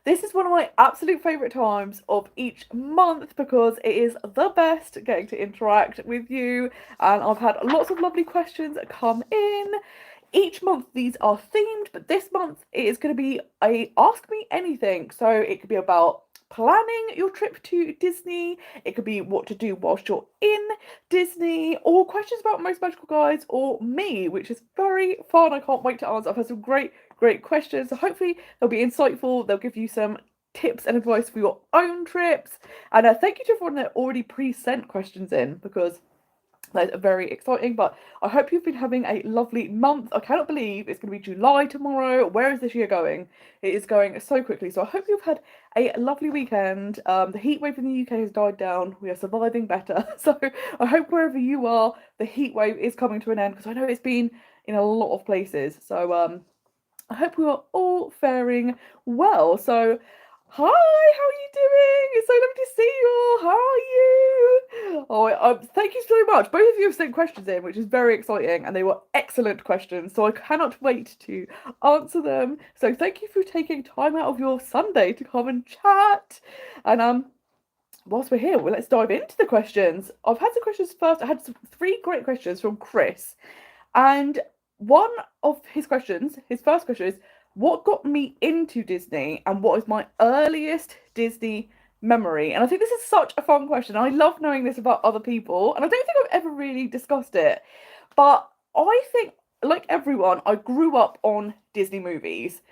This is one of my absolute favourite times of each month because it is the best getting to interact with you. And I've had lots of lovely questions come in. Each month these are themed, but this month it is going to be a Ask Me Anything. So it could be about planning your trip to Disney, it could be what to do whilst you're in Disney, or questions about most magical guides or me, which is very fun. I can't wait to answer. I've had some great questions. So hopefully they'll be insightful. They'll give you some tips and advice for your own trips. And thank you to everyone that already pre-sent questions in because that's very exciting. But I hope you've been having a lovely month. I cannot believe it's going to be July tomorrow. Where is this year going? It is going so quickly. So I hope you've had a lovely weekend. The heat wave in the UK has died down. We are surviving better. So I hope wherever you are, the heat wave is coming to an end because I know it's been in a lot of places. So I hope we are all faring well. So, hi, how are you doing? It's so lovely to see you all. How are you? Thank you so much. Both of you have sent questions in, which is very exciting, and they were excellent questions. So I cannot wait to answer them. So thank you for taking time out of your Sunday to come and chat. And whilst we're here, well, let's dive into the questions. I've had some questions first. I had three great questions from Chris, and one of his questions, his first question is, what got me into Disney and what is my earliest Disney memory? And I think this is such a fun question. I love knowing this about other people, and I don't think I've ever really discussed it. But I think, like everyone, I grew up on Disney movies.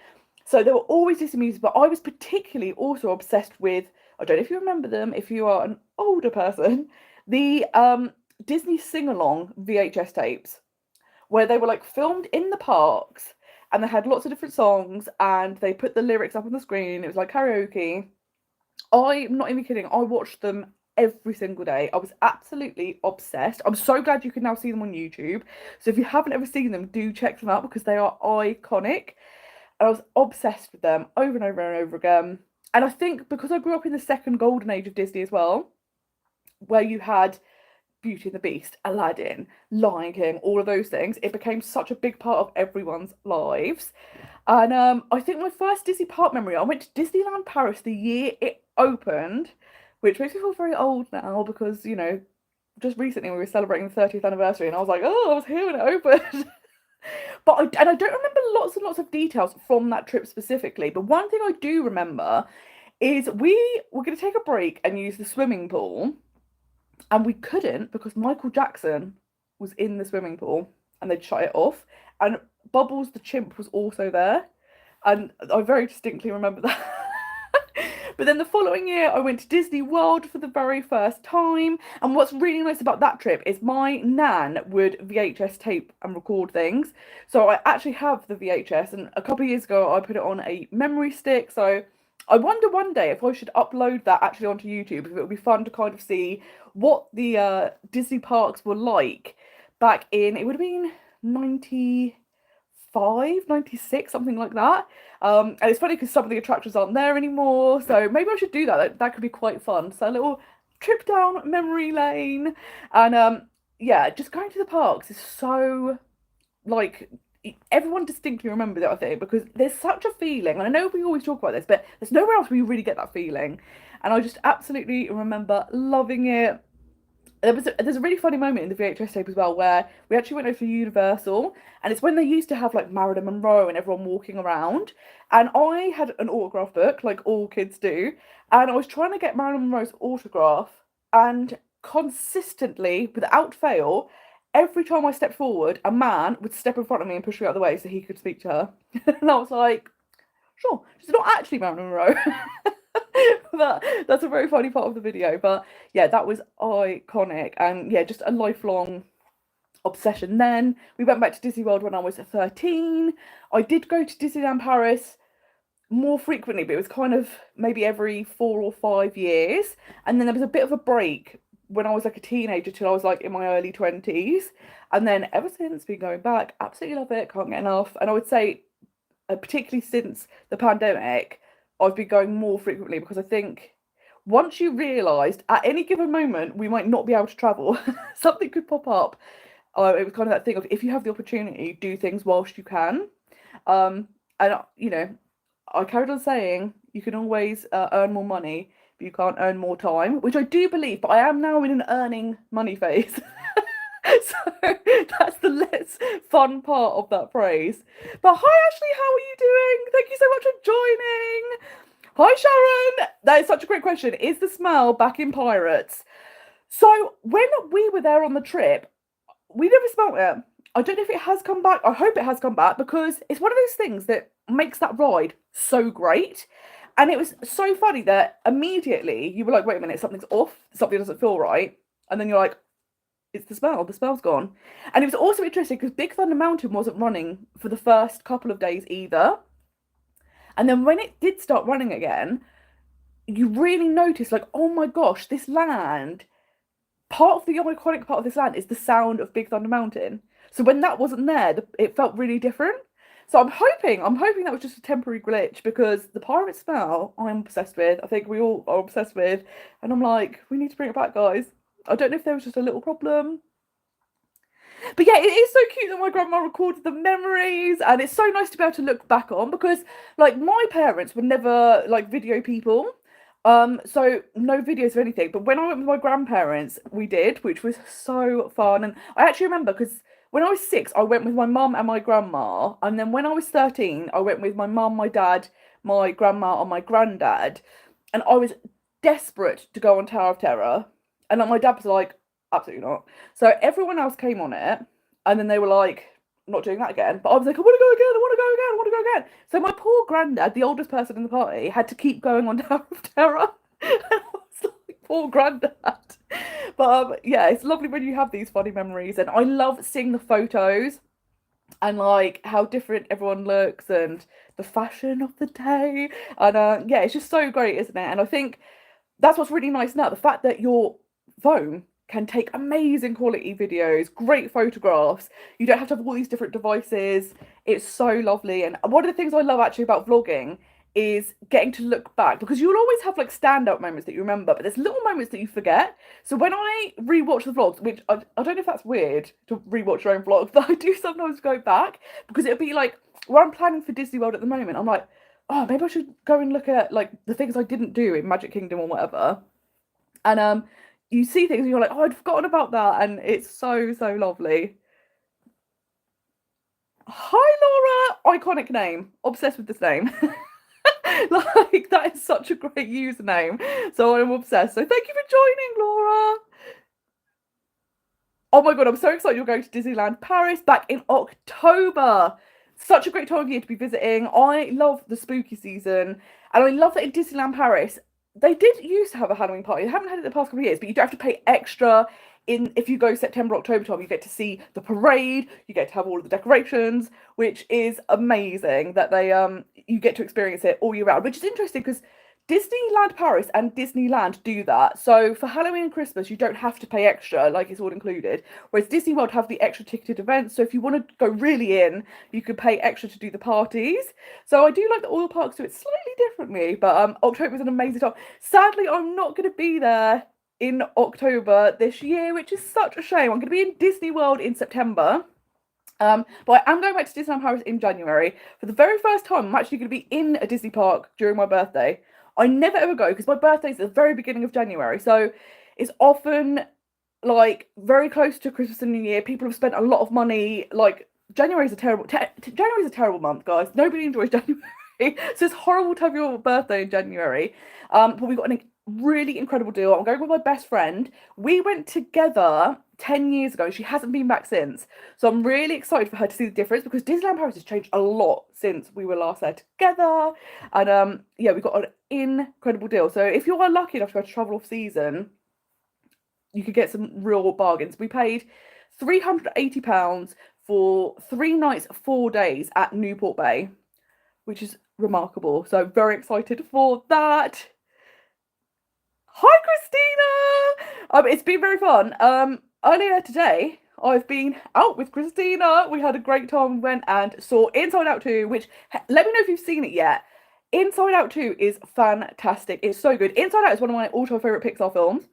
So there were always Disney movies, but I was particularly also obsessed with, I don't know if you remember them, if you are an older person, the Disney sing-along VHS tapes where they were like filmed in the parks and they had lots of different songs and they put the lyrics up on the screen. It was like karaoke. I'm not even kidding. I watched them every single day. I was absolutely obsessed. I'm so glad you can now see them on YouTube. So if you haven't ever seen them, do check them out because they are iconic. And I was obsessed with them over and over and over again. And I think because I grew up in the second golden age of Disney as well, where you had Beauty and the Beast, Aladdin, Lion King, all of those things, it became such a big part of everyone's lives. And I think my first Disney park memory, I went to Disneyland Paris the year it opened, which makes me feel very old now because, you know, just recently we were celebrating the 30th anniversary and I was like, oh, I was here when it opened. And I don't remember lots and lots of details from that trip specifically, but one thing I do remember is we were going to take a break and use the swimming pool, and we couldn't because Michael Jackson was in the swimming pool and they'd shut it off, and Bubbles the chimp was also there, and I very distinctly remember that. But then the following year, I went to Disney World for the very first time. And what's really nice about that trip is my nan would VHS tape and record things. So I actually have the VHS. And a couple of years ago, I put it on a memory stick. So I wonder one day if I should upload that actually onto YouTube, if it would be fun to kind of see what the Disney parks were like back in, it would have been 96, something like that. And it's funny because some of the attractions aren't there anymore, so maybe I should do that. That could be quite fun. So a little trip down memory lane, and yeah, just going to the parks is so, like, everyone distinctly remembers it, I think, because there's such a feeling, and I know we always talk about this, but there's nowhere else where you really get that feeling, and I just absolutely remember loving it. There's a really funny moment in the VHS tape as well where we actually went over to Universal, and it's when they used to have like Marilyn Monroe and everyone walking around, and I had an autograph book like all kids do, and I was trying to get Marilyn Monroe's autograph, and consistently, without fail, every time I stepped forward, a man would step in front of me and push me out of the way so he could speak to her, and I was like, sure, she's not actually Marilyn Monroe. But that's a very funny part of the video. But yeah, that was iconic, and yeah, just a lifelong obsession. Then we went back to Disney World when I was 13. I did go to Disneyland Paris more frequently, but it was kind of maybe every 4 or 5 years. And then there was a bit of a break when I was like a teenager till I was like in my early 20s. And then ever since, been going back. Absolutely love it. Can't get enough. And I would say, particularly since the pandemic, I've been going more frequently because I think once you realised at any given moment we might not be able to travel, something could pop up. It was kind of that thing of if you have the opportunity, do things whilst you can. And you know, I carried on saying you can always earn more money, but you can't earn more time, which I do believe, but I am now in an earning money phase. So that's the less fun part of that phrase. But hi, Ashley, how are you doing? Thank you so much for joining. Hi, Sharon. That is such a great question. Is the smell back in Pirates? So when we were there on the trip, we never smelt it. I don't know if it has come back. I hope it has come back because it's one of those things that makes that ride so great. And it was so funny that immediately you were like, wait a minute, something's off, something doesn't feel right. And then you're like, it's the smell's gone. And it was also interesting because Big Thunder Mountain wasn't running for the first couple of days either. And then when it did start running again, you really notice, like, oh my gosh, this land, part of the iconic part of this land is the sound of Big Thunder Mountain. So when that wasn't there, it felt really different. So I'm hoping that was just a temporary glitch because the pirate smell I'm obsessed with. I think we all are obsessed with, and I'm like, we need to bring it back, guys. I don't know if there was just a little problem. But yeah, it is so cute that my grandma recorded the memories, and it's so nice to be able to look back on because, like, my parents were never like video people, so no videos of anything. But when I went with my grandparents, we did, which was so fun. And I actually remember because when I was 6, I went with my mum and my grandma, and then when I was 13, I went with my mum, my dad, my grandma, and my granddad, and I was desperate to go on Tower of Terror, and like, my dad was like, absolutely not. So everyone else came on it, and then they were like, not doing that again. But I was like, I want to go again, I want to go again, I want to go again. So my poor granddad, the oldest person in the party, had to keep going on Tower of Terror. And I was like, poor granddad. But yeah, it's lovely when you have these funny memories, and I love seeing the photos and like how different everyone looks and the fashion of the day. And yeah, it's just so great, isn't it? And I think that's what's really nice now, the fact that your phone can take amazing quality videos, great photographs. You don't have to have all these different devices. It's so lovely. And one of the things I love actually about vlogging is getting to look back because you'll always have like standout moments that you remember, but there's little moments that you forget. So when I rewatch the vlogs, which I don't know if that's weird to rewatch your own vlogs, but I do sometimes go back because it'll be like where I'm planning for Disney World at the moment. I'm like, oh, maybe I should go and look at like the things I didn't do in Magic Kingdom or whatever. And you see things and you're like, oh, I'd forgotten about that, and it's so lovely. Hi Laura, iconic name, obsessed with this name. Like that is such a great username, so I'm obsessed. So thank you for joining, Laura. Oh my god, I'm so excited you're going to Disneyland Paris back in October. Such a great time of year to be visiting. I love the spooky season, and I love that in Disneyland Paris they did used to have a Halloween party. They haven't had it the past couple of years, but you don't have to pay extra. In if you go September, October time, you get to see the parade. You get to have all of the decorations, which is amazing. That they you get to experience it all year round, which is interesting because Disneyland Paris and Disneyland do that. So for Halloween and Christmas, you don't have to pay extra, like it's all included. Whereas Disney World have the extra ticketed events. So if you want to go really in, you could pay extra to do the parties. So I do like that all the parks do it slightly differently. But October is an amazing time. Sadly, I'm not going to be there in October this year, which is such a shame. I'm going to be in Disney World in September. But I am going back to Disneyland Paris in January. For the very first time, I'm actually going to be in a Disney park during my birthday. I never ever go because my birthday is at the very beginning of January. So it's often like very close to Christmas and New Year. People have spent a lot of money. Like January is a terrible month, guys. Nobody enjoys January. So it's horrible to have your birthday in January. But we got a really incredible deal. I'm going with my best friend. We went together 10 years ago. She hasn't been back since. So I'm really excited for her to see the difference because Disneyland Paris has changed a lot since we were last there together. And yeah, we got an incredible deal. So if you are lucky enough to go to travel off season, you could get some real bargains. We paid £380 for 3 nights, 4 days at Newport Bay, which is remarkable. So very excited for that. Hi, Christina! It's been very fun. Earlier today, I've been out with Christina. We had a great time. We went and saw Inside Out 2, which, let me know if you've seen it yet. Inside Out 2 is fantastic. It's so good. Inside Out is one of my all-time favourite Pixar films.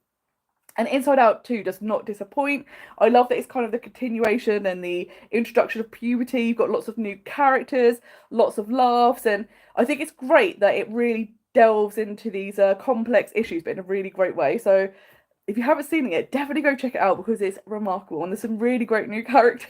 And Inside Out 2 does not disappoint. I love that it's kind of the continuation and the introduction of puberty. You've got lots of new characters, lots of laughs, and I think it's great that it really delves into these complex issues, but in a really great way. So if you haven't seen it yet, definitely go check it out because it's remarkable and there's some really great new characters.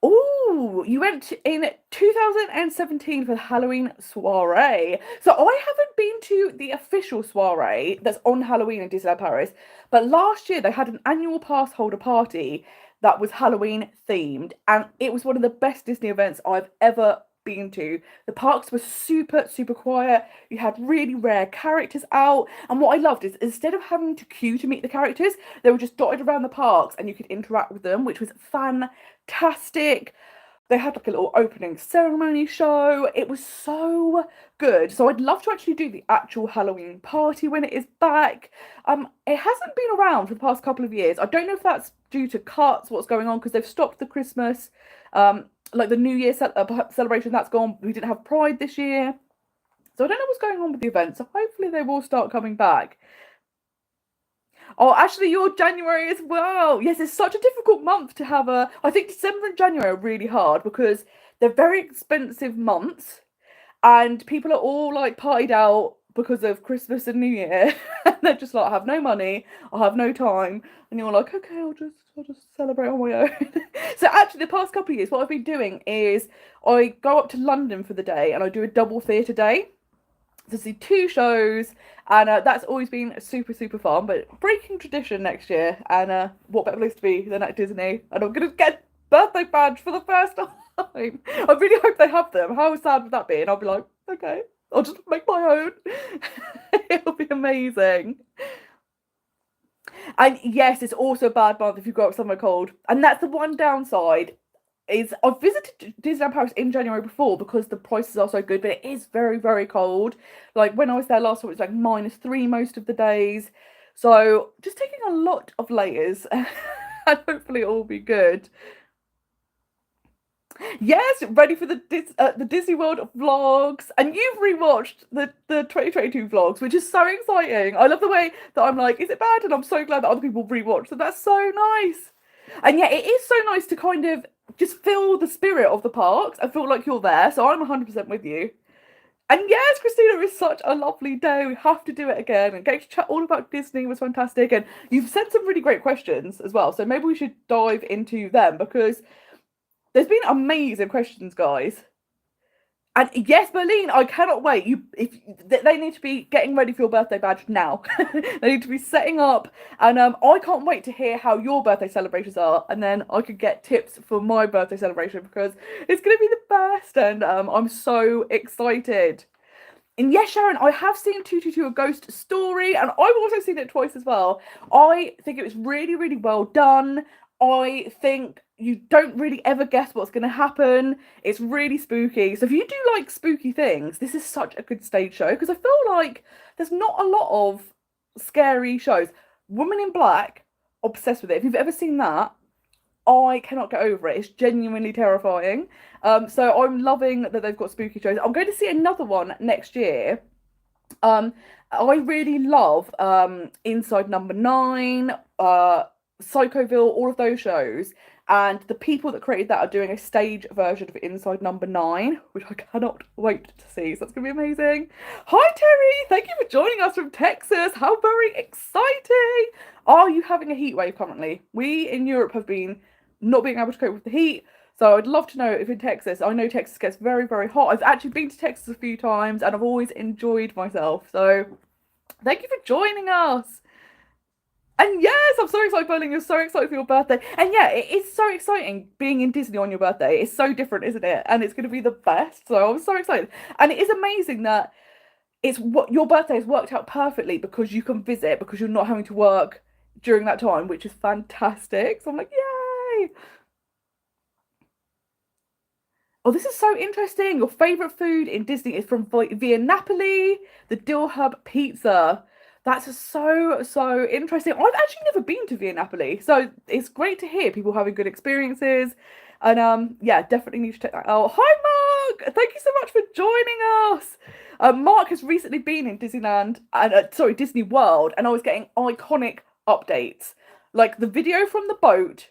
Oh, you went in 2017 for the Halloween soiree. So I haven't been to the official soiree that's on Halloween in Disneyland Paris, but last year they had an annual pass holder party that was Halloween themed, and it was one of the best Disney events I've ever been to. The parks were super, super quiet. You had really rare characters out, and what I loved is instead of having to queue to meet the characters, they were just dotted around the parks and you could interact with them, which was fantastic. They had like a little opening ceremony show. It was so good. So I'd love to actually do the actual Halloween party when it is back. It hasn't been around for the past couple of years. I don't know if that's due to cuts, what's going on, because they've stopped the Christmas, like the New Year celebration, that's gone. We didn't have Pride this year. So I don't know what's going on with the event. So hopefully they will start coming back. Oh, actually, you're January as well. Yes, it's such a difficult month to have a. I think December and January are really hard because they're very expensive months, and people are all like partied out because of Christmas and New Year. And they're just like, I have no money, I have no time, and you're like, okay, I'll just celebrate on my own. So actually, the past couple of years, what I've been doing is I go up to London for the day, and I do a double theatre day to see two shows, and that's always been super, super fun. But breaking tradition next year, and what better place to be than at Disney? And I'm gonna get a birthday badge for the first time. I really hope they have them. How sad would that be? And I'll be like, okay, I'll just make my own. It'll be amazing. And yes, it's also a bad month if you go up somewhere cold. And that's the one downside is I've visited Disneyland Paris in January before because the prices are so good, but it is very, very cold. Like when I was there last time, it was like -3 most of the days. So just taking a lot of layers and hopefully it will be good. Yes, ready for the Disney World vlogs, and you've rewatched the 2022 vlogs, which is so exciting. I love the way that I'm like, is it bad? And I'm so glad that other people rewatch. So that's so nice. And yeah, it is so nice to kind of just feel the spirit of the parks and feel like you're there. So I'm 100% with you. And yes, Christina, is such a lovely day. We have to do it again. And getting to chat all about Disney was fantastic. And you've sent some really great questions as well. So maybe we should dive into them because there's been amazing questions, guys. And yes, Berlin, I cannot wait. If they need to be getting ready for your birthday badge now. They need to be setting up, and I can't wait to hear how your birthday celebrations are, and then I could get tips for my birthday celebration because it's gonna be the best, and I'm so excited. And yes, Sharon, I have seen 222 A Ghost Story, and I've also seen it twice as well. I think it was really, really well done. I think you don't really ever guess what's going to happen. It's really spooky. So if you do like spooky things, this is such a good stage show because I feel like there's not a lot of scary shows. Woman in Black, obsessed with it. If you've ever seen that, I cannot get over it. It's genuinely terrifying. So I'm loving that they've got spooky shows. I'm going to see another one next year. I really love Inside Number 9, Psychoville, all of those shows. And the people that created that are doing a stage version of Inside Number 9, which I cannot wait to see. So that's going to be amazing. Hi, Terry. Thank you for joining us from Texas. How very exciting. Are you having a heat wave currently? We in Europe have been not being able to cope with the heat. So I'd love to know if in Texas, I know Texas gets very, very hot. I've actually been to Texas a few times and I've always enjoyed myself. So thank you for joining us. And yes, I'm so excited, Bowling. You're so excited for your birthday. And yeah, it is so exciting being in Disney on your birthday. It's so different, isn't it? And it's going to be the best. So I'm so excited. And it is amazing that it's what your birthday has worked out perfectly because you can visit because you're not having to work during that time, which is fantastic. So I'm like, yay! Oh, this is so interesting. Your favorite food in Disney is from Via Napoli, the Dill Hub pizza. That's so interesting. I've actually never been to Via Napoli, so it's great to hear people having good experiences. And yeah, definitely need to check that out. Hi, Mark! Thank you so much for joining us. Mark has recently been in Disneyland and Disney World, and I was getting iconic updates, like the video from the boat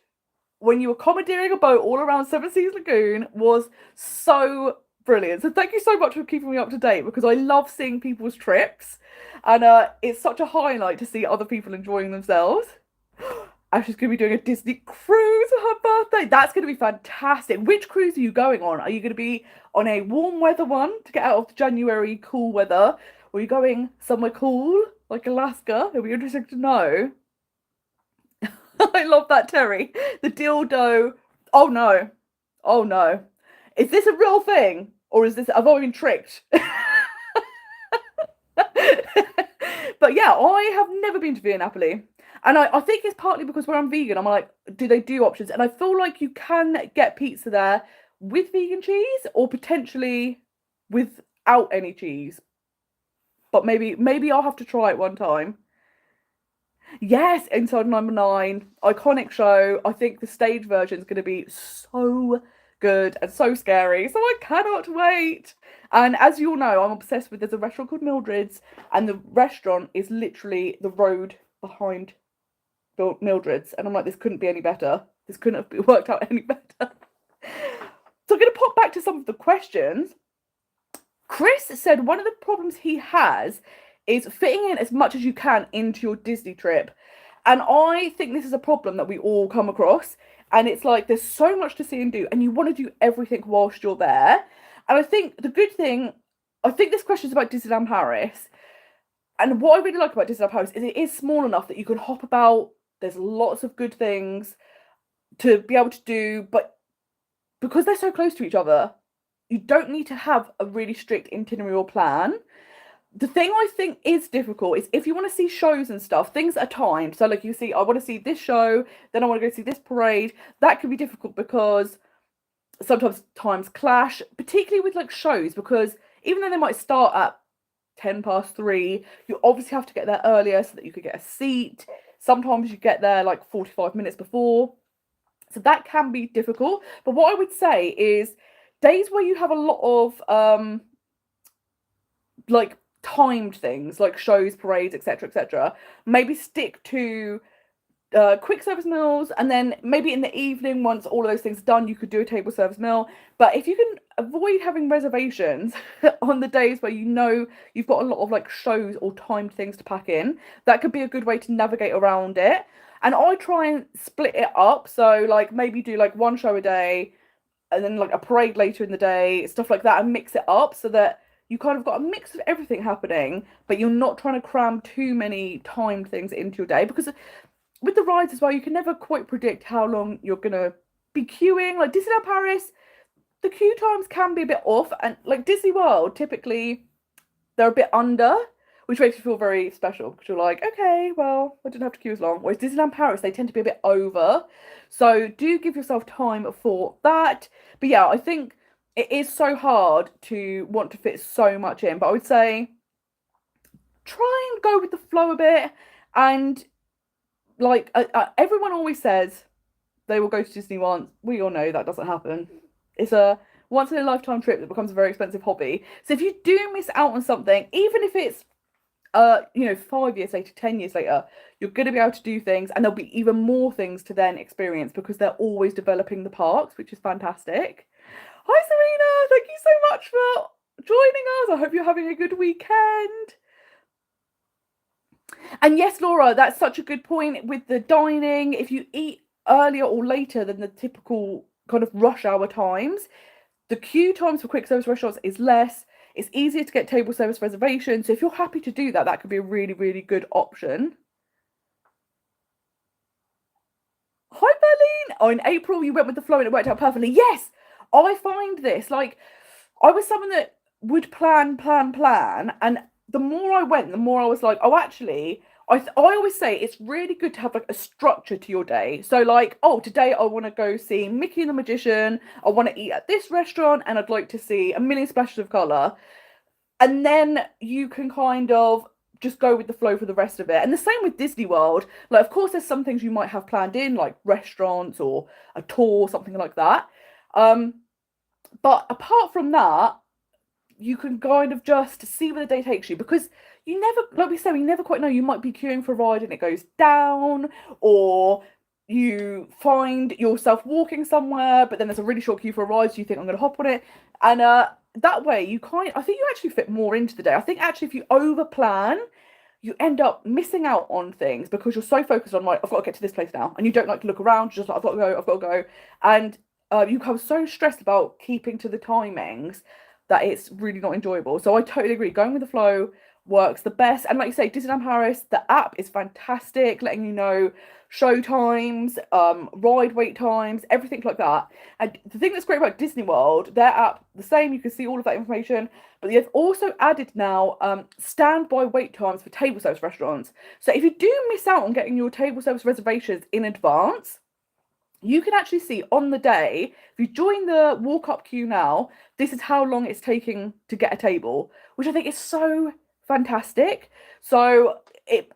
when you were commandeering a boat all around Seven Seas Lagoon was so brilliant. So thank you so much for keeping me up to date because I love seeing people's trips, and it's such a highlight to see other people enjoying themselves. Ashley's going to be doing a Disney cruise for her birthday. That's going to be fantastic. Which cruise are you going on? Are you going to be on a warm weather one to get out of the January cool weather? Or are you going somewhere cool, like Alaska? It'll be interesting to know. I love that, Terry. The dildo. Oh no. Oh no. Is this a real thing? Or is this, have I been tricked? But yeah, I have never been to Via Napoli. And I think it's partly because when I'm vegan, I'm like, do they do options? And I feel like you can get pizza there with vegan cheese or potentially without any cheese. But maybe I'll have to try it one time. Yes, Inside Number 9, iconic show. I think the stage version is going to be so good and so scary. So I cannot wait. And as you all know, I'm obsessed with, there's a restaurant called Mildred's, and the restaurant is literally the road behind Mildred's. And I'm like, this couldn't be any better. This couldn't have worked out any better. So I'm going to pop back to some of the questions. Chris said one of the problems he has is fitting in as much as you can into your Disney trip. And I think this is a problem that we all come across. And it's like there's so much to see and do, and you want to do everything whilst you're there. And I think the good thing, I think this question is about Disneyland Paris. And what I really like about Disneyland Paris is it is small enough that you can hop about. There's lots of good things to be able to do, but because they're so close to each other, you don't need to have a really strict itinerary or plan. The thing I think is difficult is if you want to see shows and stuff, things are timed. So like you see, I want to see this show, then I want to go see this parade. That can be difficult because sometimes times clash, particularly with like shows, because even though they might start at 3:10, you obviously have to get there earlier so that you could get a seat. Sometimes you get there like 45 minutes before. So that can be difficult. But what I would say is days where you have a lot of like timed things like shows, parades, etc., maybe stick to quick service meals, and then maybe in the evening, once all of those things are done, you could do a table service meal. But if you can avoid having reservations on the days where you know you've got a lot of like shows or timed things to pack in, that could be a good way to navigate around it. And I try and split it up, so like maybe do like one show a day and then like a parade later in the day, stuff like that, and mix it up so that you kind of got a mix of everything happening, but you're not trying to cram too many timed things into your day. Because with the rides as well, you can never quite predict how long you're going to be queuing. Like Disneyland Paris, the queue times can be a bit off. And like Disney World, typically they're a bit under, which makes you feel very special because you're like, okay, well, I didn't have to queue as long. Whereas Disneyland Paris, they tend to be a bit over. So do give yourself time for that. But yeah, I think it is so hard to want to fit so much in. But I would say try and go with the flow a bit. And like everyone always says they will go to Disney once. We all know that doesn't happen. It's a once in a lifetime trip that becomes a very expensive hobby. So if you do miss out on something, even if it's 5 years later, 10 years later, you're going to be able to do things, and there'll be even more things to then experience because they're always developing the parks, which is fantastic. Hi Serena, thank you so much for joining us. I hope you're having a good weekend. And yes, Laura, that's such a good point with the dining. If you eat earlier or later than the typical kind of rush hour times, the queue times for quick service restaurants is less. It's easier to get table service reservations. So if you're happy to do that, that could be a really, really good option. Hi, Berlin. Oh, in April, you went with the flow and it worked out perfectly. Yes, I find this. Like, I was someone that would plan. And the more I went, the more I was like, oh, actually, I always say it's really good to have like a structure to your day. So like, oh, today I want to go see Mickey and the Magician. I want to eat at this restaurant and I'd like to see a million splashes of colour. And then you can kind of just go with the flow for the rest of it. And the same with Disney World. Like, of course, there's some things you might have planned in, like restaurants or a tour, something like that. But apart from that, you can kind of just see where the day takes you, because you never, like we said, you never quite know. You might be queuing for a ride and it goes down, or you find yourself walking somewhere, but then there's a really short queue for a ride, so you think I'm going to hop on it, and that way I think you actually fit more into the day. I think actually if you over plan, you end up missing out on things because you're so focused on, like, I've got to get to this place now, and you don't like to look around. You're just like, I've got to go, and you become so stressed about keeping to the timings that it's really not enjoyable. So I totally agree. Going with the flow works the best. And like you say, Disneyland Paris, the app is fantastic, letting you know show times, ride wait times, everything like that. And the thing that's great about Disney World, their app, the same, you can see all of that information, but they've also added now standby wait times for table service restaurants. So if you do miss out on getting your table service reservations in advance, you can actually see on the day, if you join the walk up queue now, this is how long it's taking to get a table, which I think is so fantastic. So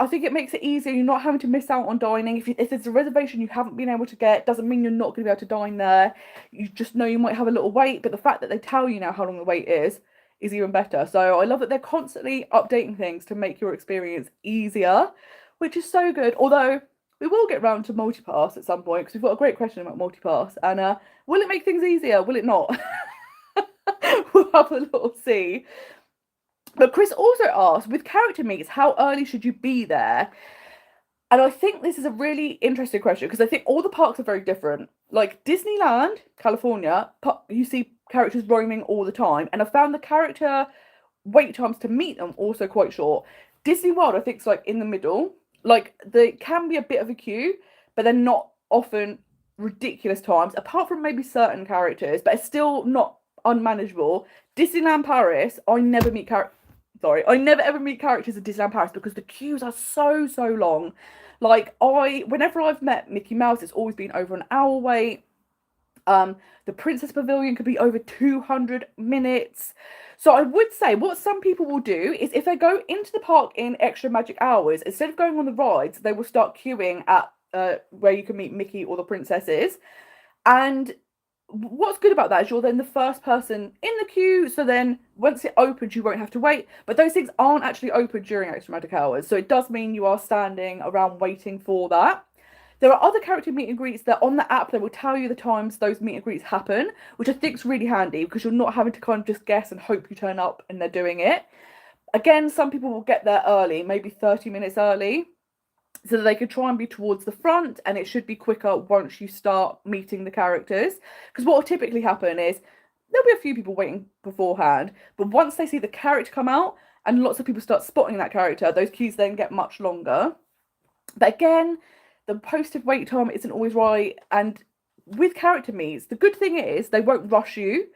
I think it makes it easier. You're not having to miss out on dining. If there's a reservation you haven't been able to get, doesn't mean you're not going to be able to dine there. You just know you might have a little wait, but the fact that they tell you now how long the wait is even better. So I love that they're constantly updating things to make your experience easier, which is so good. Although we will get round to multipass at some point, because we've got a great question about multipass. And will it make things easier? Will it not? We'll have a little see. But Chris also asked, with character meets, how early should you be there? And I think this is a really interesting question, because I think all the parks are very different. Like Disneyland, California, you see characters roaming all the time. And I found the character wait times to meet them also quite short. Disney World, I think, is like in the middle. Like, there can be a bit of a queue, but they're not often ridiculous times, apart from maybe certain characters, but it's still not unmanageable. Disneyland Paris, I never ever meet characters at Disneyland Paris because the queues are so long. Like, whenever I've met Mickey Mouse, it's always been over an hour wait. The Princess Pavilion could be over 200 minutes. So I would say what some people will do is, if they go into the park in extra magic hours, instead of going on the rides, they will start queuing at where you can meet Mickey or the princesses. And what's good about that is you're then the first person in the queue, so then once it opens you won't have to wait. But those things aren't actually open during extra magic hours, so it does mean you are standing around waiting for that. There are other character meet and greets that on the app, they will tell you the times those meet and greets happen, which I think is really handy, because you're not having to kind of just guess and hope you turn up and they're doing it. Again, some people will get there early, maybe 30 minutes early, so that they could try and be towards the front, and it should be quicker once you start meeting the characters. Because what will typically happen is there'll be a few people waiting beforehand, but once they see the character come out and lots of people start spotting that character, those queues then get much longer. But again, the posted wait time isn't always right. And with character meets, the good thing is they won't rush you,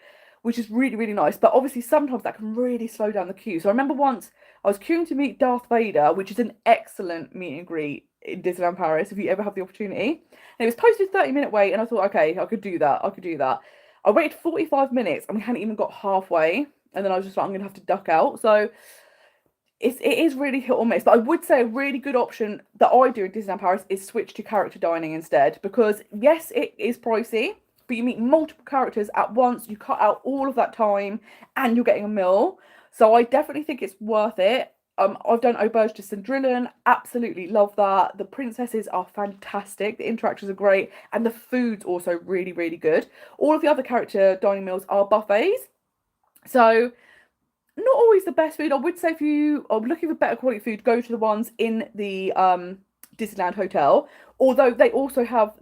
which is really nice. But obviously sometimes that can really slow down the queue. So I remember once I was queuing to meet Darth Vader, which is an excellent meet and greet in Disneyland Paris if you ever have the opportunity. And it was posted 30-minute wait, and I thought, okay, I could do that. I waited 45 minutes and we hadn't even got halfway. And then I was just like, I'm going to have to duck out. So it is really hit or miss. But I would say a really good option that I do in Disneyland Paris is switch to character dining instead. Because yes, it is pricey, but you meet multiple characters at once. You cut out all of that time and you're getting a meal. So I definitely think it's worth it. I've done Auberge de Cendrillon, absolutely love that. The princesses are fantastic, the interactions are great, and the food's also really good. All of the other character dining meals are buffets, so not always the best food. I would say if you are looking for better quality food, go to the ones in the Disneyland Hotel, although they also have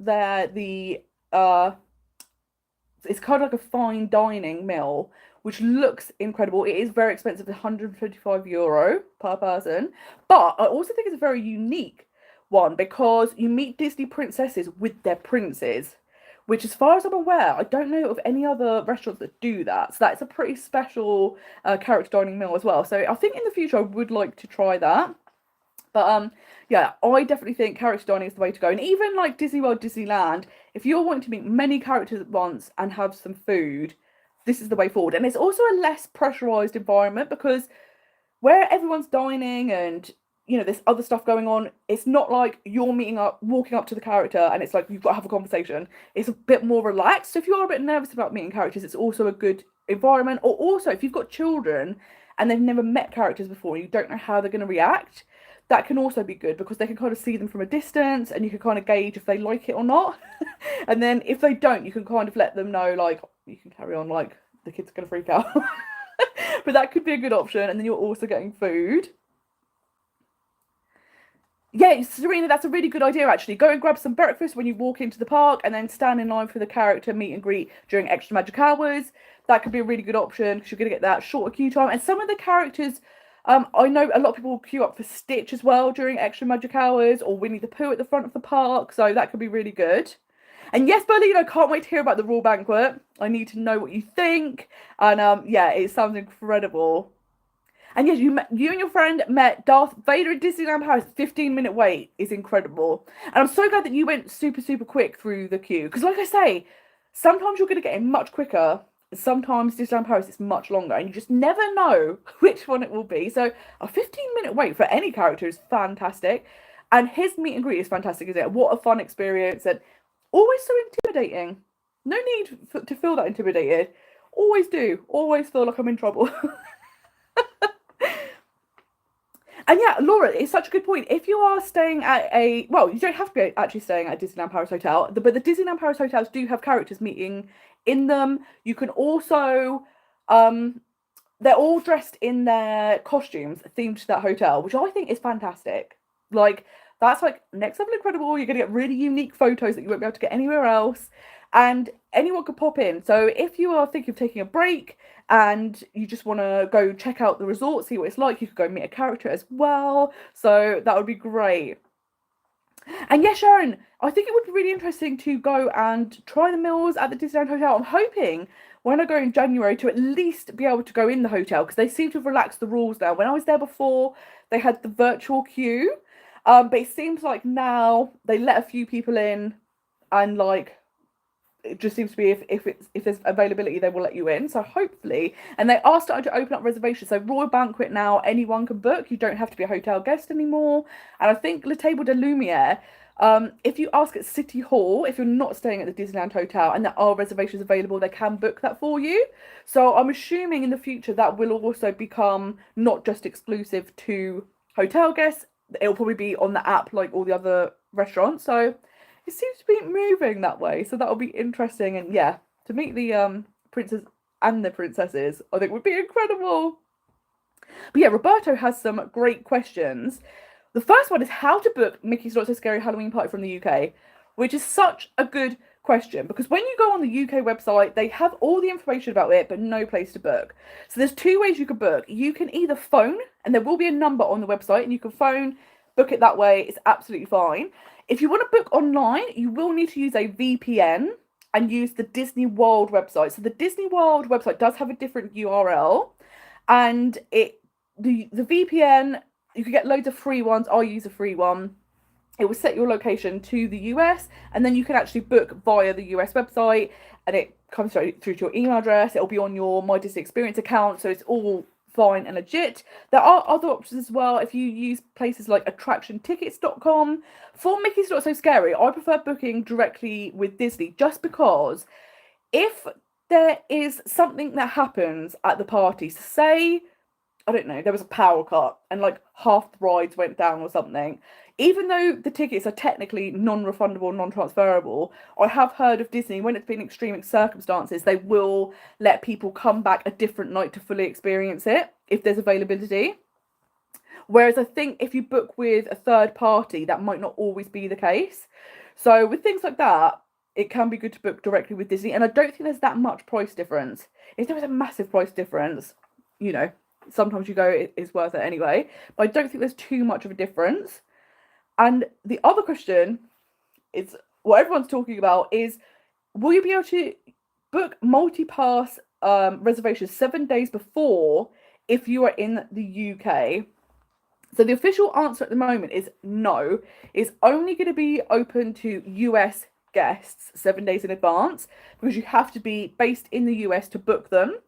it's kind of like a fine dining meal, which looks incredible. It is very expensive, €125 per person. But I also think it's a very unique one, because you meet Disney princesses with their princes, which, as far as I'm aware, I don't know of any other restaurants that do that. So that's a pretty special character dining meal as well. So I think in the future I would like to try that. But yeah, I definitely think character dining is the way to go. And even like Disney World, Disneyland, if you're wanting to meet many characters at once and have some food, this is the way forward. And it's also a less pressurized environment, because where everyone's dining and, you know, there's other stuff going on, it's not like you're walking up to the character and it's like you've got to have a conversation. It's a bit more relaxed. So if you are a bit nervous about meeting characters, it's also a good environment. Or also, if you've got children and they've never met characters before, and you don't know how they're going to react, that can also be good because they can kind of see them from a distance and you can kind of gauge if they like it or not. And then if they don't, you can kind of let them know, like, you can carry on, like, the kids are going to freak out. But that could be a good option. And then you're also getting food. Yeah, Serena, that's a really good idea, actually. Go and grab some breakfast when you walk into the park and then stand in line for the character meet and greet during extra magic hours. That could be a really good option because you're going to get that shorter queue time. And some of the characters, I know a lot of people will queue up for Stitch as well during extra magic hours, or Winnie the Pooh at the front of the park. So that could be really good. And yes, Berlin, I can't wait to hear about the Royal Banquet. I need to know what you think. And yeah, it sounds incredible. And yes, you and your friend met Darth Vader in Disneyland Paris. 15-minute wait is incredible. And I'm so glad that you went super, super quick through the queue. Because like I say, sometimes you're going to get in much quicker. Sometimes Disneyland Paris is much longer. And you just never know which one it will be. So a 15-minute wait for any character is fantastic. And his meet and greet is fantastic, isn't it? What a fun experience. And always so intimidating. No need to feel that intimidated. Always do. Always feel like I'm in trouble. And yeah, Laura, it's such a good point. If you are staying at a, well, you don't have to be actually staying at a Disneyland Paris hotel, but the Disneyland Paris hotels do have characters meeting in them. You can also, they're all dressed in their costumes themed to that hotel, which I think is fantastic. Like, that's like next level incredible. You're going to get really unique photos that you won't be able to get anywhere else. And anyone could pop in. So if you are thinking of taking a break and you just want to go check out the resort, see what it's like, you could go meet a character as well. So that would be great. And yeah, Sharon, I think it would be really interesting to go and try the meals at the Disneyland Hotel. I'm hoping when I go in January to at least be able to go in the hotel because they seem to have relaxed the rules now. When I was there before, they had the virtual queue. But it seems like now they let a few people in and like it just seems to be if there's availability, they will let you in. So hopefully, and they are starting to open up reservations. So Royal Banquet now, anyone can book. You don't have to be a hotel guest anymore. And I think Le Table de Lumiere, if you ask at City Hall, if you're not staying at the Disneyland Hotel and there are reservations available, they can book that for you. So I'm assuming in the future that will also become not just exclusive to hotel guests. It'll probably be on the app like all the other restaurants. So it seems to be moving that way, so that'll be interesting. And yeah, to meet the princes and the princesses, I think would be incredible. But yeah, Roberto has some great questions. The first one is how to book Mickey's Not So Scary Halloween Party from the UK, which is such a good question because when you go on the UK website, they have all the information about it, but no place to book. So there's two ways you can book. You can either phone, and there will be a number on the website, and you can phone, book it that way. It's absolutely fine. If you want to book online, you will need to use a VPN and use the Disney World website. So the Disney World website does have a different URL, and the VPN, you can get loads of free ones. I'll use a free one. It will set your location to the US, and then you can actually book via the US website, and it comes through to your email address. It'll be on your My Disney Experience account, so it's all fine and legit. There are other options as well. If you use places like attractiontickets.com for Mickey's Not So Scary, I prefer booking directly with Disney just because if there is something that happens at the party, so say, I don't know, there was a power cut and like half the rides went down or something, even though the tickets are technically non-refundable, non-transferable, I have heard of Disney, when it's been extreme circumstances, they will let people come back a different night to fully experience it, if there's availability. Whereas I think if you book with a third party, that might not always be the case. So with things like that, it can be good to book directly with Disney, and I don't think there's that much price difference. If there is a massive price difference, you know, sometimes you go, it's worth it anyway, but I don't think there's too much of a difference. And the other question is what everyone's talking about is, will you be able to book multi-pass reservations 7 days before if you are in the UK? So the official answer at the moment is no. It's only going to be open to US guests 7 days in advance because you have to be based in the US to book them.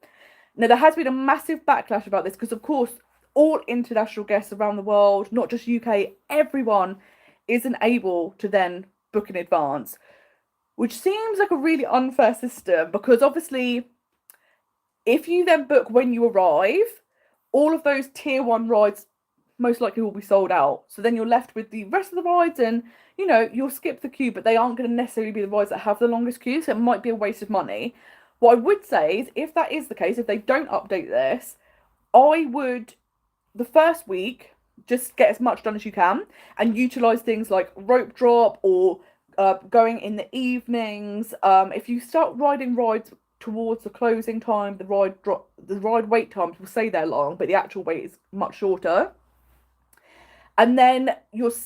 Now, there has been a massive backlash about this because, of course, all international guests around the world, not just UK, everyone isn't able to then book in advance, which seems like a really unfair system because obviously If you then book when you arrive, all of those tier 1 rides most likely will be sold out. So then you're left with the rest of the rides, and you'll skip the queue, but they aren't going to necessarily be the rides that have the longest queue, so it might be a waste of money. What I would say is, if that is the case, if they don't update this, I would, the first week, just get as much done as you can and utilize things like rope drop or going in the evenings. If you start riding rides towards the closing time, the ride wait times will say they're long, but the actual wait is much shorter. And then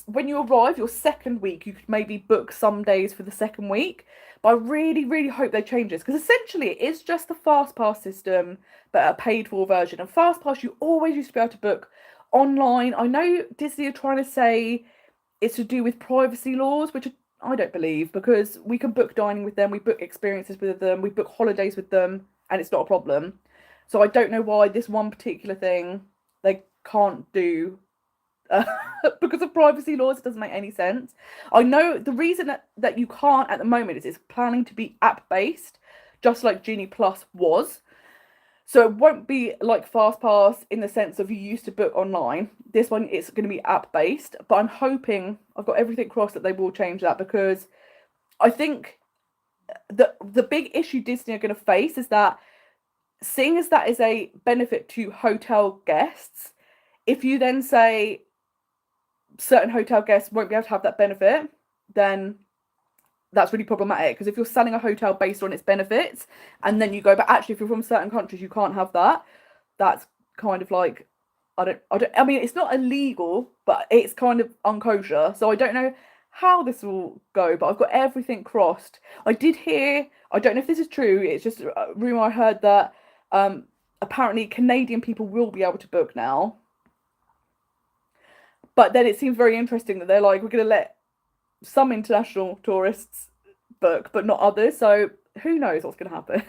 when you arrive, your second week, you could maybe book some days for the second week. But I really, really hope they change this, because essentially it is just the Fast Pass system, but a paid for version. And Fast Pass, you always used to be able to book online. I know Disney are trying to say it's to do with privacy laws, which I don't believe, because we can book dining with them, we book experiences with them, we book holidays with them, and it's not a problem. So I don't know why this one particular thing they can't do because of privacy laws. It doesn't make any sense. I know the reason that you can't at the moment is it's planning to be app-based, just like Genie Plus was. So it won't be like FastPass in the sense of you used to book online. This one is going to be app-based, but I'm hoping, I've got everything crossed, that they will change that, because I think the big issue Disney are going to face is that, seeing as that is a benefit to hotel guests, if you then say certain hotel guests won't be able to have that benefit, then that's really problematic. Because if you're selling a hotel based on its benefits, and then you go, but actually if you're from certain countries you can't have that, that's kind of like, I mean, it's not illegal, but it's kind of unkosher. So I don't know how this will go, but I've got everything crossed. I did hear, I don't know if this is true, it's just a rumour I heard, that apparently Canadian people will be able to book now. But then it seems very interesting that they're like, we're going to let some international tourists book, but not others. So who knows what's going to happen.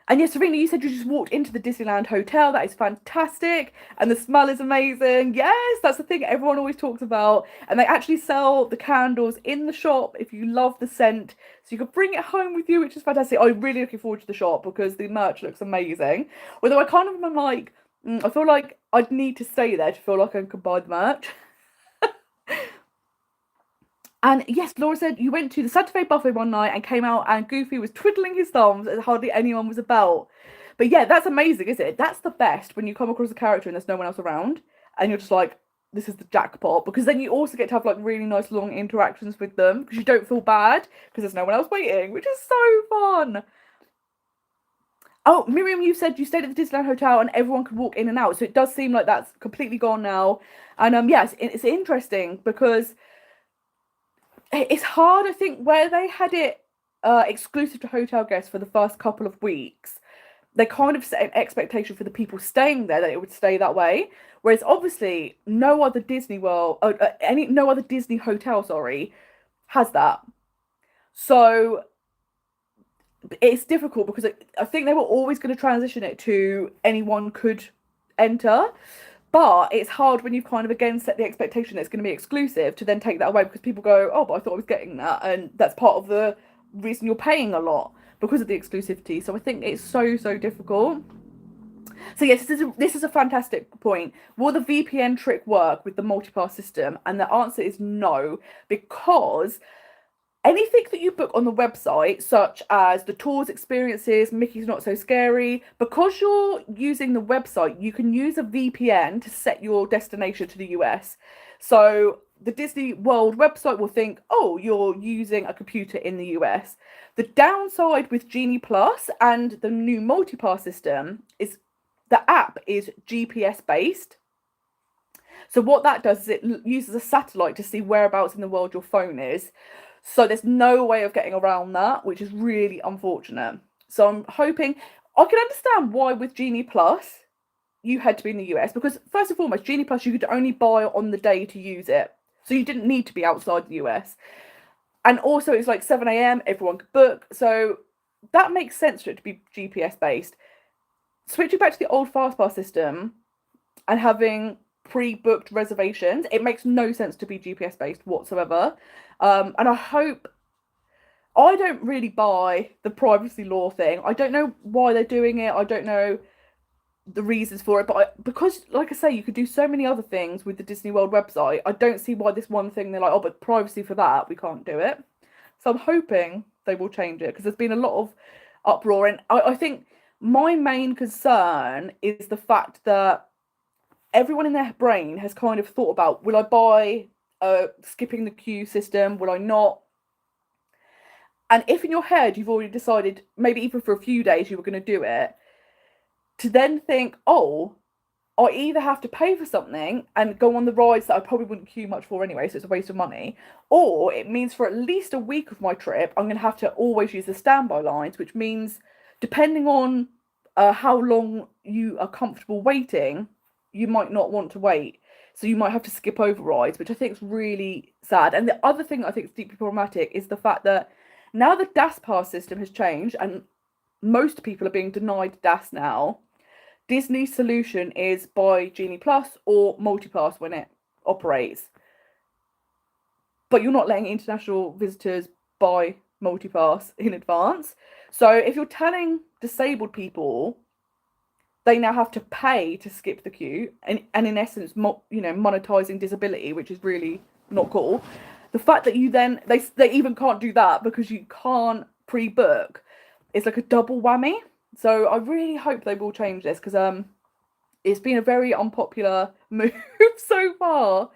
And yes, Serena, you said you just walked into the Disneyland Hotel. That is fantastic. And the smell is amazing. Yes, that's the thing everyone always talks about. And they actually sell the candles in the shop if you love the scent. So you could bring it home with you, which is fantastic. I'm really looking forward to the shop because the merch looks amazing. Although I kind of am like, I feel like I'd need to stay there to feel like I could buy the merch. And yes, Laura said you went to the Santa Fe buffet one night and came out and Goofy was twiddling his thumbs as hardly anyone was about. But yeah, that's amazing, isn't it? That's the best, when you come across a character and there's no one else around and you're just like, this is the jackpot, because then you also get to have like really nice long interactions with them because you don't feel bad because there's no one else waiting, which is so fun. Oh, Miriam, you said you stayed at the Disneyland Hotel and everyone could walk in and out. So it does seem like that's completely gone now. And yes, it's interesting because it's hard, I think, where they had it exclusive to hotel guests for the first couple of weeks. They kind of set an expectation for the people staying there that it would stay that way. Whereas obviously no other Disney World, no other Disney hotel, sorry, has that. So it's difficult because I think they were always going to transition it to anyone could enter. But it's hard when you've kind of again set the expectation that it's going to be exclusive to then take that away, because people go, oh, but I thought I was getting that. And that's part of the reason you're paying a lot, because of the exclusivity. So I think it's so difficult. So yes, this is a fantastic point. Will the VPN trick work with the multi-pass system? And the answer is no, because anything that you book on the website, such as the tours, experiences, Mickey's Not So Scary, because you're using the website, you can use a VPN to set your destination to the US. So the Disney World website will think, oh, you're using a computer in the US. The downside with Genie Plus and the new multi-pass system is the app is GPS based. So what that does is it uses a satellite to see whereabouts in the world your phone is. So there's no way of getting around that, which is really unfortunate. So I'm hoping, I can understand why with Genie Plus you had to be in the US, because first and foremost, Genie Plus you could only buy on the day to use it. So you didn't need to be outside the US. And also it's like 7 a.m, everyone could book. So that makes sense for it to be GPS based. Switching back to the old FastPass system and having pre-booked reservations, it makes no sense to be GPS based whatsoever. And I hope I don't really buy the privacy law thing. I don't know why they're doing it. I don't know the reasons for it, but because, like I say, you could do so many other things with the Disney World website. I don't see why this one thing they're like, oh, but privacy for that, we can't do it. So I'm hoping they will change it, because there's been a lot of uproar, and I think my main concern is the fact that everyone in their brain has kind of thought about, will I buy a skipping the queue system? Will I not? And if in your head you've already decided, maybe even for a few days you were going to do it, to then think, oh, I either have to pay for something and go on the rides that I probably wouldn't queue much for anyway, so it's a waste of money, or it means for at least a week of my trip, I'm going to have to always use the standby lines, which means depending on how long you are comfortable waiting, you might not want to wait. So you might have to skip over rides, which I think is really sad. And the other thing I think is deeply problematic is the fact that now the DAS pass system has changed and most people are being denied DAS now. Disney's solution is buy Genie Plus or Multipass when it operates. But you're not letting international visitors buy Multipass in advance. So if you're telling disabled people they now have to pay to skip the queue, and in essence, monetizing disability, which is really not cool. The fact that you then, they even can't do that because you can't pre-book, it's like a double whammy. So I really hope they will change this, because it's been a very unpopular move so far.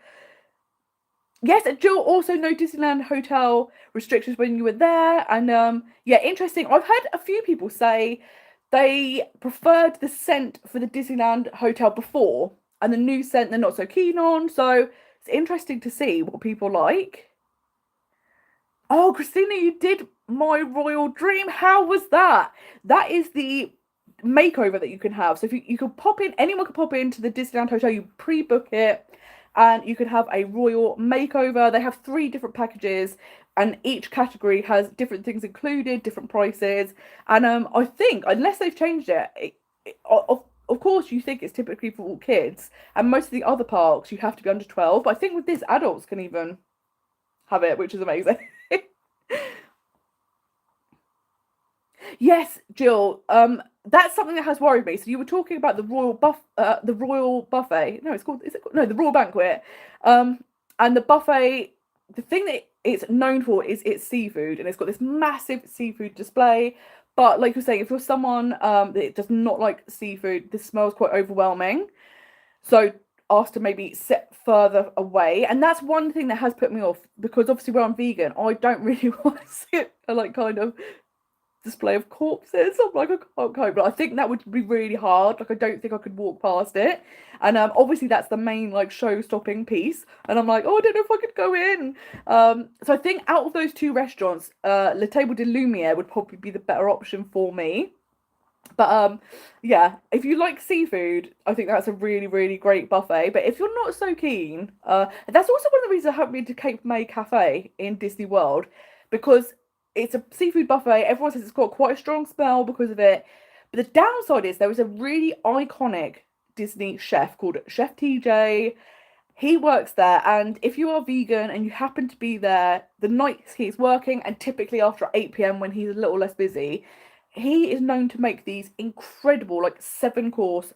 Yes, Jill, also no Disneyland hotel restrictions when you were there. And yeah, interesting. I've had a few people say they preferred the scent for the Disneyland hotel before, and the new scent they're not so keen on. So it's interesting to see what people like. Oh, Christina, you did my royal dream. How was that? That is the makeover that you can have. So if you could pop in, anyone could pop into the Disneyland hotel, you pre-book it, and you can have a royal makeover. They have 3 different packages, and each category has different things included, different prices. And I think, unless they've changed of course you think it's typically for all kids, and most of the other parks you have to be under 12, but I think with this adults can even have it, which is amazing. Yes, Jill. That's something that has worried me. So you were talking about the royal buffet. No, the royal banquet. And the buffet. The thing that it's known for is its seafood, and it's got this massive seafood display. But like you're saying, if you're someone that does not like seafood, this smells quite overwhelming. So asked to maybe sit further away, and that's one thing that has put me off, because obviously where I'm vegan, I don't really want to see a like kind of display of corpses. I'm like, I can't cope, but I think that would be really hard. Like, I don't think I could walk past it, and obviously that's the main like show-stopping piece, and I'm like, oh, I don't know if I could go in. So I think out of those 2 restaurants, Le Table de Lumiere would probably be the better option for me. But yeah, if you like seafood, I think that's a really, really great buffet. But if you're not so keen, that's also one of the reasons I haven't been to Cape May Cafe in Disney World, because it's a seafood buffet. Everyone says it's got quite a strong smell because of it. But the downside is there is a really iconic Disney chef called Chef TJ. He works there, and if you are vegan and you happen to be there the nights he's working, and typically after 8 p.m. when he's a little less busy, he is known to make these incredible, like 7-course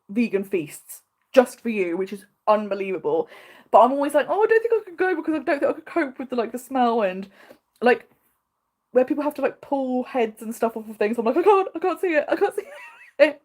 vegan feasts just for you, which is unbelievable. But I'm always like, oh, I don't think I could go, because I don't think I could cope with the smell, and like where people have to like pull heads and stuff off of things. I'm like, I can't see it.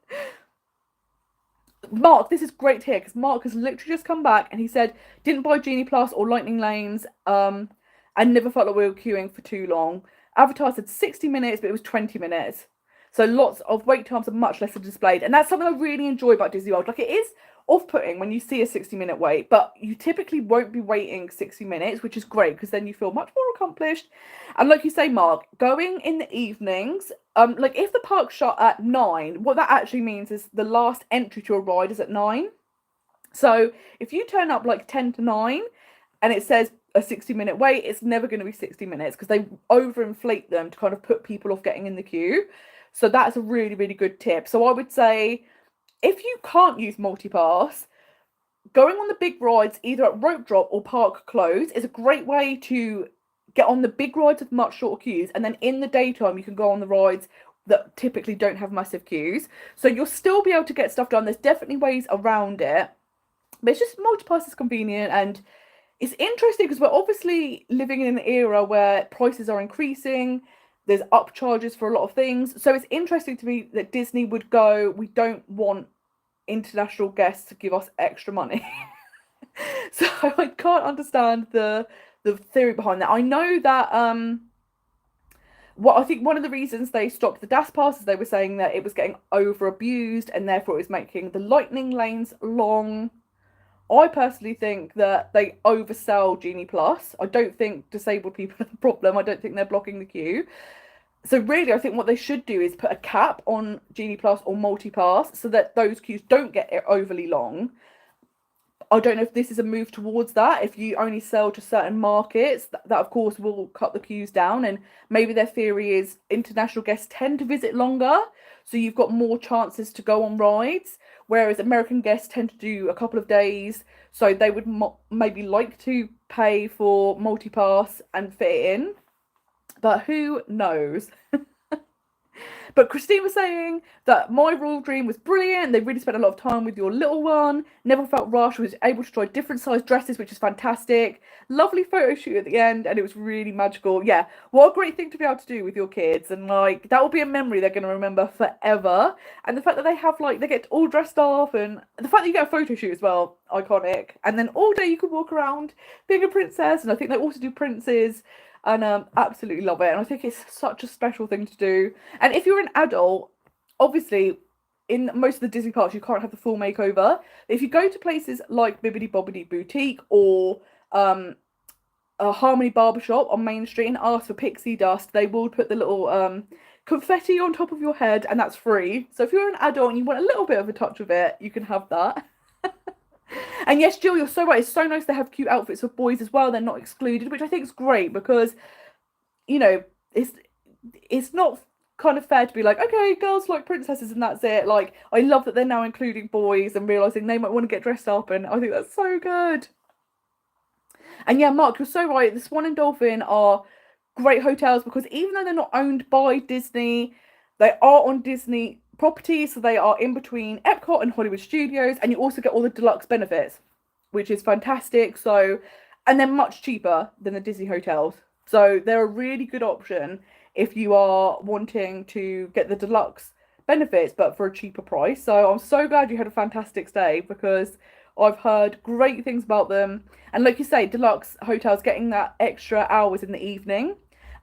Mark, this is great to hear, because Mark has literally just come back and he said didn't buy Genie Plus or Lightning Lanes, and never felt like we were queuing for too long. Avatar said 60 minutes, but it was 20 minutes. So lots of wait times are much less displayed. And that's something I really enjoy about Disney World. Like, it is off-putting when you see a 60-minute wait, but you typically won't be waiting 60 minutes, which is great, because then you feel much more accomplished. And like you say, Mark, going in the evenings, like if the park shut at 9, what that actually means is the last entry to a ride is at 9. So if you turn up like 10 to 9 and it says a 60-minute wait, it's never going to be 60 minutes, because they overinflate them to kind of put people off getting in the queue. So that's a really, really good tip. So I would say, if you can't use multipass, going on the big rides, either at rope drop or park close, is a great way to get on the big rides with much shorter queues, and then in the daytime you can go on the rides that typically don't have massive queues. So you'll still be able to get stuff done. There's definitely ways around it, but it's just multi-pass is convenient, and it's interesting because we're obviously living in an era where prices are increasing. There's upcharges for a lot of things. So it's interesting to me that Disney would go, we don't want international guests to give us extra money. So I can't understand the theory behind that. I know that what I think one of the reasons they stopped the DAS pass is they were saying that it was getting over abused and therefore it was making the lightning lanes long. I personally think that they oversell Genie Plus. I don't think disabled people are the problem. I don't think they're blocking the queue. So really, I think what they should do is put a cap on Genie Plus or Multipass so that those queues don't get overly long. I don't know if this is a move towards that. If you only sell to certain markets, that of course will cut the queues down. And maybe their theory is international guests tend to visit longer, so you've got more chances to go on rides. Whereas American guests tend to do a couple of days, so they would maybe like to pay for multi-pass and fit it in. But who knows? But Christine was saying that My Royal Dream was brilliant. They really spent a lot of time with your little one. Never felt rushed. Was able to try different size dresses, which is fantastic. Lovely photo shoot at the end, and it was really magical. Yeah, what a great thing to be able to do with your kids, and like that will be a memory they're going to remember forever. And the fact that they have like they get all dressed up, and the fact that you get a photo shoot as well, iconic. And then all day you can walk around being a princess, and I think they also do princes. And absolutely love it. And I think it's such a special thing to do. And if you're an adult, obviously, in most of the Disney parks, you can't have the full makeover. If you go to places like Bibbidi Bobbidi Boutique or a Harmony Barbershop on Main Street and ask for pixie dust, they will put the little confetti on top of your head, and that's free. So if you're an adult and you want a little bit of a touch of it, you can have that. And yes, Jill, you're so right. It's so nice they have cute outfits for boys as well. They're not excluded, which I think is great because, you know, it's not kind of fair to be like, okay, girls like princesses and that's it. Like, I love that they're now including boys and realising they might want to get dressed up, and I think that's so good. And yeah, Mark, you're so right. The Swan and Dolphin are great hotels because even though they're not owned by Disney, they are on Disney property, so they are in between Epcot and Hollywood Studios, and you also get all the deluxe benefits, which is fantastic. So, and they're much cheaper than the Disney hotels, so they're a really good option if you are wanting to get the deluxe benefits but for a cheaper price. So I'm so glad you had a fantastic stay because I've heard great things about them. And like you say, deluxe hotels, getting that extra hours in the evening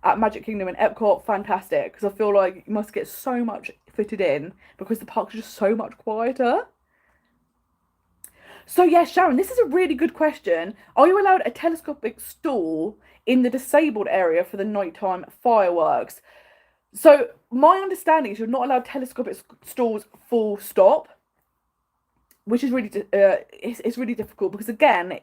at Magic Kingdom and Epcot, fantastic, because I feel like you must get so much fitted in because the parks are just so much quieter. So yeah, Sharon, this is a really good question. Are you allowed a telescopic stall in the disabled area for the nighttime fireworks? So my understanding is you're not allowed telescopic stalls full stop, which is really it's really difficult because again,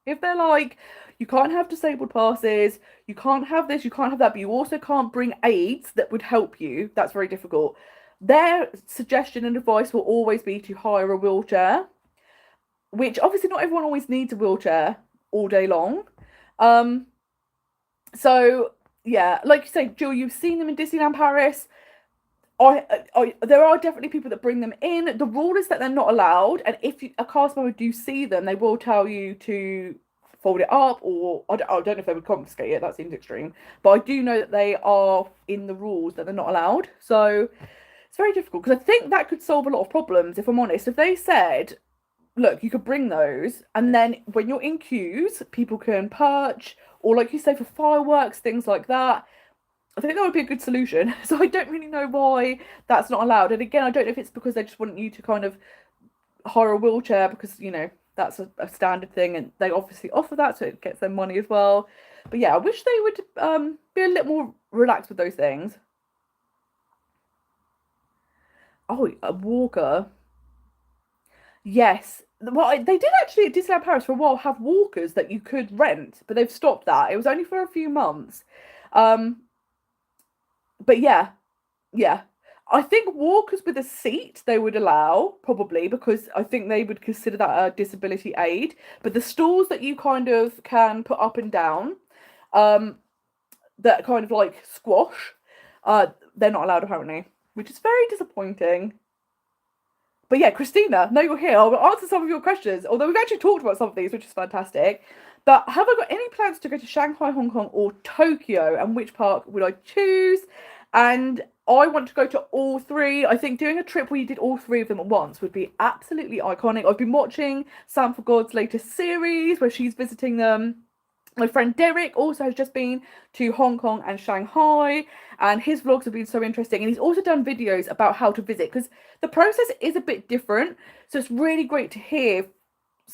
if they're like, you can't have disabled passes, you can't have this, you can't have that, but you also can't bring aids that would help you, that's very difficult. Their suggestion and advice will always be to hire a wheelchair, which obviously not everyone always needs a wheelchair all day long. So yeah, like you say, Jill, you've seen them in Disneyland Paris. There are definitely people that bring them in. The rule is that they're not allowed, and if a cast member do see them, they will tell you to fold it up, or I don't know if they would confiscate it. That seems extreme, but I do know that they are in the rules that they're not allowed. So it's very difficult because I think that could solve a lot of problems. If I'm honest, if they said, look, you could bring those, and then when you're in queues, people can perch, or like you say, for fireworks, things like that. I think that would be a good solution. So I don't really know why that's not allowed. And again, I don't know if it's because they just want you to kind of hire a wheelchair because, you know, that's a standard thing, and they obviously offer that, so it gets them money as well. But yeah, I wish they would be a little more relaxed with those things. Oh, a walker. Yes. Well, they did actually at Disneyland Paris for a while have walkers that you could rent, but they've stopped that. It was only for a few months. But yeah, I think walkers with a seat they would allow, probably, because I think they would consider that a disability aid. But the stalls that you kind of can put up and down, that kind of like squash, they're not allowed apparently, which is very disappointing. But yeah, Christina, no, you're here. I'll answer some of your questions, although we've actually talked about some of these, which is fantastic. But have I got any plans to go to Shanghai, Hong Kong, or Tokyo? And which park would I choose? And I want to go to all three. I think doing a trip where you did all three of them at once would be absolutely iconic. I've been watching Sam for God's latest series where she's visiting them. My friend Derek also has just been to Hong Kong and Shanghai, and his vlogs have been so interesting. And he's also done videos about how to visit, because the process is a bit different. So it's really great to hear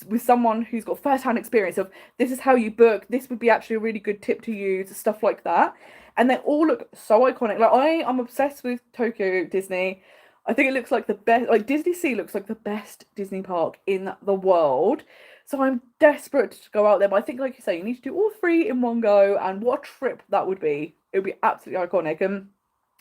with someone who's got first-hand experience of this is how you book, this would be actually a really good tip to use, stuff like that. And they all look so iconic. Like I'm obsessed with Tokyo Disney. I think it looks like the best, like Disney Sea looks like the best Disney park in the world. So I'm desperate to go out there. But I think, like you say, you need to do all three in one go. And what a trip that would be. It would be absolutely iconic. And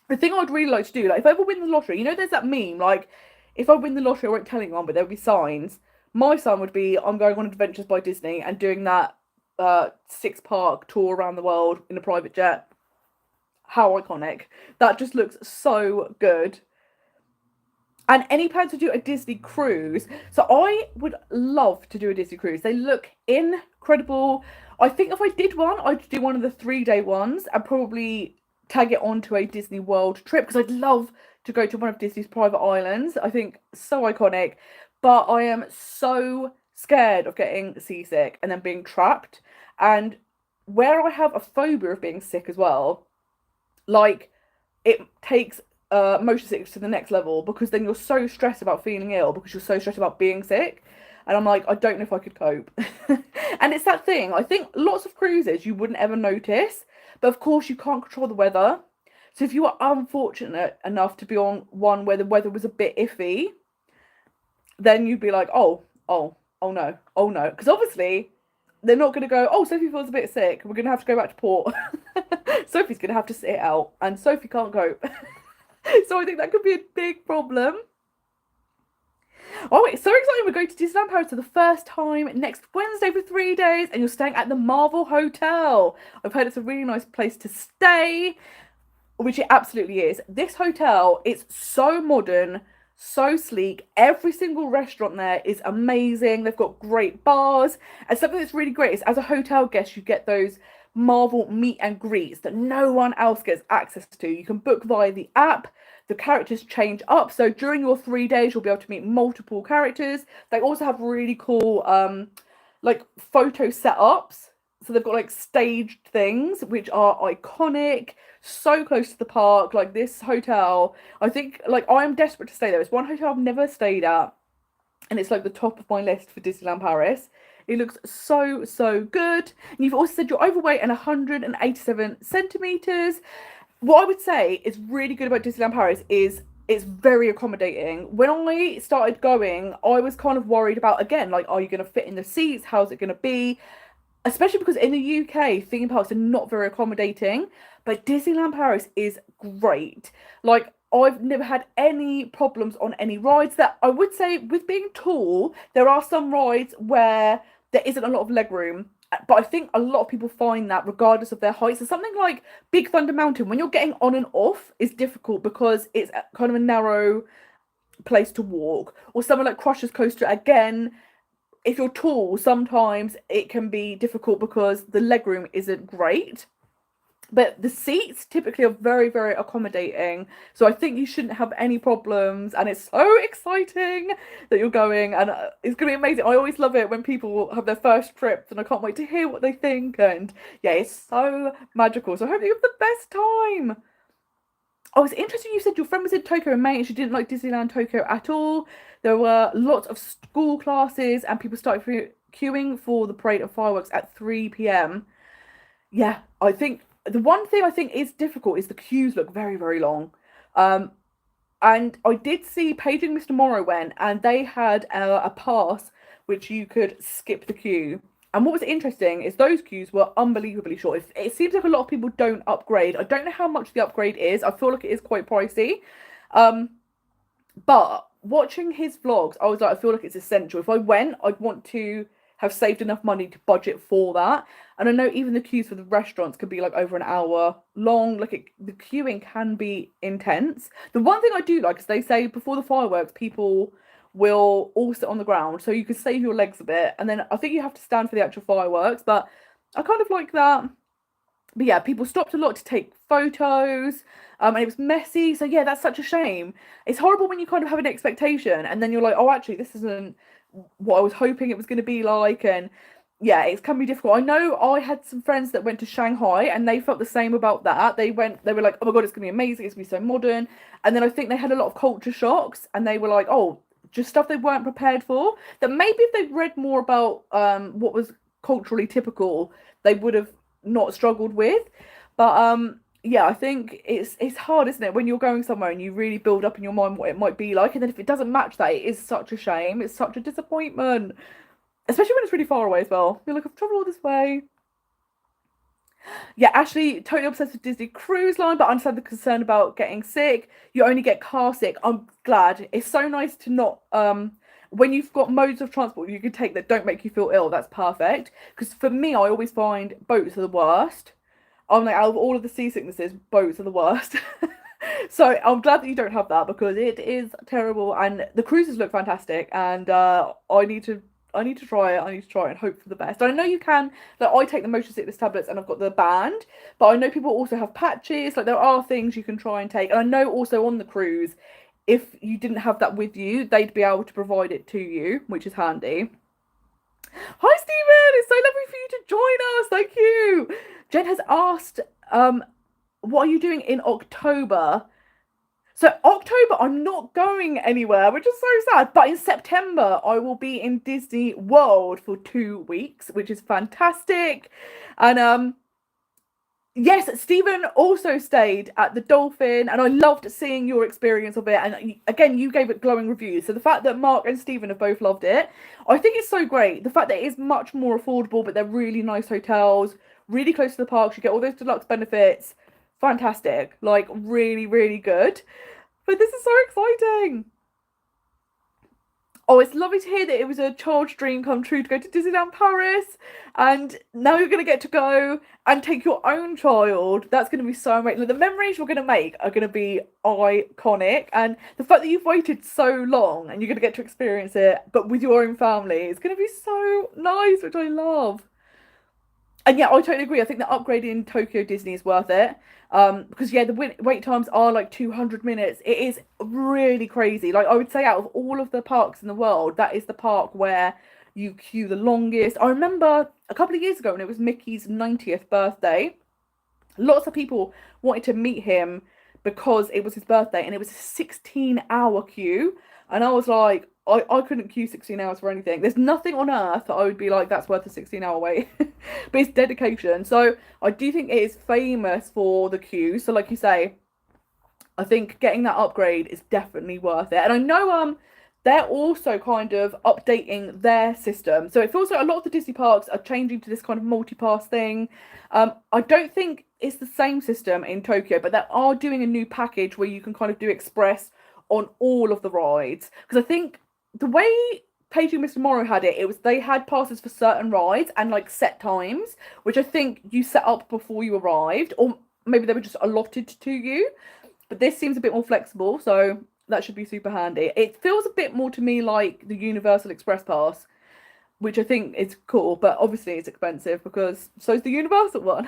the thing I'd really like to do, like if I ever win the lottery, you know, there's that meme, like if I win the lottery, I won't tell anyone, but there'll be signs. My sign would be I'm going on Adventures by Disney and doing that 6-park tour around the world in a private jet. How iconic. That just looks so good. And any plans to do a Disney cruise? So I would love to do a Disney cruise. They look incredible. I think if I did one, I'd do one of the 3-day ones and probably tag it onto a Disney World trip, because I'd love to go to one of Disney's private islands. I think so iconic. But I am so scared of getting seasick and then being trapped. And where I have a phobia of being sick as well, like it takes motion sickness to the next level, because then you're so stressed about feeling ill because you're so stressed about being sick. And I'm like, I don't know if I could cope. And it's that thing. I think lots of cruises you wouldn't ever notice, but of course you can't control the weather. So if you are unfortunate enough to be on one where the weather was a bit iffy, then you'd be like, oh no. Because obviously they're not going to go, oh, Sophie feels a bit sick, we're going to have to go back to port. Sophie's going to have to sit it out, and Sophie can't cope. So I think that could be a big problem. Oh, it's so exciting. We're going to Disneyland Paris for the first time next Wednesday for 3 days, and you're staying at the Marvel Hotel. I've heard it's a really nice place to stay, which it absolutely is. This hotel is so modern, so sleek. Every single restaurant there is amazing. They've got great bars. And something that's really great is, as a hotel guest, you get those Marvel meet and greets that no one else gets access to. You can book via the app. The characters change up, so during your 3 days you'll be able to meet multiple characters. They also have really cool like photo setups, so they've got like staged things which are iconic, so close to the park. Like this hotel, I think, like I'm desperate to stay there. It's one hotel I've never stayed at, and it's like the top of my list for Disneyland Paris. It looks so good. And you've also said you're overweight and 187 centimeters. What I would say is really good about Disneyland Paris is it's very accommodating. When I started going, I was kind of worried about, again, like, are you going to fit in the seats? How's it going to be? Especially because in the UK, theme parks are not very accommodating. But Disneyland Paris is great. Like, I've never had any problems on any rides. That I would say, with being tall, there are some rides where there isn't a lot of leg room. But I think a lot of people find that regardless of their height. So something like Big Thunder Mountain, when you're getting on and off, is difficult because it's kind of a narrow place to walk. Or something like Crusher's Coaster, again, if you're tall, sometimes it can be difficult because the legroom isn't great. But the seats typically are very, very accommodating. So I think you shouldn't have any problems. And it's so exciting that you're going. And it's going to be amazing. I always love it when people have their first trips. And I can't wait to hear what they think. And yeah, it's so magical. So I hope you have the best time. Oh, it's interesting you said your friend was in Tokyo in May and she didn't like Disneyland Tokyo at all. There were lots of school classes and people started queuing for the parade of fireworks at 3 p.m. Yeah, I think the one thing I think is difficult is the queues look very, very long. And I did see Paige and Mr. Morrow went, and they had a pass which you could skip the queue. And what was interesting is those queues were unbelievably short. It seems like a lot of people don't upgrade. I don't know how much the upgrade is. I feel like it is quite pricey. But watching his vlogs, I was like, I feel like it's essential. If I went, I'd want to have saved enough money to budget for that. And I know even the queues for the restaurants could be like over an hour long. Like the queuing can be intense. The one thing I do like is they say before the fireworks, people will all sit on the ground, so you can save your legs a bit. And then I think you have to stand for the actual fireworks, but I kind of like that. But yeah, people stopped a lot to take photos, and it was messy. So yeah, that's such a shame. It's horrible when you kind of have an expectation, and then you're like, oh, actually, this isn't what I was hoping it was going to be like. And yeah, it can be difficult. I know I had some friends that went to Shanghai, and they felt the same about that. They were like, oh my God, it's going to be amazing. It's going to be so modern. And then I think they had a lot of culture shocks, and they were like, oh, just stuff they weren't prepared for. That maybe if they'd read more about what was culturally typical, they would have not struggled with. But yeah, I think it's hard, isn't it, when you're going somewhere and you really build up in your mind what it might be like, and then if it doesn't match that, it is such a shame. It's such a disappointment, especially when it's really far away as well. You're like, I've travelled all this way. Yeah, Ashley, totally obsessed with Disney Cruise Line, but I understand the concern about getting sick. You only get car sick. I'm glad. It's so nice to not when you've got modes of transport you can take that don't make you feel ill, that's perfect. Because for me, I always find boats are the worst. I'm like, out of all of the seasicknesses, boats are the worst. So I'm glad that you don't have that, because it is terrible. And the cruises look fantastic, and I need to try it. I need to try it and hope for the best. I know you can. Like, I take the motion sickness tablets and I've got the band, but I know people also have patches. Like, there are things you can try and take. And I know also on the cruise, if you didn't have that with you, they'd be able to provide it to you, which is handy. Hi, Stephen. It's so lovely for you to join us. Thank you. Jen has asked, what are you doing in October? So October, I'm not going anywhere, which is so sad. But in September, I will be in Disney World for 2 weeks, which is fantastic. And yes, Stephen also stayed at the Dolphin, and I loved seeing your experience of it. And again, you gave it glowing reviews. So the fact that Mark and Stephen have both loved it, I think it's so great. The fact that it is much more affordable, but they're really nice hotels, really close to the parks. You get all those deluxe benefits. Fantastic. Like, really, really good. But this is so exciting. Oh, it's lovely to hear that it was a child's dream come true to go to Disneyland Paris. And now you're going to get to go and take your own child. That's going to be so amazing. The memories you're going to make are going to be iconic. And the fact that you've waited so long and you're going to get to experience it, but with your own family, it's going to be so nice, which I love. And yeah, I totally agree. I think the upgrade in Tokyo Disney is worth it. Because yeah, the wait times are like 200 minutes. It is really crazy. Like, I would say out of all of the parks in the world, that is the park where you queue the longest. I remember a couple of years ago when it was Mickey's 90th birthday, lots of people wanted to meet him because it was his birthday, and it was a 16-hour queue. And I was like, I couldn't queue 16 hours for anything. There's nothing on earth that I would be like, that's worth a 16-hour wait. But it's dedication. So I do think it is famous for the queue. So like you say, I think getting that upgrade is definitely worth it. And I know they're also kind of updating their system. So it feels like a lot of the Disney parks are changing to this kind of multi-pass thing. I don't think it's the same system in Tokyo, but they are doing a new package where you can kind of do express on all of the rides. Because I think the way Paging Mr. Morrow had it, it was they had passes for certain rides and like set times, which I think you set up before you arrived, or maybe they were just allotted to you. But this seems a bit more flexible, so that should be super handy. It feels a bit more to me like the Universal Express Pass, which I think is cool, but obviously it's expensive because so is the Universal one.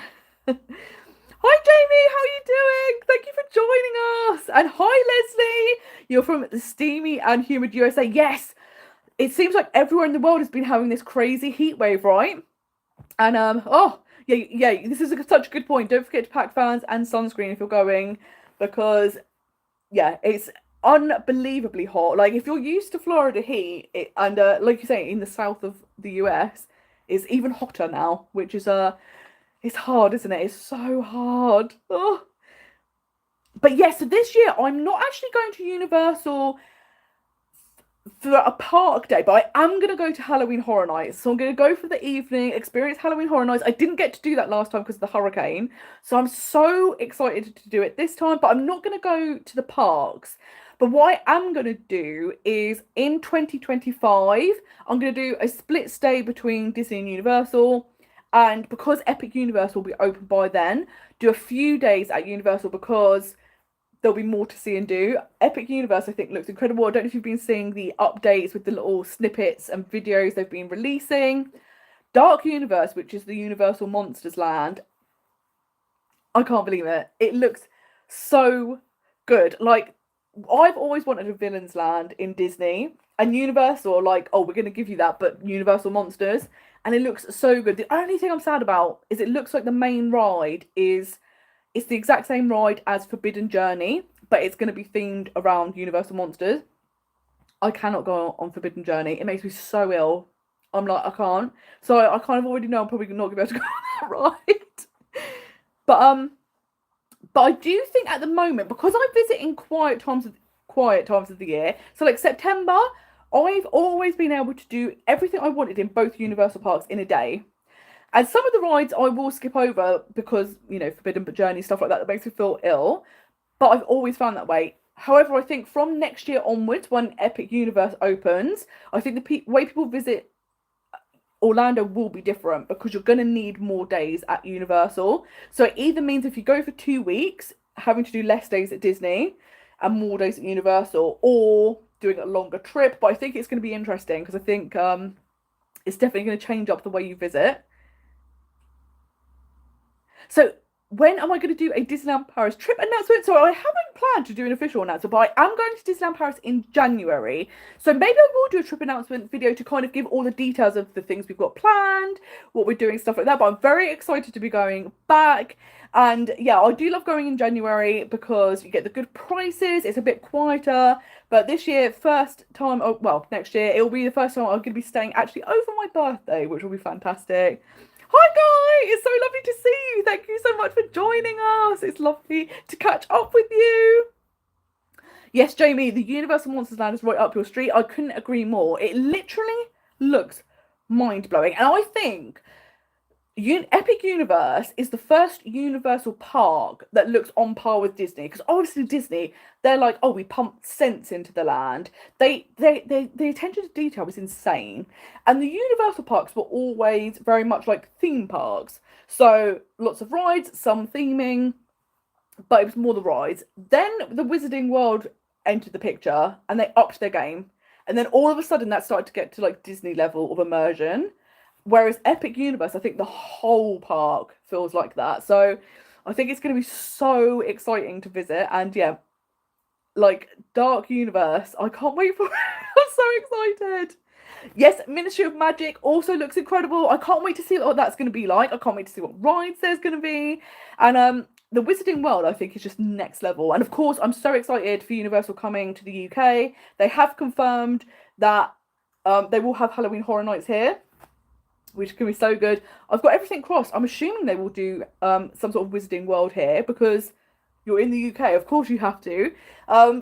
Hi Jamie, how are you doing? Thank you for joining us. And hi Leslie, you're from the steamy and humid USA. Yes, it seems like everywhere in the world has been having this crazy heat wave, right? And oh yeah, this is such a good point. Don't forget to pack fans and sunscreen if you're going, because yeah, it's unbelievably hot. Like, if you're used to Florida heat, and like you say, in the south of the US, it's even hotter now, which is it's hard, isn't it? It's so hard. Oh. But yes, so this year I'm not actually going to Universal for a park day, but I am going to go to Halloween Horror Nights. So I'm going to go for the evening, experience Halloween Horror Nights. I didn't get to do that last time because of the hurricane. So I'm so excited to do it this time, but I'm not going to go to the parks But what I am going to do is in 2025, I'm going to do a split stay between Disney and Universal. And because Epic Universe will be open by then, do a few days at Universal because there'll be more to see and do. Epic Universe, I think, looks incredible. I don't know if you've been seeing the updates with the little snippets and videos they've been releasing. Dark Universe, which is the Universal Monsters Land, I can't believe it. It looks so good. Like, I've always wanted a villain's land in Disney, and Universal are like, oh, we're going to give you that, but Universal Monsters. And it looks so good. The only thing I'm sad about is it looks like the main ride is it's the exact same ride as Forbidden Journey, but it's going to be themed around Universal Monsters. I cannot go on Forbidden Journey. It makes me so ill. I'm like, I can't. So I kind of already know I'm probably not going to be able to go on that ride. But I do think at the moment, because I visit in quiet times of the year, so like September, I've always been able to do everything I wanted in both Universal parks in a day. And some of the rides I will skip over because, you know, Forbidden Journey, stuff like that, that makes me feel ill. But I've always found that way. However, I think from next year onwards, when Epic Universe opens, I think the way people visit Orlando will be different because you're going to need more days at Universal. So it either means if you go for 2 weeks, having to do less days at Disney and more days at Universal, or doing a longer trip. But I think it's going to be interesting because I think it's definitely going to change up the way you visit. So when am I going to do a Disneyland Paris trip announcement? So I haven't planned to do an official announcement, but I am going to Disneyland Paris in January. So maybe I will do a trip announcement video to kind of give all the details of the things we've got planned, what we're doing, stuff like that. But I'm very excited to be going back. And yeah, I do love going in January because you get the good prices. It's a bit quieter. But this year, first time, oh, well, next year, it will be the first time I'm going to be staying actually over my birthday, which will be fantastic. Hi guys, it's so lovely to see you. Thank you so much for joining us. It's lovely to catch up with you. Yes, Jamie, the Universal Monsters Land is right up your street. I couldn't agree more. It literally looks mind-blowing. And I think Epic Universe is the first Universal park that looks on par with Disney, because obviously Disney, they're like, oh, we pumped cents into the land. The attention to detail was insane, and the Universal parks were always very much like theme parks, so lots of rides, some theming, but it was more the rides. Then the Wizarding World entered the picture, and they upped their game, and then all of a sudden that started to get to like Disney level of immersion. Whereas Epic Universe, I think the whole park feels like that. So I think it's going to be so exciting to visit. And yeah, like Dark Universe, I can't wait for it. I'm so excited. Yes, Ministry of Magic also looks incredible. I can't wait to see what that's going to be like. I can't wait to see what rides there's going to be. And the Wizarding World, I think, is just next level. And of course, I'm so excited for Universal coming to the UK. They have confirmed that they will have Halloween Horror Nights here, which can be so good. I've got everything crossed. I'm assuming they will do some sort of Wizarding World here because you're in the UK. Of course you have to.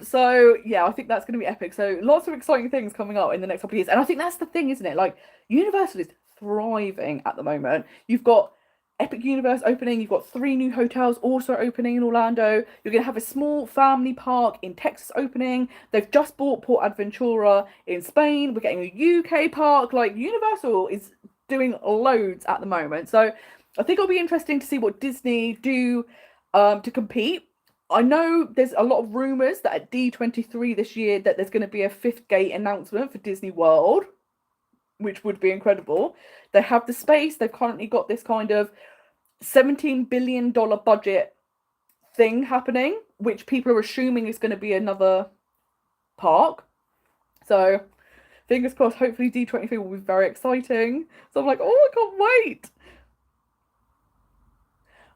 So yeah, I think that's going to be epic. So lots of exciting things coming up in the next couple of years. And I think that's the thing, isn't it? Like, Universal is thriving at the moment. You've got Epic Universe opening. You've got 3 new hotels also opening in Orlando. You're going to have a small family park in Texas opening. They've just bought Port Aventura in Spain. We're getting a UK park. Like, Universal is doing loads at the moment. So I think it'll be interesting to see what Disney do to compete. I know there's a lot of rumours that at D23 this year that there's going to be a 5th gate announcement for Disney World, which would be incredible. They have the space. They've currently got this kind of $17 billion budget thing happening, which people are assuming is going to be another park. So fingers crossed, hopefully D23 will be very exciting. So I'm like, oh, I can't wait.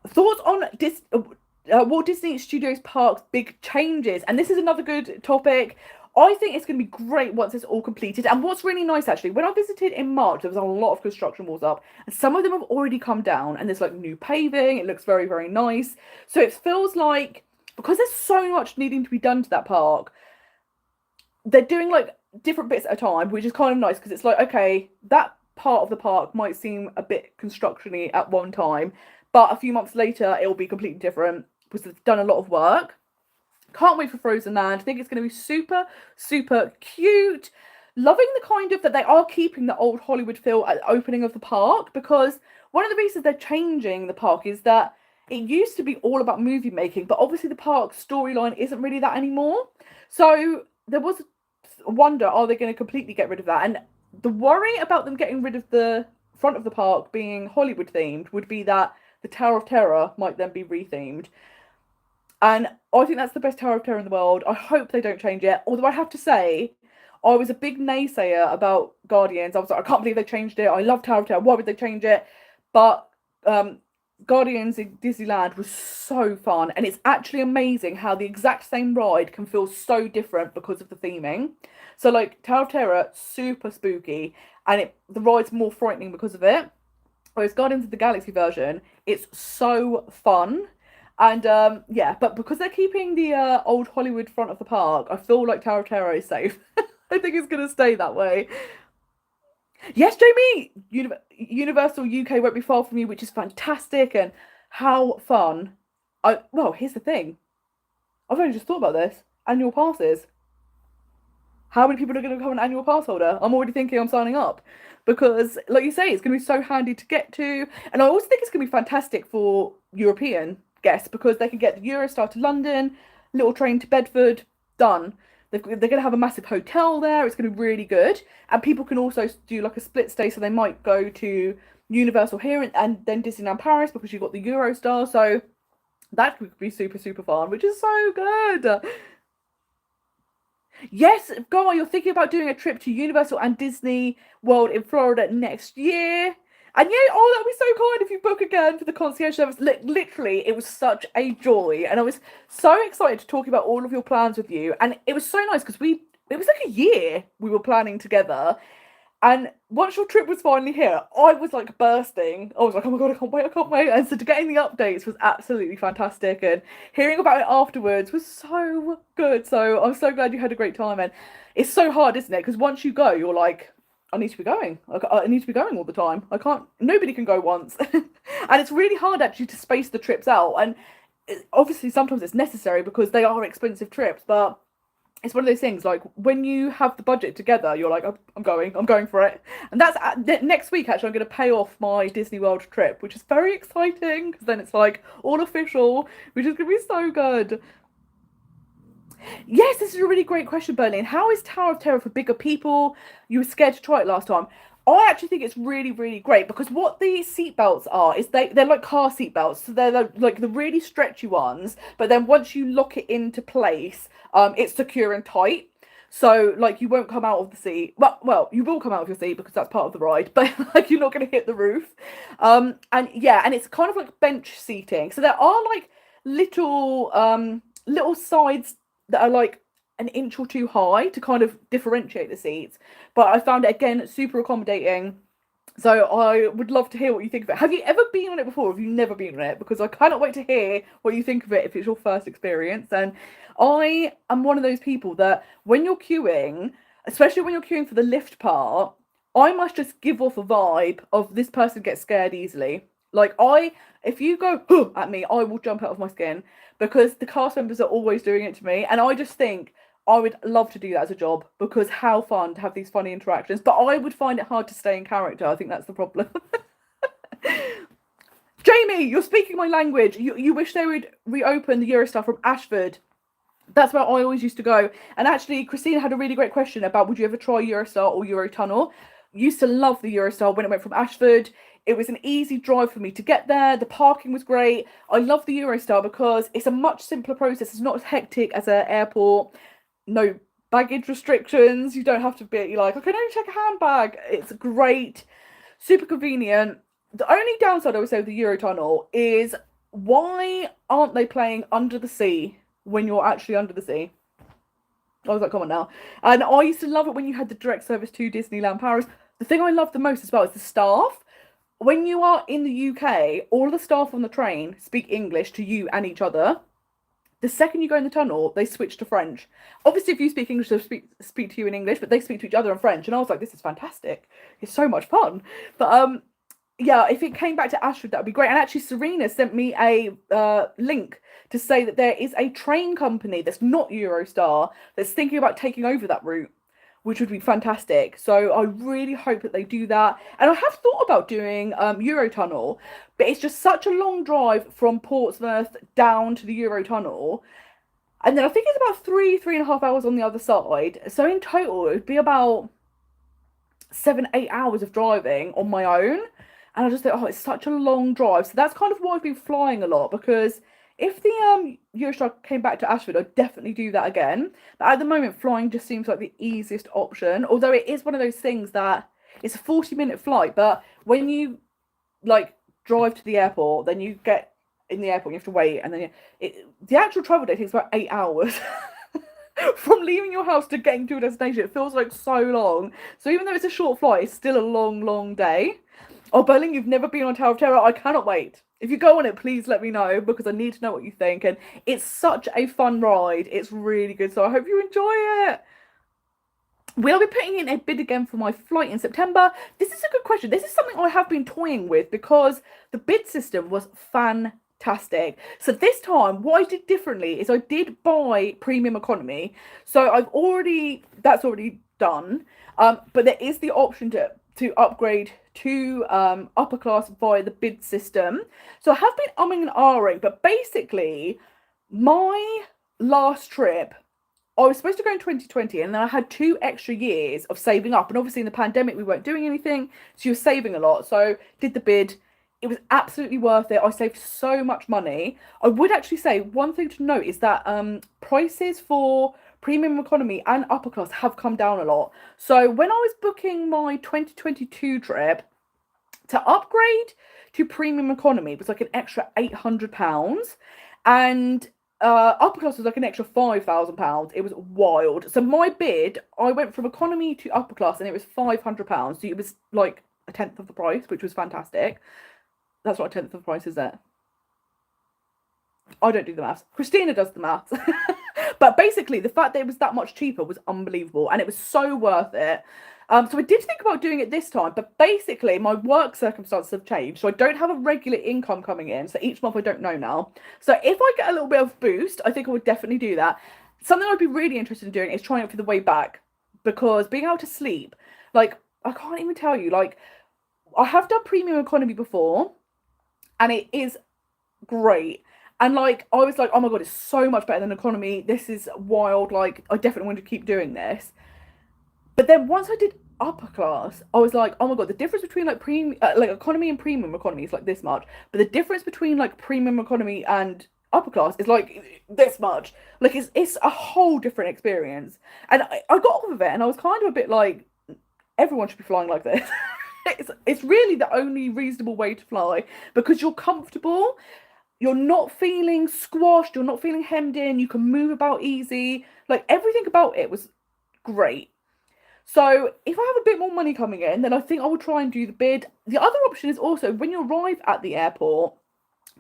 Thoughts on Walt Disney Studios Parks' big changes? And this is another good topic. I think it's going to be great once it's all completed. And what's really nice, actually, when I visited in March, there was a lot of construction walls up. And some of them have already come down. And there's like new paving. It looks very, very nice. So it feels like, because there's so much needing to be done to that park, they're doing like different bits at a time, which is kind of nice because it's like, okay, that part of the park might seem a bit construction-y at one time, but a few months later, it will be completely different because they've done a lot of work. Can't wait for Frozen Land. I think it's going to be super, super cute. Loving the kind of that they are keeping the old Hollywood feel at the opening of the park, because one of the reasons they're changing the park is that it used to be all about movie making, but obviously the park storyline isn't really that anymore. So there was a wonder, are they going to completely get rid of that? And the worry about them getting rid of the front of the park being Hollywood themed would be that the Tower of Terror might then be rethemed. And I think that's the best Tower of Terror in the world. I hope they don't change it. Although I have to say, I was a big naysayer about Guardians. I was like, I can't believe they changed it. I love Tower of Terror. Why would they change it? But Guardians in Disneyland was so fun. And it's actually amazing how the exact same ride can feel so different because of the theming. So, like, Tower of Terror, super spooky. And the ride's more frightening because of it. Whereas Guardians of the Galaxy version, it's so fun. And yeah, but because they're keeping the old Hollywood front of the park, I feel like Tower of Terror is safe. I think it's going to stay that way. Yes, Jamie! Universal UK won't be far from you, which is fantastic, and how fun. Well, here's the thing. I've only just thought about this. Annual passes. How many people are going to become an annual pass holder? I'm already thinking I'm signing up. Because, like you say, it's going to be so handy to get to. And I also think it's going to be fantastic for European guests, because they can get the Eurostar to London, little train to Bedford, done. They're going to have a massive hotel there. It's going to be really good. And people can also do like a split stay. So they might go to Universal here and then Disneyland Paris, because you've got the Eurostar. So that could be super, super fun, which is so good. Yes, Guy, you're thinking about doing a trip to Universal and Disney World in Florida next year. And yeah, oh, that'd be so kind if you book again for the concierge service. Literally, it was such a joy. And I was so excited to talk about all of your plans with you. And it was so nice because it was like a year we were planning together. And once your trip was finally here, I was like bursting. I was like, oh my God, I can't wait, I can't wait. And so getting the updates was absolutely fantastic. And hearing about it afterwards was so good. So I'm so glad you had a great time. And it's so hard, isn't it? Because once you go, you're like, I need to be going. I need to be going all the time. I can't, nobody can go once. And it's really hard actually to space the trips out. And obviously sometimes it's necessary because they are expensive trips, but it's one of those things, like when you have the budget together, you're like, I'm going for it. And that's next week, actually, I'm going to pay off my Disney World trip, which is very exciting, because then it's like all official, which is going to be so good. Yes, this is a really great question, Berlin. How is Tower of Terror for bigger people? You were scared to try it last time. I actually think it's really, really great, because what the seatbelts are is they're like car seatbelts. So they're like the really stretchy ones, but then once you lock it into place, it's secure and tight. So like you won't come out of the seat. Well, you will come out of your seat because that's part of the ride, but like you're not going to hit the roof. And yeah, and it's kind of like bench seating. So there are like little sides that are like an inch or two high to kind of differentiate the seats. But I found it again super accommodating. So I would love to hear what you think of it. Have you ever been on it before? Or have you never been on it? Because I cannot wait to hear what you think of it if it's your first experience. And I am one of those people that when you're queuing, especially when you're queuing for the lift part, I must just give off a vibe of this person gets scared easily. Like if you go "Huh," at me, I will jump out of my skin, because the cast members are always doing it to me, and I just think I would love to do that as a job, because how fun to have these funny interactions. But I would find it hard to stay in character. I think that's the problem. Jamie, you're speaking my language. You wish they would reopen the Eurostar from Ashford. That's where I always used to go. And actually, Christina had a really great question about, would you ever try Eurostar or Eurotunnel? Used to love the Eurostar when it went from Ashford. It was an easy drive for me to get there. The parking was great. I love the Eurostar because it's a much simpler process. It's not as hectic as an airport. No baggage restrictions. You don't have to be like, I can only check a handbag. It's great. Super convenient. The only downside I would say with the Eurotunnel is, why aren't they playing Under the Sea when you're actually under the sea? I was like, come on now. And I used to love it when you had the direct service to Disneyland Paris. The thing I love the most as well is the staff. When you are in the UK, all the staff on the train speak English to you and each other. The second you go in the tunnel, they switch to French. Obviously, if you speak English, they'll speak to you in English, but they speak to each other in French. And I was like, this is fantastic. It's so much fun. But yeah, if it came back to Ashford, that would be great. And actually, Serena sent me a link to say that there is a train company that's not Eurostar that's thinking about taking over that route, which would be fantastic. So I really hope that they do that. And I have thought about doing Eurotunnel, but it's just such a long drive from Portsmouth down to the Eurotunnel. And then I think it's about 3.5 hours on the other side. So in total, it would be about 7, 8 hours of driving on my own. And I just think, oh, it's such a long drive. So that's kind of why I've been flying a lot, because if the Eurostar came back to Ashford, I'd definitely do that again. But at the moment, flying just seems like the easiest option. Although it is one of those things that it's a 40-minute flight, but when you like drive to the airport, then you get in the airport, you have to wait, and then the actual travel day takes about 8 hours. From leaving your house to getting to a destination, it feels like so long. So even though it's a short flight, it's still a long, long day. Oh, Berlin, you've never been on Tower of Terror? I cannot wait. If you go on it, please let me know, because I need to know what you think. And it's such a fun ride. It's really good. So I hope you enjoy it. Will I be putting in a bid again for my flight in September? This is a good question. This is something I have been toying with because the bid system was fantastic. So this time, what I did differently is I did buy premium economy. So that's already done. But there is the option to upgrade to upper class via the bid system. So I have been umming and ahhing, but basically my last trip, I was supposed to go in 2020, and then I had 2 extra years of saving up. And obviously in the pandemic, we weren't doing anything, so you were saving a lot. So did the bid. It was absolutely worth it. I saved so much money. I would actually say one thing to note is that prices for premium economy and upper class have come down a lot. So when I was booking my 2022 trip, to upgrade to premium economy was like an extra £800, and upper class was like an extra £5,000. It was wild. So my bid, I went from economy to upper class, and it was £500. So it was like a tenth of the price, which was fantastic. That's what a tenth of the price is there. I don't do the maths. Christina does the maths. But basically, the fact that it was that much cheaper was unbelievable, and it was so worth it. So I did think about doing it this time, but basically my work circumstances have changed. So I don't have a regular income coming in. So each month I don't know now. So if I get a little bit of boost, I think I would definitely do that. Something I'd be really interested in doing is trying it for the way back, because being able to sleep, like, I can't even tell you, like, I have done premium economy before, and it is great. And like, I was like, oh my God, it's so much better than economy. This is wild. Like, I definitely want to keep doing this. But then once I did upper class, I was like, oh my God, the difference between like like economy and premium economy is like this much. But the difference between like premium economy and upper class is like this much. Like it's a whole different experience. And I got off of it, and I was kind of a bit like, everyone should be flying like this. It's really the only reasonable way to fly, because you're comfortable. You're not feeling squashed. You're not feeling hemmed in. You can move about easy. Like, everything about it was great. So if I have a bit more money coming in, then I think I will try and do the bid. The other option is also, when you arrive at the airport,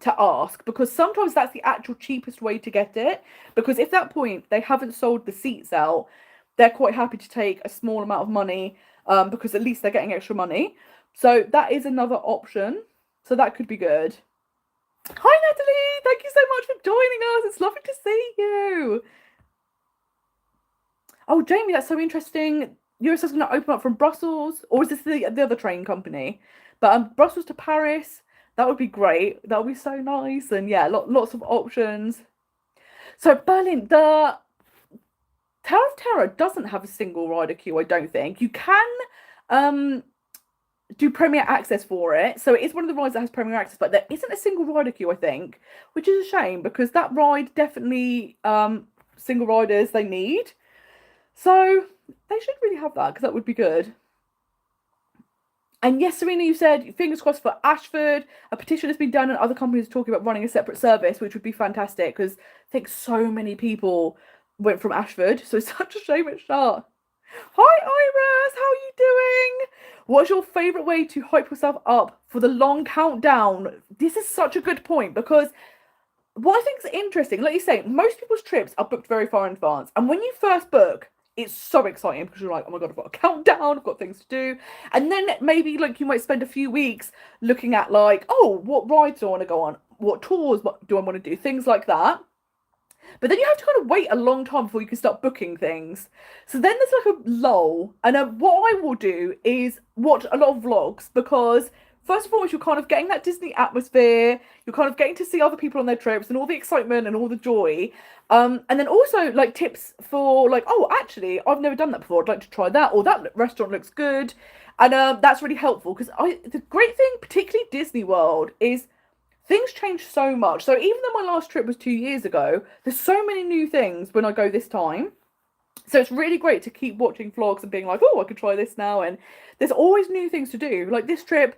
to ask, because sometimes that's the actual cheapest way to get it. Because if that point they haven't sold the seats out, they're quite happy to take a small amount of money, because at least they're getting extra money. So that is another option. So that could be good. Hi Natalie, thank you so much for joining us. It's lovely to see you. Oh, Jamie, that's so interesting. Eurostar's going to open up from Brussels, or is this the other train company? But Brussels to Paris, that would be great. That would be so nice. And yeah, lots of options. So Berlin, the Tower of Terror doesn't have a single rider queue, I don't think. You can do Premier Access for it. So it is one of the rides that has Premier Access, but there isn't a single rider queue, I think, which is a shame, because that ride definitely single riders they need. So they should really have that, because that would be good. And yes, Serena, you said fingers crossed for Ashford. A petition has been done, and other companies are talking about running a separate service, which would be fantastic, because I think so many people went from Ashford. So it's such a shame it shut. Hi Iris, how are you doing? What's your favourite way to hype yourself up for the long countdown? This is such a good point, because what I think is interesting, like you say, most people's trips are booked very far in advance. And when you first book, it's so exciting, because you're like, oh my God, I've got a countdown, I've got things to do. And then maybe like you might spend a few weeks looking at like, oh, what rides do I want to go on? what tours what do I want to do, things like that. But then you have to kind of wait a long time before you can start booking things. So then there's like a lull. And what I will do is watch a lot of vlogs because, first of all, you're kind of getting that Disney atmosphere. You're kind of getting to see other people on their trips and all the excitement and all the joy. And then also like tips for like, oh, actually, I've never done that before. I'd like to try that. Or that restaurant looks good. And that's really helpful because the great thing, particularly Disney World, is things change so much. So even though my last trip was 2 years ago, there's so many new things when I go this time. So it's really great to keep watching vlogs and being like, oh, I could try this now. And there's always new things to do. Like this trip,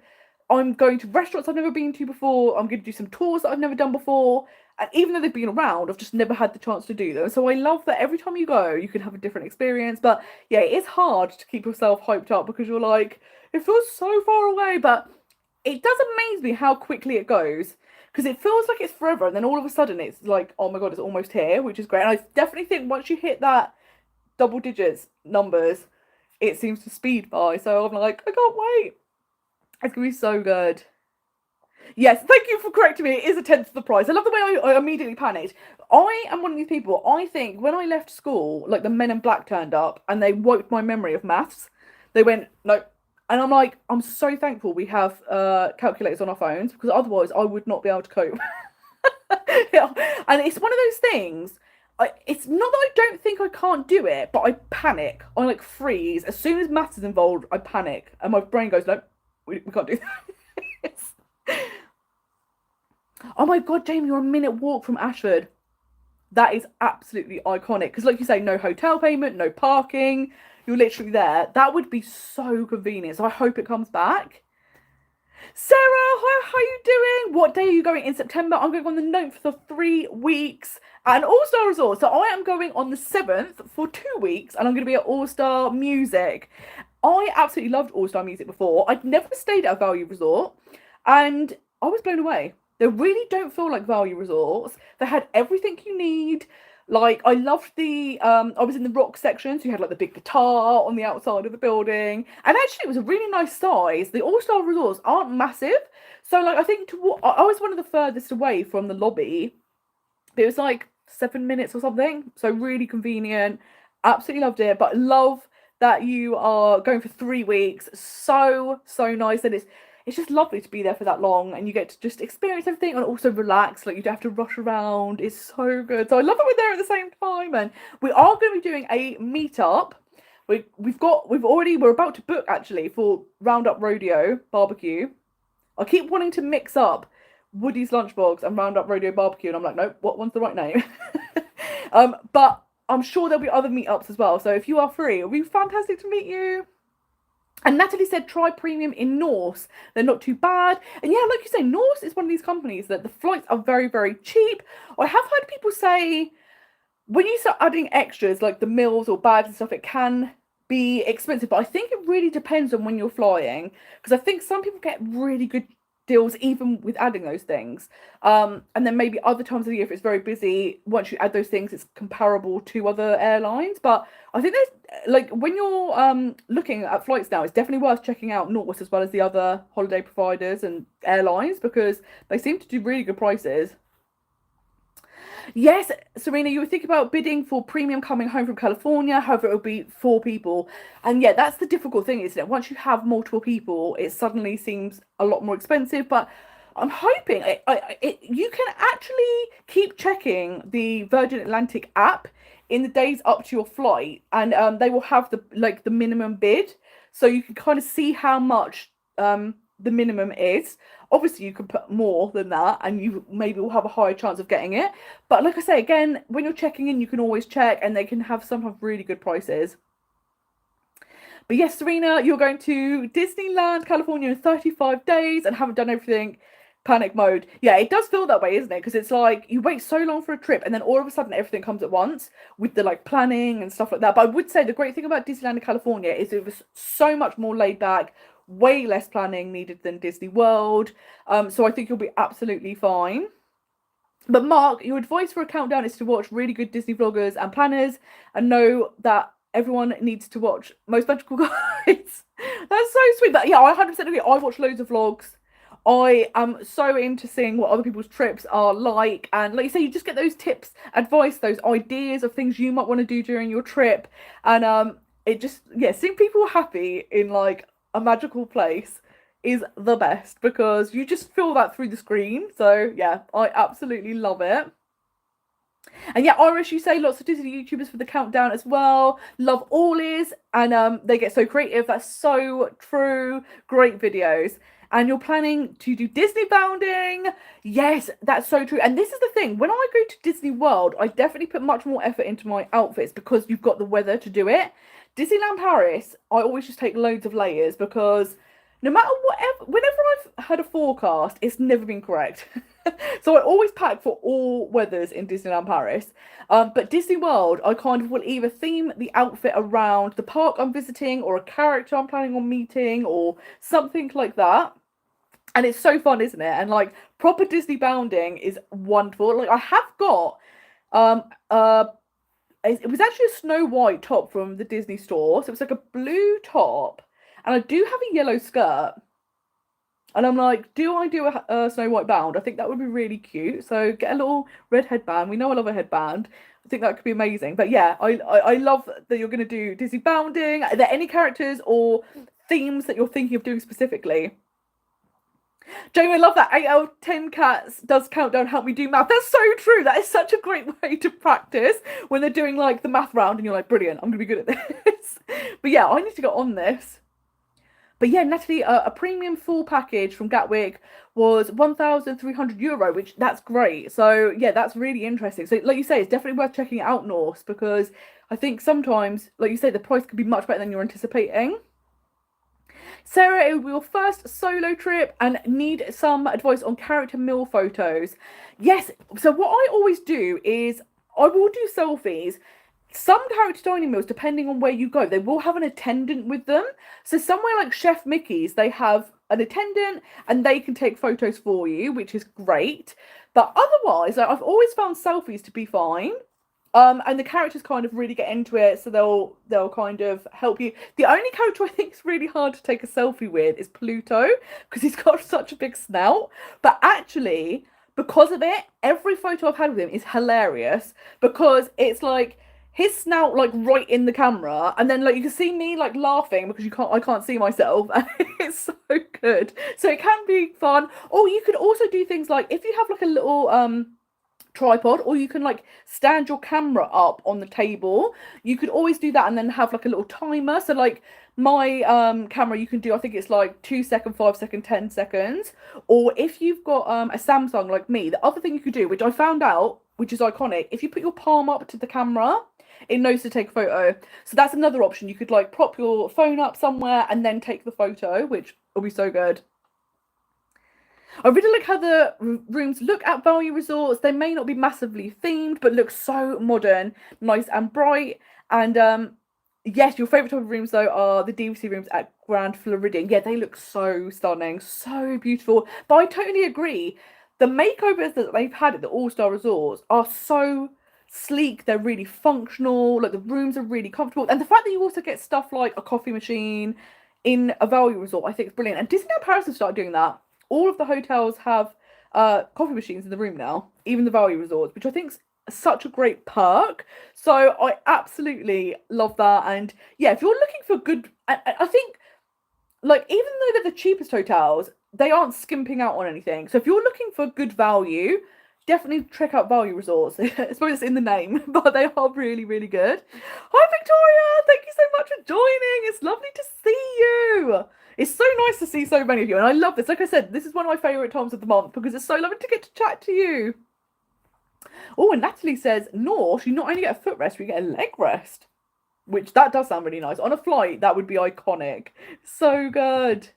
I'm going to restaurants I've never been to before. I'm going to do some tours that I've never done before. And even though they've been around, I've just never had the chance to do them. So I love that every time you go, you can have a different experience. But yeah, it's hard to keep yourself hyped up because you're like, it feels so far away. But it does amaze me how quickly it goes because it feels like it's forever, and then all of a sudden it's like, oh my god, it's almost here, which is great. And I definitely think once you hit that double digits numbers, it seems to speed by. So I'm like, I can't wait. It's gonna be so good. Yes, thank you for correcting me. It is a tenth of the price. I love the way I immediately panicked. I am one of these people. I think when I left school, like the Men in Black turned up and they wiped my memory of maths. They went, no. And I'm like, I'm so thankful we have calculators on our phones because otherwise I would not be able to cope. Yeah. And it's one of those things. It's not that I don't think I can't do it, but I panic. I like freeze. As soon as maths is involved, I panic. And my brain goes, no, we can't do that. Oh my god, Jamie, you're a minute walk from Ashford. That is absolutely iconic. Because like you say, no hotel payment, no parking. You're literally there. That would be so convenient. So I hope it comes back. Sarah, how are you doing? What day are you going in September? I'm going on the 9th for 3 weeks at an All-Star Resort. So I am going on the 7th for 2 weeks and I'm going to be at All-Star Music. I absolutely loved All-Star Music before. I'd never stayed at a value resort and I was blown away. They really don't feel like value resorts. They had everything you need. Like, I loved I was in the rock section, so you had like the big guitar on the outside of the building. And actually, it was a really nice size. The All-Star resorts aren't massive. So, like, I think I was one of the furthest away from the lobby. It was like 7 minutes or something. So, really convenient. Absolutely loved it. But love that you are going for 3 weeks. So, so nice. And it's just lovely to be there for that long and you get to just experience everything and also relax. Like, you don't have to rush around. It's so good. So I love that we're there at the same time. And we are going to be doing a meetup. We're about to book actually for Roundup Rodeo Barbecue. I keep wanting to mix up Woody's Lunchbox and Roundup Rodeo Barbecue, and I'm like, nope, what one's the right name? But I'm sure there'll be other meetups as well. So if you are free, it'll be fantastic to meet you. And Natalie said, try premium in Norse. They're not too bad. And yeah, like you say, Norse is one of these companies that the flights are very, very cheap. I have heard people say, when you start adding extras, like the meals or bags and stuff, it can be expensive. But I think it really depends on when you're flying. Because I think some people get really good deals even with adding those things. And then maybe other times of the year, if it's very busy, once you add those things, it's comparable to other airlines. But I think there's, like, when you're looking at flights now, it's definitely worth checking out Norse as well as the other holiday providers and airlines because they seem to do really good prices. Yes, Serena, you would think about bidding for premium coming home from California. However, it would be 4 people. And yeah, that's the difficult thing, isn't it? Once you have multiple people, it suddenly seems a lot more expensive. But I'm hoping you can actually keep checking the Virgin Atlantic app in the days up to your flight. And they will have the minimum bid. So you can kind of see how much the minimum is. Obviously, you can put more than that and you maybe will have a higher chance of getting it. But like I say, again, when you're checking in, you can always check and they can have some really good prices. But yes, Serena, you're going to Disneyland, California in 35 days and haven't done everything. Panic mode. Yeah, it does feel that way, isn't it? Because it's like you wait so long for a trip and then all of a sudden everything comes at once with the like planning and stuff like that. But I would say the great thing about Disneyland in California is it was so much more laid back, way less planning needed than Disney World. So I think you'll be absolutely fine. But Mark, your advice for a countdown is to watch really good Disney vloggers and planners and know that everyone needs to watch Most Magical Guides. That's so sweet. But yeah, I 100% agree. I watch loads of vlogs. I am so into seeing what other people's trips are like, and like you say, you just get those tips, advice, those ideas of things you might want to do during your trip, and it just, yeah, seeing people happy in like a magical place is the best because you just feel that through the screen. So yeah, I absolutely love it. And yeah, Irish, you say lots of Disney YouTubers for the countdown as well. Love all is, and they get so creative. That's so true. Great videos. And you're planning to do Disney bounding. Yes, that's so true. And this is the thing. When I go to Disney World, I definitely put much more effort into my outfits because you've got the weather to do it. Disneyland Paris, I always just take loads of layers because no matter whatever, whenever I've had a forecast, it's never been correct. So I always pack for all weathers in Disneyland Paris. But Disney World, I kind of will either theme the outfit around the park I'm visiting or a character I'm planning on meeting or something like that. And it's so fun, isn't it? And like proper Disney bounding is wonderful. Like I have got um it was actually a Snow White top from the Disney store. So it was like a blue top. And I do have a yellow skirt. And I'm like, do I do a Snow White bound? I think that would be really cute. So get a little red headband. We know I love a headband. I think that could be amazing. But yeah, I love that you're going to do Disney bounding. Are there any characters or themes that you're thinking of doing specifically? Jamie, I love that. 8 out of 10 cats does countdown help me do math. That's so true. That is such a great way to practice when they're doing like the math round and you're like, brilliant, I'm going to be good at this. But yeah, I need to get on this. But yeah, Natalie, a premium full package from Gatwick was €1,300, which that's great. So yeah, that's really interesting. So like you say, it's definitely worth checking it out, Norse, because I think sometimes, like you say, the price could be much better than you're anticipating. Sarah, it will be your first solo trip and need some advice on character meal photos. Yes, so what I always do is I will do selfies. Some character dining meals, depending on where you go, they will have an attendant with them. So somewhere like Chef Mickey's, they have an attendant and they can take photos for you, which is great. But otherwise, like, I've always found selfies to be fine. And the characters kind of really get into it, so they'll kind of help you. The only character I think is really hard to take a selfie with is Pluto because he's got such a big snout. But actually, because of it, every photo I've had with him is hilarious because it's like his snout like right in the camera, and then like you can see me like laughing because I can't see myself, and it's so good. So it can be fun. Or you could also do things like if you have like a little tripod, or you can like stand your camera up on the table. You could always do that and then have like a little timer. So like my camera, you can do, I think it's like 2 second, 5 second, 10 seconds. Or if you've got a Samsung like me, the other thing you could do, which I found out, which is iconic, if you put your palm up to the camera, it knows to take a photo. So that's another option. You could like prop your phone up somewhere and then take the photo, which will be so good. I really like how the rooms look at value resorts. They may not be massively themed, but look so modern, nice and bright. And yes, your favourite type of rooms though are the DVC rooms at Grand Floridian. Yeah, they look so stunning, so beautiful. But I totally agree. The makeovers that they've had at the All-Star Resorts are so sleek. They're really functional. Like the rooms are really comfortable. And the fact that you also get stuff like a coffee machine in a value resort, I think is brilliant. And Disneyland Paris has started doing that. All of the hotels have coffee machines in the room now, even the value resorts, which I think is such a great perk. So I absolutely love that. And yeah, if you're looking for good, I think like even though they're the cheapest hotels, they aren't skimping out on anything. So if you're looking for good value, definitely check out value resorts. I suppose it's in the name, but they are really, really good. Hi Victoria, thank you so much for joining. It's lovely to see you. It's so nice to see so many of you, and I love this. Like I said, this is one of my favourite times of the month because it's so lovely to get to chat to you. Oh, and Natalie says, Norse, you not only get a footrest, but you get a leg rest. Which, that does sound really nice. On a flight, that would be iconic. So good.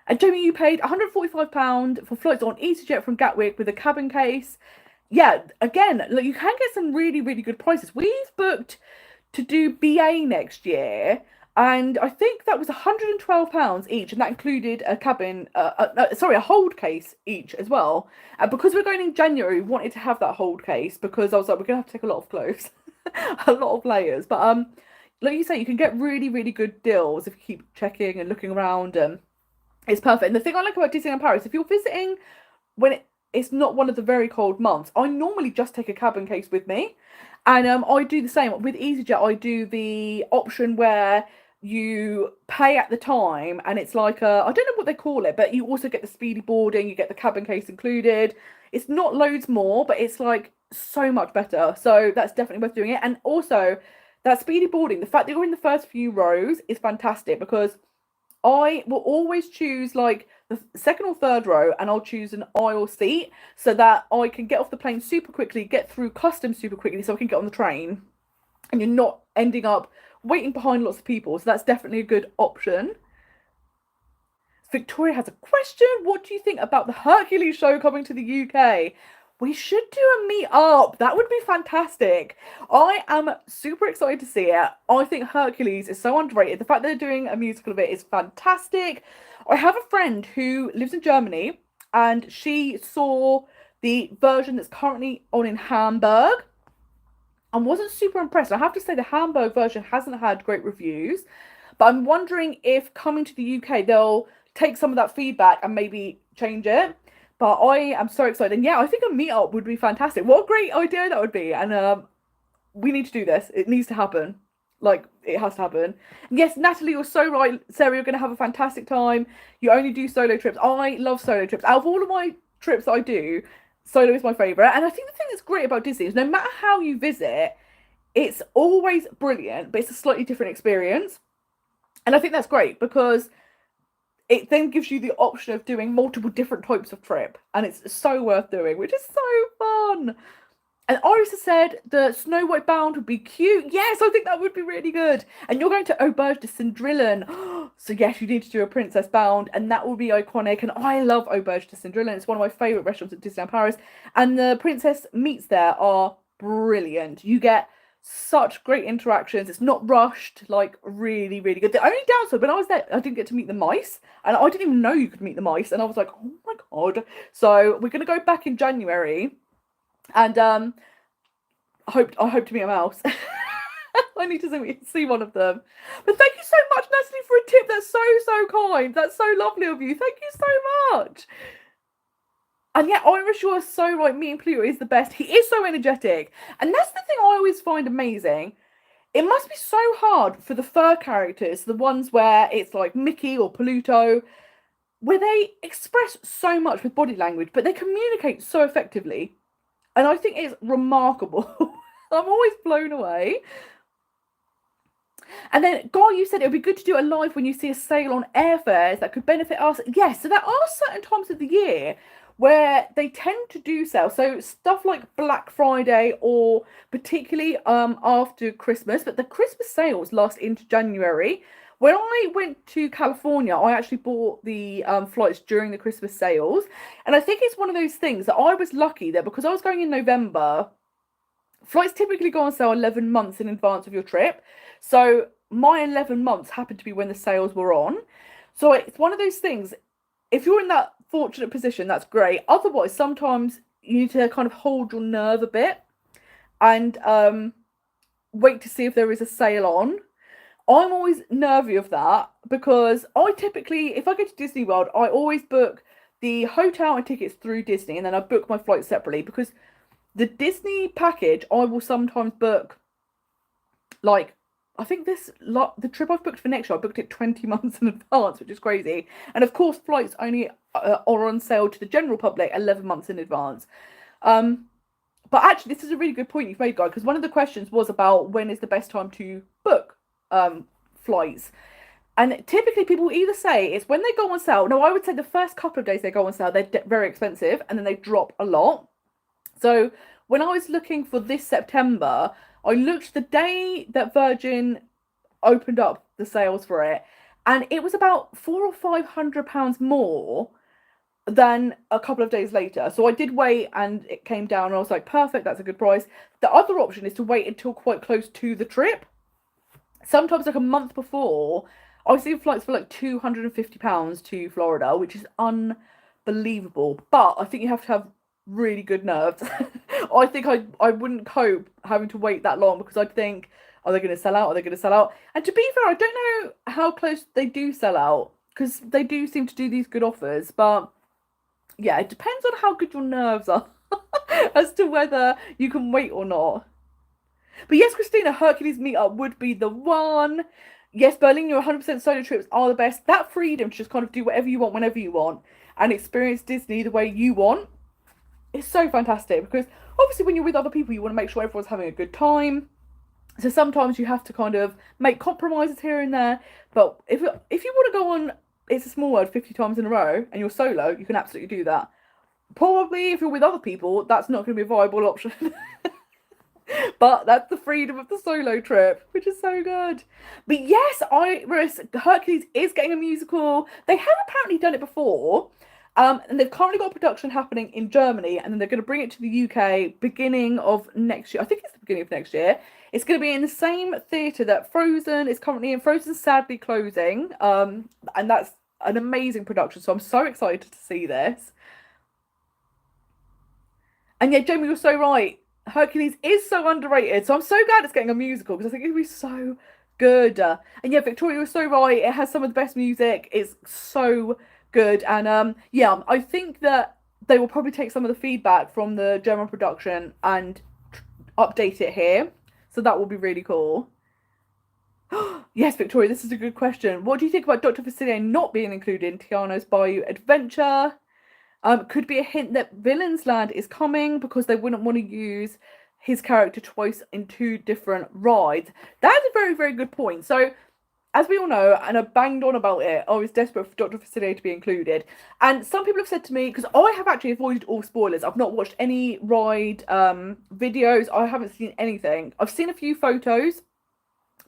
And Jamie, you paid £145 for flights on EasyJet from Gatwick with a cabin case. Yeah, again, like you can get some really, really good prices. We've booked to do BA next year, and I think that was £112 each, and that included a cabin, a hold case each as well. And because we're going in January, we wanted to have that hold case because I was like, we're gonna have to take a lot of clothes, a lot of layers. But like you say, you can get really, really good deals if you keep checking and looking around. It's perfect. And the thing I like about Disneyland Paris, if you're visiting when it's not one of the very cold months, I normally just take a cabin case with me. And I do the same. With EasyJet, I do the option where you pay at the time and it's like I don't know what they call it, but you also get the speedy boarding, you get the cabin case included. It's not loads more, but it's like so much better. So that's definitely worth doing it. And also that speedy boarding, the fact that you're in the first few rows is fantastic because I will always choose like the second or third row and I'll choose an aisle seat so that I can get off the plane super quickly, get through customs super quickly so I can get on the train and you're not ending up waiting behind lots of people. So that's definitely a good option. Victoria has a question. What do you think about the Hercules show coming to the UK? We should do a meet up. That would be fantastic. I am super excited to see it. I think Hercules is so underrated. The fact they're doing a musical of it is fantastic. I have a friend who lives in Germany and she saw the version that's currently on in Hamburg and wasn't super impressed. I have to say the Hamburg version hasn't had great reviews, but I'm wondering if coming to the UK they'll take some of that feedback and maybe change it. But I am so excited. And yeah, I think a meetup would be fantastic. What a great idea that would be. And we need to do this. It needs to happen. Like, it has to happen. And yes, Natalie, you're so right. Sarah, you're going to have a fantastic time. You only do solo trips. I love solo trips. Out of all of my trips that I do, solo is my favourite. And I think the thing that's great about Disney is no matter how you visit, it's always brilliant, but it's a slightly different experience. And I think that's great because it then gives you the option of doing multiple different types of trip, and it's so worth doing, which is so fun. And Iris has said the Snow White Bound would be cute. Yes, I think that would be really good. And you're going to Auberge de Cendrillon. So yes, you need to do a Princess Bound, and that will be iconic. And I love Auberge de Cendrillon. It's one of my favourite restaurants at Disneyland Paris. And the princess meats there are brilliant. You get such great interactions. It's not rushed, like really, really good. The only downside when I was there, I didn't get to meet the mice, and I didn't even know you could meet the mice, and I was like, oh my god. So we're gonna go back in January, and I hope to meet a mouse. I need to see one of them. But thank you so much, Natalie, for a tip. That's so kind. That's so lovely of you. Thank you so much. And yeah, Irish, you're so right. Meeting Pluto is the best. He is so energetic. And that's the thing I always find amazing. It must be so hard for the fur characters, the ones where it's like Mickey or Pluto, where they express so much with body language, but they communicate so effectively. And I think it's remarkable. I'm always blown away. And then, Guy, you said it would be good to do a live when you see a sale on airfares that could benefit us. Yes, so there are certain times of the year where they tend to do sales. So stuff like Black Friday or particularly after Christmas, but the Christmas sales last into January. When I went to California, I actually bought the flights during the Christmas sales. And I think it's one of those things that I was lucky that because I was going in November, flights typically go on sale 11 months in advance of your trip. So my 11 months happened to be when the sales were on. So it's one of those things, if you're in that fortunate position, that's great. Otherwise, sometimes you need to kind of hold your nerve a bit and wait to see if there is a sale on. I'm always nervy of that because I typically, if I go to Disney World, I always book the hotel and tickets through Disney and then I book my flights separately because the Disney package, I will sometimes book, like, I think the trip I've booked for next year, I booked it 20 months in advance, which is crazy. And of course, flights only are on sale to the general public 11 months in advance. But actually, this is a really good point you've made, Guy, because one of the questions was about when is the best time to book flights. And typically people either say it's when they go on sale. No, I would say the first couple of days they go on sale, they're very expensive and then they drop a lot. So when I was looking for this September, I looked the day that Virgin opened up the sales for it, and it was about £400 or £500 more than a couple of days later. So I did wait and it came down and I was like, perfect, that's a good price. The other option is to wait until quite close to the trip. Sometimes like a month before, I've seen flights for like £250 to Florida, which is unbelievable. But I think you have to have really good nerves. I think I wouldn't cope having to wait that long because I'd think, are they going to sell out? Are they going to sell out? And to be fair, I don't know how close they do sell out. because they do seem to do these good offers. But yeah, it depends on how good your nerves are as to whether you can wait or not. But yes, Christina, Hercules meetup would be the one. Yes, Berlin, your 100% solo trips are the best. That freedom to just kind of do whatever you want whenever you want and experience Disney the way you want is so fantastic, because obviously when you're with other people, you want to make sure everyone's having a good time. So sometimes you have to kind of make compromises here and there. But if you want to go on It's a Small World 50 times in a row and you're solo, you can absolutely do that. Probably if you're with other people, that's not going to be a viable option. But that's the freedom of the solo trip, which is so good. But yes, Iris, Hercules is getting a musical. They have apparently done it before. And they've currently got production happening in Germany, and then they're going to bring it to the UK beginning of next year. I think it's the beginning of next year. It's going to be in the same theatre that Frozen is currently in. Frozen's sadly closing, and that's an amazing production. So I'm so excited to see this. And yeah, Jamie, you're so right. Hercules is so underrated. So I'm so glad it's getting a musical, because I think it'd be so good. And yeah, Victoria was so right. It has some of the best music. It's so good. And yeah, I think that they will probably take some of the feedback from the German production and update it here. So that will be really cool. Yes, Victoria, this is a good question. What do you think about Dr. Facilier not being included in Tiana's Bayou Adventure? Could be a hint that Villain's Land is coming because they wouldn't want to use his character twice in two different rides. That is a very, very good point. So, as we all know, and I banged on about it, I was desperate for Dr. Facilier to be included. And some people have said to me, because I have actually avoided all spoilers, I've not watched any ride videos, I haven't seen anything. I've seen a few photos,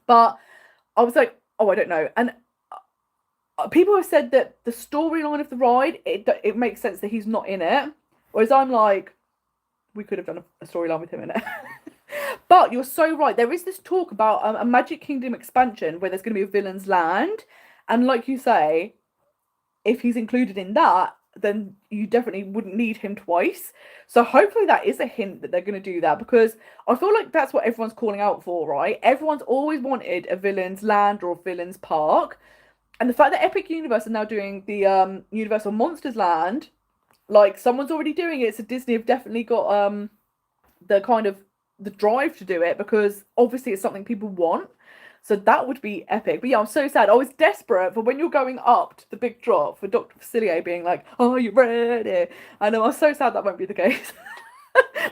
but I was like, oh, I don't know. And people have said that the storyline of the ride, it makes sense that he's not in it. Whereas I'm like, we could have done a storyline with him in it. But you're so right. There is this talk about a Magic Kingdom expansion where there's going to be a Villain's Land. And like you say, if he's included in that, then you definitely wouldn't need him twice. So hopefully that is a hint that they're going to do that, because I feel like that's what everyone's calling out for, right? Everyone's always wanted a Villain's Land or a Villain's Park. And the fact that Epic Universe are now doing the Universal Monsters Land, like someone's already doing it, so Disney have definitely got the kind of the drive to do it, because obviously it's something people want. So that would be epic. But yeah, I'm so sad. I was desperate for when you're going up to the big drop for Dr. Facilier being like, "Are you ready?" And I'm so sad that won't be the case.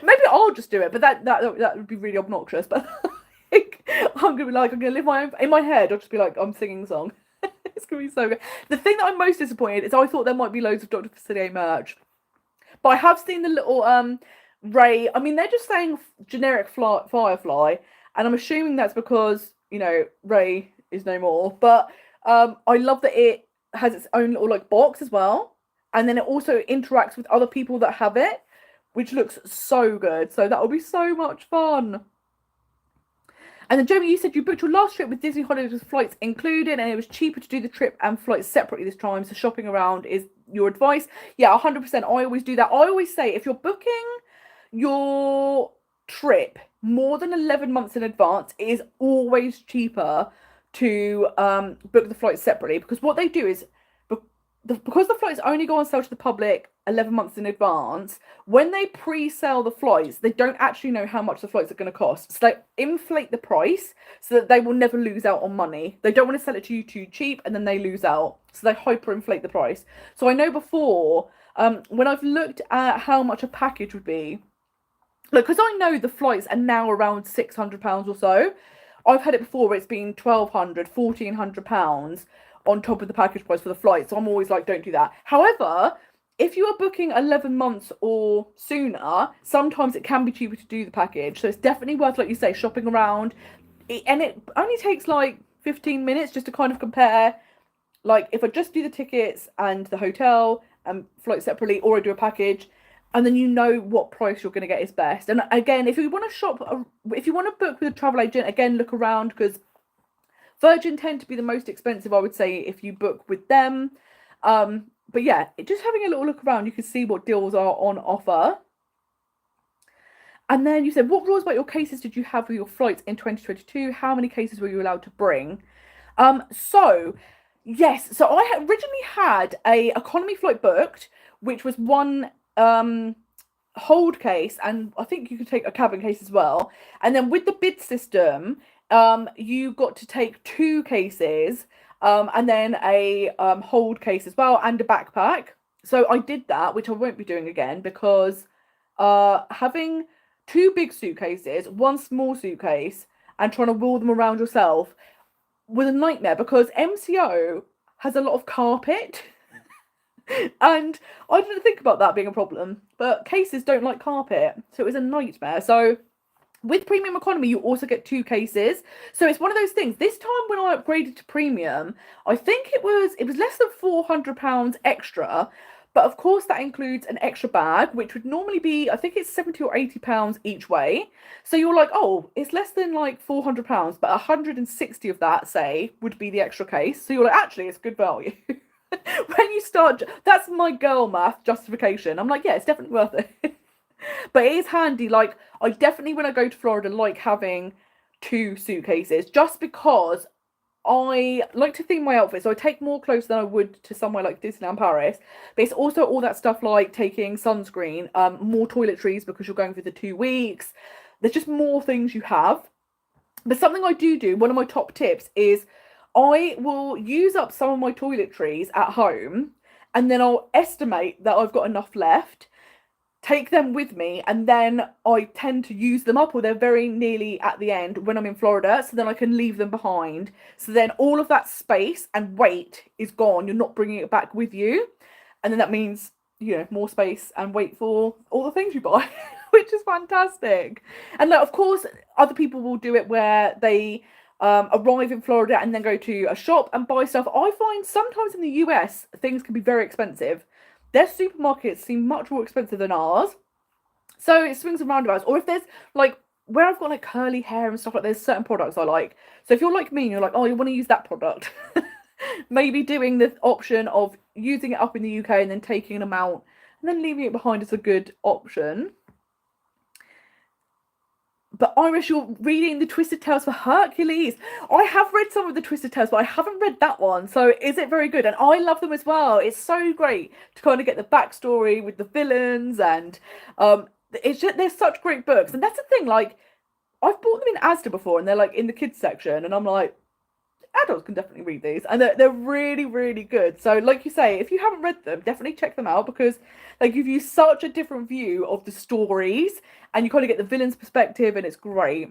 Maybe I'll just do it, but that would be really obnoxious. But I'm gonna be like, I'm gonna live my own in my head. I'll just be like, I'm singing a song. It's gonna be so good. The thing that I'm most disappointed is I thought there might be loads of Dr. Facilier merch, but I have seen the little Ray. I mean, they're just saying generic Firefly, and I'm assuming that's because Ray is no more. But I love that it has its own little like box as well, and then it also interacts with other people that have it, which looks so good. So that will be so much fun. And then, Jamie, you said you booked your last trip with Disney Holidays with flights included, and it was cheaper to do the trip and flights separately this time. So shopping around is your advice. Yeah, 100%. I always do that. I always say if you're booking your trip more than 11 months in advance, it is always cheaper to book the flights separately, because what they do is because the flights only go on sale to the public 11 months in advance, when they pre-sell the flights, they don't actually know how much the flights are going to cost. So they inflate the price so that they will never lose out on money. They don't want to sell it to you too cheap and then they lose out. So they hyperinflate the price. So I know before, when I've looked at how much a package would be, look, because I know the flights are now around £600 or so. I've had it before where it's been £1,200, £1,400 on top of the package price for the flight. So I'm always like, don't do that. However, if you are booking 11 months or sooner, sometimes it can be cheaper to do the package. So it's definitely worth, like you say, shopping around. And it only takes like 15 minutes just to kind of compare. Like if I just do the tickets and the hotel and flight separately, or I do a package, and then you know what price you're going to get is best. And again, if you want to if you want to book with a travel agent, again, look around, because Virgin tend to be the most expensive, I would say, if you book with them. But yeah, just having a little look around, you can see what deals are on offer. And then you said, what rules about your cases did you have for your flights in 2022? How many cases were you allowed to bring? So Yes, so I had originally had a economy flight booked, which was one hold case, and I think you could take a cabin case as well. And then with the bid system, you got to take two cases, and then a hold case as well, and a backpack. So I did that, which I won't be doing again because having two big suitcases, one small suitcase, and trying to wheel them around yourself was a nightmare because MCO has a lot of carpet. And I didn't think about that being a problem, but cases don't like carpet, so it was a nightmare. So with premium economy, you also get two cases. So it's one of those things. This time when I upgraded to premium, I think it was less than £400 extra. But of course, that includes an extra bag, which would normally be, I think it's £70 or £80 each way. So you're like, oh, it's less than like £400, but 160 of that, say, would be the extra case. So you're like, actually, it's good value. When you start, that's my girl math justification. I'm like, yeah, it's definitely worth it. But it is handy. Like, I definitely, when I go to Florida, like having two suitcases just because I like to theme my outfit. So I take more clothes than I would to somewhere like Disneyland Paris. But it's also all that stuff like taking sunscreen, more toiletries because you're going for the 2 weeks. There's just more things you have. But something I do, one of my top tips is I will use up some of my toiletries at home and then I'll estimate that I've got enough left, take them with me, and then I tend to use them up or they're very nearly at the end when I'm in Florida, so then I can leave them behind. So then all of that space and weight is gone. You're not bringing it back with you. And then that means, more space and weight for all the things you buy, which is fantastic. And like, of course, other people will do it where they arrive in Florida and then go to a shop and buy stuff. I find sometimes in the US things can be very expensive. Their supermarkets seem much more expensive than ours. So it swings and roundabouts. Or if there's like where I've got like curly hair and stuff like there's certain products I like. So if you're like me and you're like, oh, you want to use that product, maybe doing the option of using it up in the UK and then taking an amount and then leaving it behind is a good option. But Irish, you're reading the Twisted Tales for Hercules. I have read some of the Twisted Tales, but I haven't read that one. So is it very good? And I love them as well. It's so great to kind of get the backstory with the villains, and it's just, they're such great books. And that's the thing. Like I've bought them in Asda before, and they're like in the kids section, and I'm like, adults can definitely read these, and they're really, really good. So like you say, if you haven't read them, definitely check them out because they give you such a different view of the stories and you kind of get the villain's perspective, and it's great.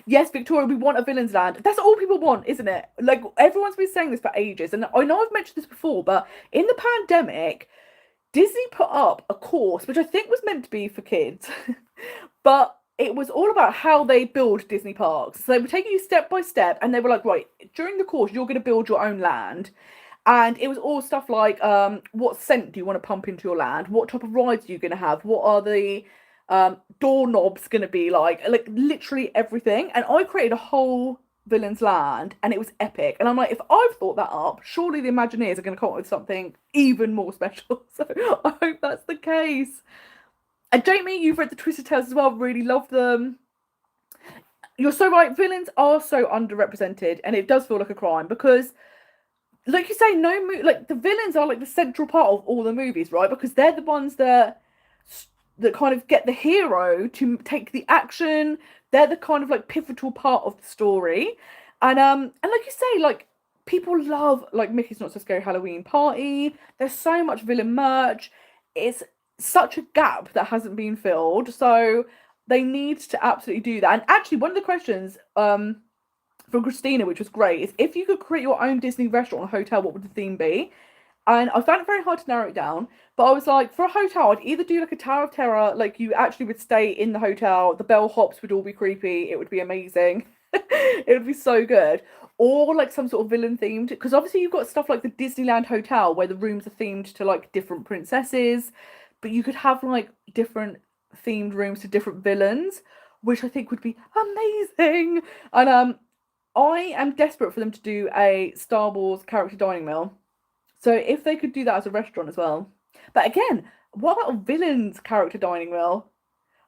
Yes, Victoria, we want a villain's land. That's all people want, isn't it? Like everyone's been saying this for ages, and I know I've mentioned this before, but in the pandemic, Disney put up a course which I think was meant to be for kids, but it was all about how they build Disney parks. So they were taking you step by step, and they were like, right, during the course, you're going to build your own land. And it was all stuff like, what scent do you want to pump into your land? What type of rides are you going to have? What are the doorknobs going to be like? Like literally everything. And I created a whole villain's land, and it was epic. And I'm like, if I've thought that up, surely the Imagineers are going to come up with something even more special. So I hope that's the case. And Jamie, you've read the Twisted Tales as well. Really love them. You're so right. Villains are so underrepresented, and it does feel like a crime because, like you say, like the villains are like the central part of all the movies, right? Because they're the ones that kind of get the hero to take the action. They're the kind of like pivotal part of the story, and like you say, like people love like Mickey's Not So Scary Halloween Party. There's so much villain merch. It's such a gap that hasn't been filled. So they need to absolutely do that. And actually, one of the questions from Christina, which was great, is if you could create your own Disney restaurant or hotel, what would the theme be? And I found it very hard to narrow it down. But I was like, for a hotel, I'd either do like a Tower of Terror, like you actually would stay in the hotel, the bellhops would all be creepy, it would be amazing. It would be so good. Or like some sort of villain themed, because obviously you've got stuff like the Disneyland Hotel where the rooms are themed to like different princesses, but you could have like different themed rooms to different villains, which I think would be amazing. And I am desperate for them to do a Star Wars character dining meal. So if they could do that as a restaurant as well. But again, what about a villain's character dining meal?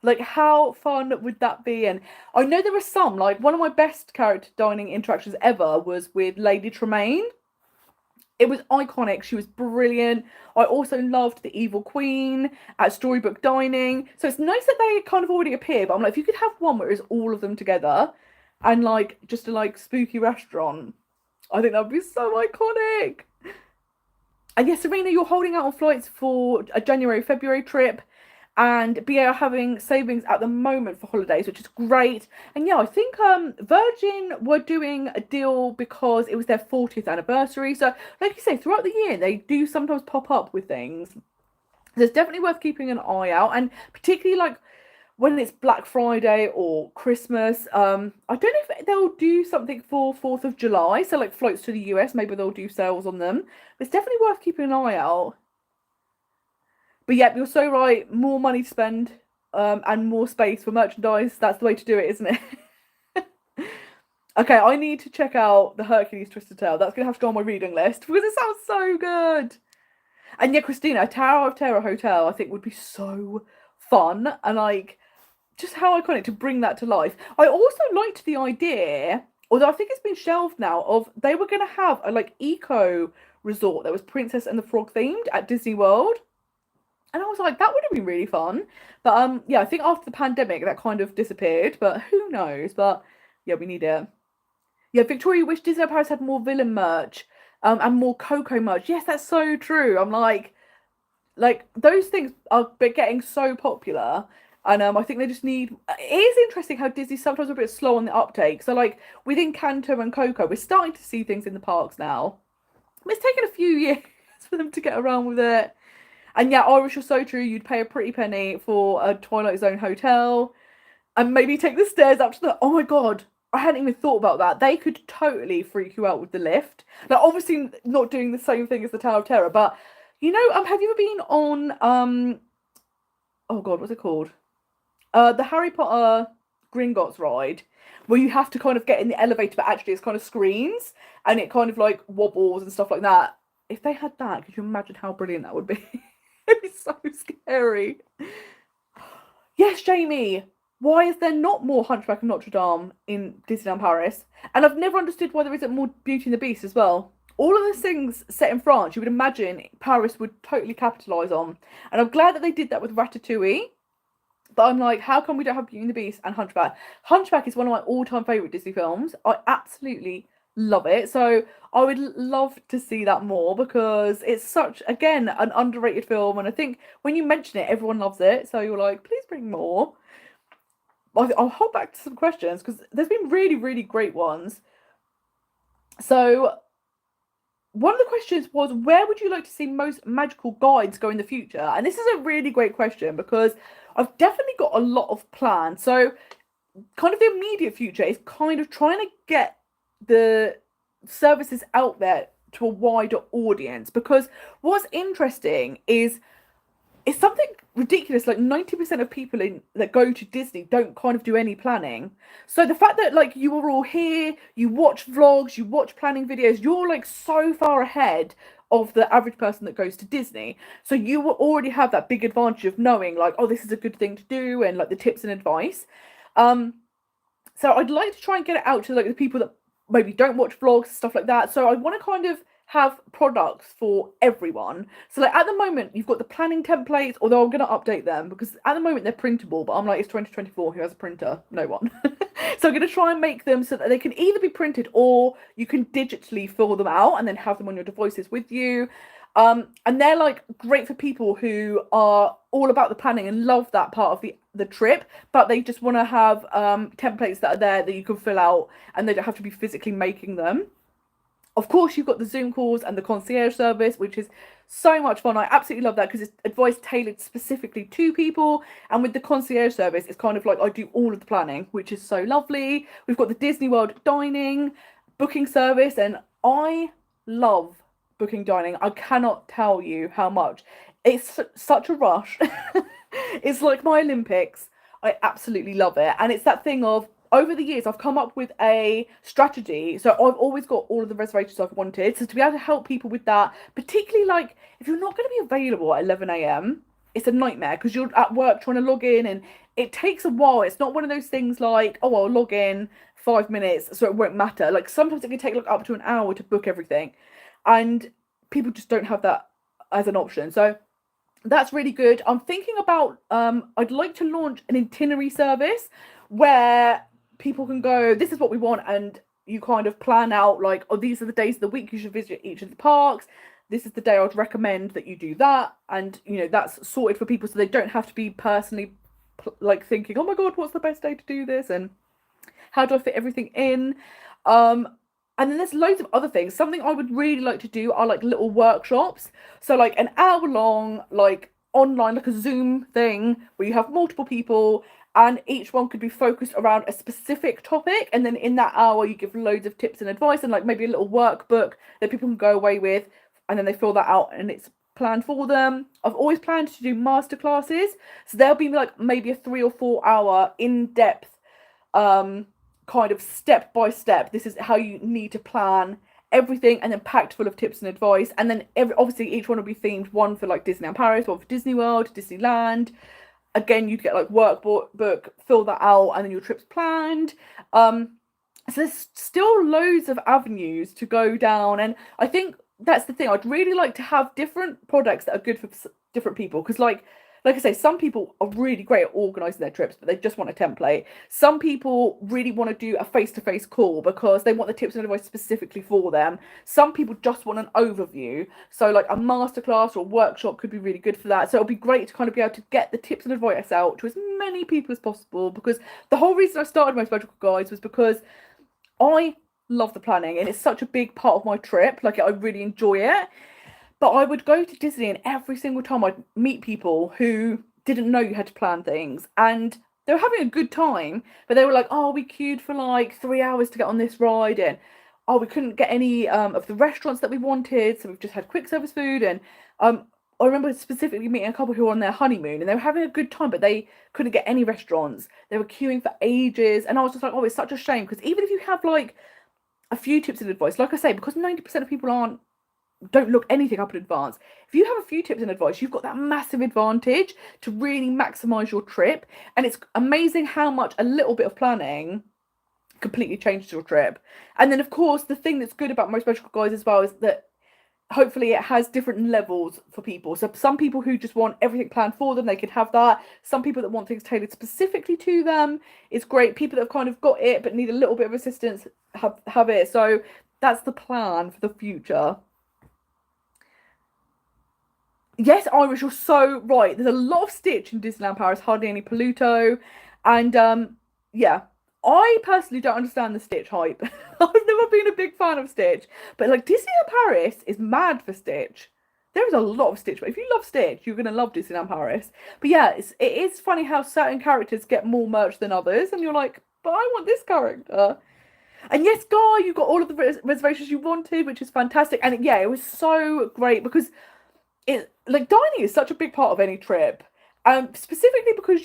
Like, how fun would that be? And I know there are some, like, one of my best character dining interactions ever was with Lady Tremaine. It was iconic. She was brilliant. I also loved the Evil Queen at Storybook Dining. So it's nice that they kind of already appear, but I'm like, if you could have one where it's all of them together and like just a like spooky restaurant, I think that would be so iconic. And yes, Serena, you're holding out on flights for a January, February trip. And BA are having savings at the moment for holidays, which is great. And yeah, I think Virgin were doing a deal because it was their 40th anniversary. So, like you say, throughout the year, they do sometimes pop up with things. So it's definitely worth keeping an eye out. And particularly like when it's Black Friday or Christmas, I don't know if they'll do something for 4th of July. So, like flights to the US, maybe they'll do sales on them. But it's definitely worth keeping an eye out. But yeah, you're so right. More money to spend, and more space for merchandise. That's the way to do it, isn't it? Okay, I need to check out the Hercules Twisted Tale. That's gonna have to go on my reading list because it sounds so good. And yeah, Christina, a Tower of Terror hotel, I think would be so fun and like just how iconic to bring that to life. I also liked the idea, although I think it's been shelved now, of they were gonna have a like eco resort that was Princess and the Frog themed at Disney World. And I was like, that would have been really fun. But yeah, I think after the pandemic that kind of disappeared, but who knows? But yeah, we need it. Yeah, Victoria wished Disney Paris had more villain merch, and more Coco merch. Yes, that's so true. I'm like those things are getting so popular. And I think they just need. It is interesting how Disney sometimes are a bit slow on the uptake. So like within Kanto and Coco, we're starting to see things in the parks now. It's taken a few years for them to get around with it. And yeah, Irish are so true. You'd pay a pretty penny for a Twilight Zone hotel and maybe take the stairs up to the. Oh my god, I hadn't even thought about that. They could totally freak you out with the lift. Like, obviously, not doing the same thing as the Tower of Terror, but you know, have you ever been on Oh god, what's it called? The Harry Potter Gringotts ride, where you have to kind of get in the elevator, but actually it's kind of screens and it kind of like wobbles and stuff like that. If they had that, could you imagine how brilliant that would be? It'd be so scary. Yes, Jamie. Why is there not more Hunchback of Notre Dame in Disneyland Paris? And I've never understood why there isn't more Beauty and the Beast as well. All of those things set in France, you would imagine Paris would totally capitalise on. And I'm glad that they did that with Ratatouille. But I'm like, how come we don't have Beauty and the Beast and Hunchback? Hunchback is one of my all-time favourite Disney films. I absolutely love it. So I would love to see that more because it's such, again, an underrated film. And I think when you mention it, everyone loves it. So you're like, please bring more. I'll hold back to some questions because there's been really, really great ones. So one of the questions was, where would you like to see most magical guides go in the future? And this is a really great question because I've definitely got a lot of plans. So kind of the immediate future is kind of trying to get the services out there to a wider audience, because what's interesting is it's something ridiculous. Like 90% of people that go to Disney don't kind of do any planning. So the fact that like you are all here, you watch vlogs, you watch planning videos, you're like so far ahead of the average person that goes to Disney. So you will already have that big advantage of knowing like, oh, this is a good thing to do, and like the tips and advice. So I'd like to try and get it out to like the people that maybe don't watch vlogs, stuff like that. So I want to kind of have products for everyone. So like at the moment you've got the planning templates, although I'm going to update them because at the moment they're printable, but I'm like, it's 2024, who has a printer? No one. So I'm going to try and make them so that they can either be printed or you can digitally fill them out and then have them on your devices with you. And they're like great for people who are all about the planning and love that part of the trip, but they just want to have templates that are there that you can fill out and they don't have to be physically making them. Of course, you've got the Zoom calls and the concierge service, which is so much fun. I absolutely love that because it's advice tailored specifically to people. And with the concierge service, it's kind of like I do all of the planning, which is so lovely. We've got the Disney World Dining booking service, and I love booking dining. I cannot tell you how much. It's such a rush. It's like my Olympics. I absolutely love it. And it's that thing of, over the years, I've come up with a strategy. So I've always got all of the reservations I've wanted. So to be able to help people with that, particularly like if you're not going to be available at 11 a.m, it's a nightmare because you're at work trying to log in and it takes a while. It's not one of those things like, oh, I'll log in 5 minutes, so it won't matter. Like sometimes it can take like up to an hour to book everything, and people just don't have that as an option. So that's really good. I'm thinking about I'd like to launch an itinerary service where people can go, this is what we want, and you kind of plan out like, oh, these are the days of the week you should visit each of the parks. This is the day I'd recommend that you do that, and that's sorted for people, so they don't have to be personally like thinking, oh my god, what's the best day to do this, and how do I fit everything in? And then there's loads of other things. Something I would really like to do are like little workshops. So like an hour long, like online, like a Zoom thing where you have multiple people and each one could be focused around a specific topic. And then in that hour, you give loads of tips and advice and like maybe a little workbook that people can go away with. And then they fill that out and it's planned for them. I've always planned to do masterclasses. So there'll be like maybe a 3 or 4 hour in-depth kind of step by step, this is how you need to plan everything, and then packed full of tips and advice. And then obviously each one will be themed, one for like Disneyland Paris, one for Disney World, Disneyland. Again, you'd get like workbook, fill that out, and then your trip's planned. So there's still loads of avenues to go down, and I think that's the thing. I'd really like to have different products that are good for different people, because like I say, some people are really great at organising their trips, but they just want a template. Some people really want to do a face-to-face call because they want the tips and advice specifically for them. Some people just want an overview. So like a masterclass or a workshop could be really good for that. So it'll be great to kind of be able to get the tips and advice out to as many people as possible, because the whole reason I started Most Magical Guides was because I love the planning and it's such a big part of my trip. Like I really enjoy it. But I would go to Disney and every single time I'd meet people who didn't know you had to plan things, and they were having a good time, but they were like, oh, we queued for like 3 hours to get on this ride, and oh, we couldn't get any of the restaurants that we wanted, so we've just had quick service food. And I remember specifically meeting a couple who were on their honeymoon and they were having a good time, but they couldn't get any restaurants. They were queuing for ages, and I was just like, oh, it's such a shame, because even if you have like a few tips and advice, like I say, because 90% of people don't look anything up in advance. If you have a few tips and advice, you've got that massive advantage to really maximize your trip. And it's amazing how much a little bit of planning completely changes your trip. And then of course the thing that's good about Most Magical Guides as well is that hopefully it has different levels for people. So some people who just want everything planned for them, they can have that. Some people that want things tailored specifically to them, it's great. People that have kind of got it but need a little bit of assistance have it. So that's the plan for the future. Yes, Irish, you're so right. There's a lot of Stitch in Disneyland Paris, hardly any Pluto. And yeah, I personally don't understand the Stitch hype. I've never been a big fan of Stitch. But like Disneyland Paris is mad for Stitch. There is a lot of Stitch. But if you love Stitch, you're going to love Disneyland Paris. But yeah, it is funny how certain characters get more merch than others. And you're like, but I want this character. And yes, Guy, you got all of the reservations you wanted, which is fantastic. And yeah, it was so great because like dining is such a big part of any trip, specifically because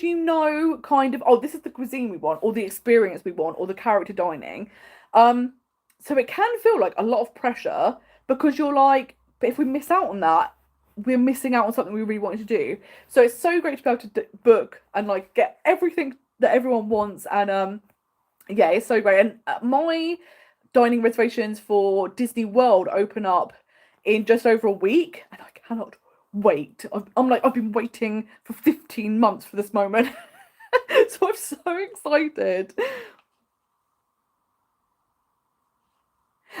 kind of, oh, this is the cuisine we want, or the experience we want, or the character dining. So it can feel like a lot of pressure because you're like, but if we miss out on that, we're missing out on something we really wanted to do. So it's so great to be able to book and like get everything that everyone wants. And yeah, it's so great. And my dining reservations for Disney World open up in just over a week, and I cannot wait. I'm like, I've been waiting for 15 months for this moment. So I'm so excited.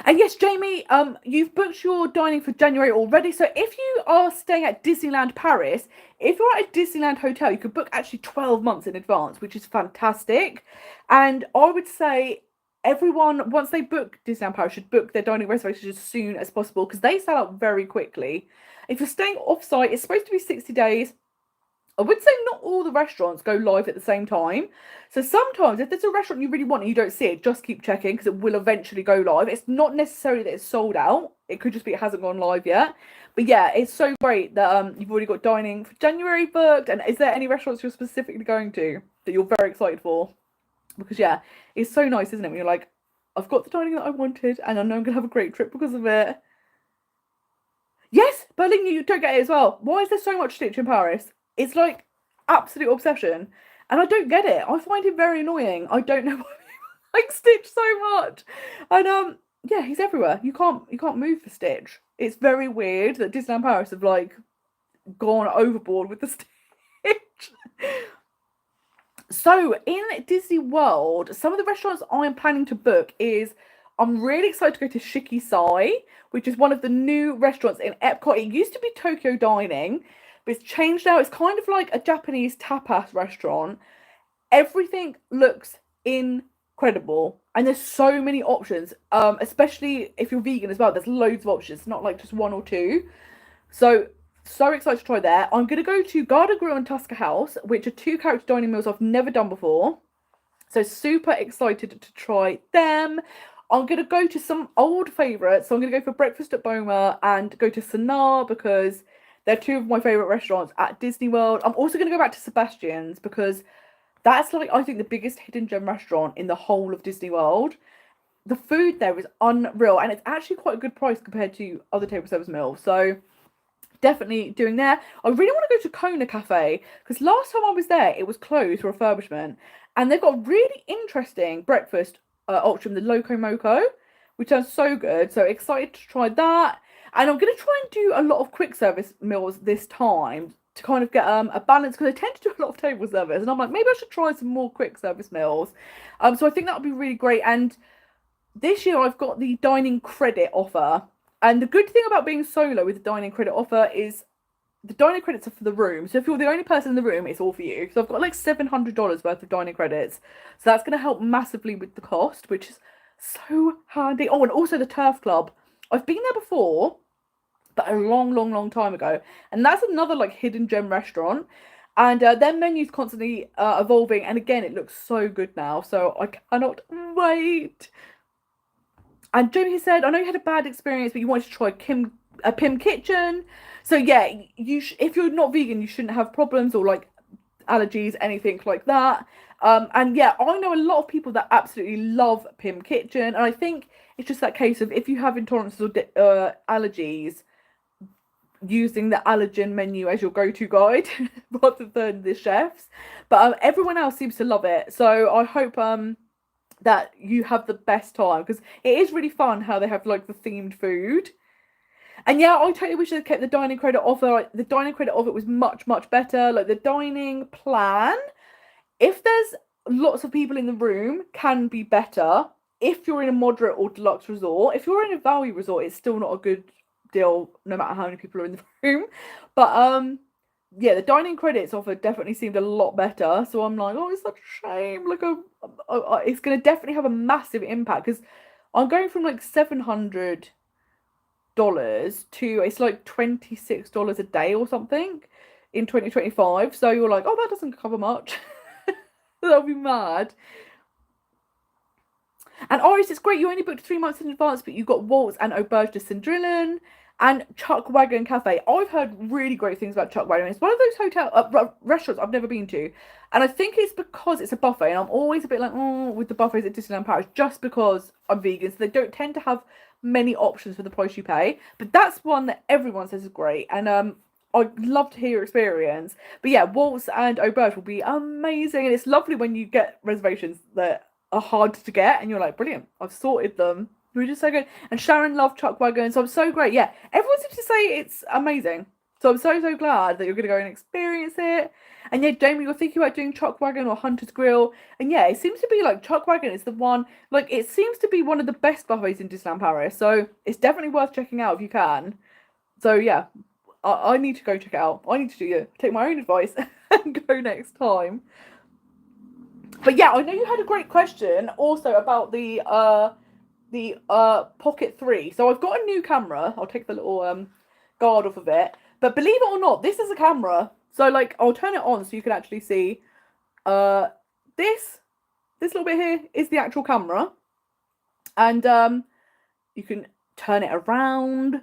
And yes, Jamie, you've booked your dining for January already. So if you are staying at Disneyland Paris, if you're at a Disneyland hotel, you could book actually 12 months in advance, which is fantastic. And I would say everyone, once they book Disneyland Paris, should book their dining reservations as soon as possible because they sell out very quickly. If you're staying off-site, it's supposed to be 60 days. I would say not all the restaurants go live at the same time. So sometimes if there's a restaurant you really want and you don't see it, just keep checking because it will eventually go live. It's not necessarily that it's sold out. It could just be it hasn't gone live yet. But yeah, it's so great that you've already got dining for January booked. And is there any restaurants you're specifically going to that you're very excited for? Because yeah, it's so nice, isn't it? When you're like, I've got the dining that I wanted and I know I'm going to have a great trip because of it. Yes, Berlin, you don't get it as well. Why is there so much Stitch in Paris? It's like absolute obsession. And I don't get it. I find him very annoying. I don't know why I like Stitch so much. And yeah, he's everywhere. You can't move for Stitch. It's very weird that Disneyland Paris have like gone overboard with the Stitch. So in Disney World, some of the restaurants I'm planning to book is I'm really excited to go to Shikisai, which is one of the new restaurants in Epcot. It used to be Tokyo Dining, but it's changed now. It's kind of like a Japanese tapas restaurant. Everything looks incredible, and there's so many options. Especially if you're vegan as well, there's loads of options, not like just one or two. So excited to try there. I'm gonna go to Garden Grill and Tusker House, which are two character dining meals I've never done before. So super excited to try them. I'm gonna go to some old favourites. So I'm gonna go for breakfast at Boma and go to Sonar because they're two of my favourite restaurants at Disney World. I'm also gonna go back to Sebastian's because that's like I think the biggest hidden gem restaurant in the whole of Disney World. The food there is unreal and it's actually quite a good price compared to other table service meals. So definitely doing there. I really want to go to Kona Cafe because last time I was there, it was closed for refurbishment, and they've got really interesting breakfast option, the Loco Moco, which sounds so good. So excited to try that, and I'm going to try and do a lot of quick service meals this time to kind of get a balance because I tend to do a lot of table service, and I'm like maybe I should try some more quick service meals. So I think that would be really great. And this year I've got the dining credit offer. And the good thing about being solo with the dining credit offer is the dining credits are for the room. So if you're the only person in the room, it's all for you. So I've got like $700 worth of dining credits. So that's going to help massively with the cost, which is so handy. Oh, and also the Turf Club. I've been there before, but a long time ago. And that's another like hidden gem restaurant. And their menu's constantly evolving. And again, it looks so good now. So I cannot wait. And Jamie said, I know you had a bad experience, but you wanted to try Pim Kitchen. So yeah, if you're not vegan, you shouldn't have problems or like allergies, anything like that. And yeah, I know a lot of people that absolutely love Pim Kitchen, and I think it's just that case of if you have intolerances or allergies, using the allergen menu as your go-to guide rather than the chefs. But everyone else seems to love it, so I hope that you have the best time because it is really fun how they have like the themed food. And yeah, I totally wish they'd kept the dining credit offer. The dining credit offer was much better. Like the dining plan, if there's lots of people in the room, can be better. If you're in a moderate or deluxe resort, if you're in a value resort, it's still not a good deal no matter how many people are in the room. But yeah, the dining credits offer definitely seemed a lot better. So I'm like, oh, it's such a shame. Like, it's going to definitely have a massive impact because I'm going from like $700 to it's like $26 a day or something in 2025. So you're like, oh, that doesn't cover much. That'll be mad. And Iris, it's great. You only booked 3 months in advance, but you got Waltz and Auberge de Cendrillon and Chuck Wagon Cafe. I've heard really great things about Chuck Wagon. It's one of those restaurants I've never been to, and I think it's because it's a buffet, and I'm always a bit like, oh, with the buffets at Disneyland Paris, just because I'm vegan, so they don't tend to have many options for the price you pay. But that's one that everyone says is great, and I'd love to hear your experience. But yeah, Waltz and Auberge will be amazing, and it's lovely when you get reservations that are hard to get, and you're like, brilliant, I've sorted them. We're just so good. And Sharon loved Chuck Wagon, so I'm so great. Yeah, everyone seems to say it's amazing. So I'm so glad that you're going to go and experience it. And yeah, Jamie, you're thinking about doing Chuck Wagon or Hunter's Grill. And yeah, it seems to be like Chuck Wagon is the one, like it seems to be one of the best buffets in Disneyland Paris. So it's definitely worth checking out if you can. So yeah, I need to go check it out. I need to take my own advice and go next time. But yeah, I know you had a great question also about the Pocket 3. So I've got a new camera. I'll take the little guard off of it. But believe it or not, this is a camera. So like I'll turn it on so you can actually see this little bit here is the actual camera. And you can turn it around.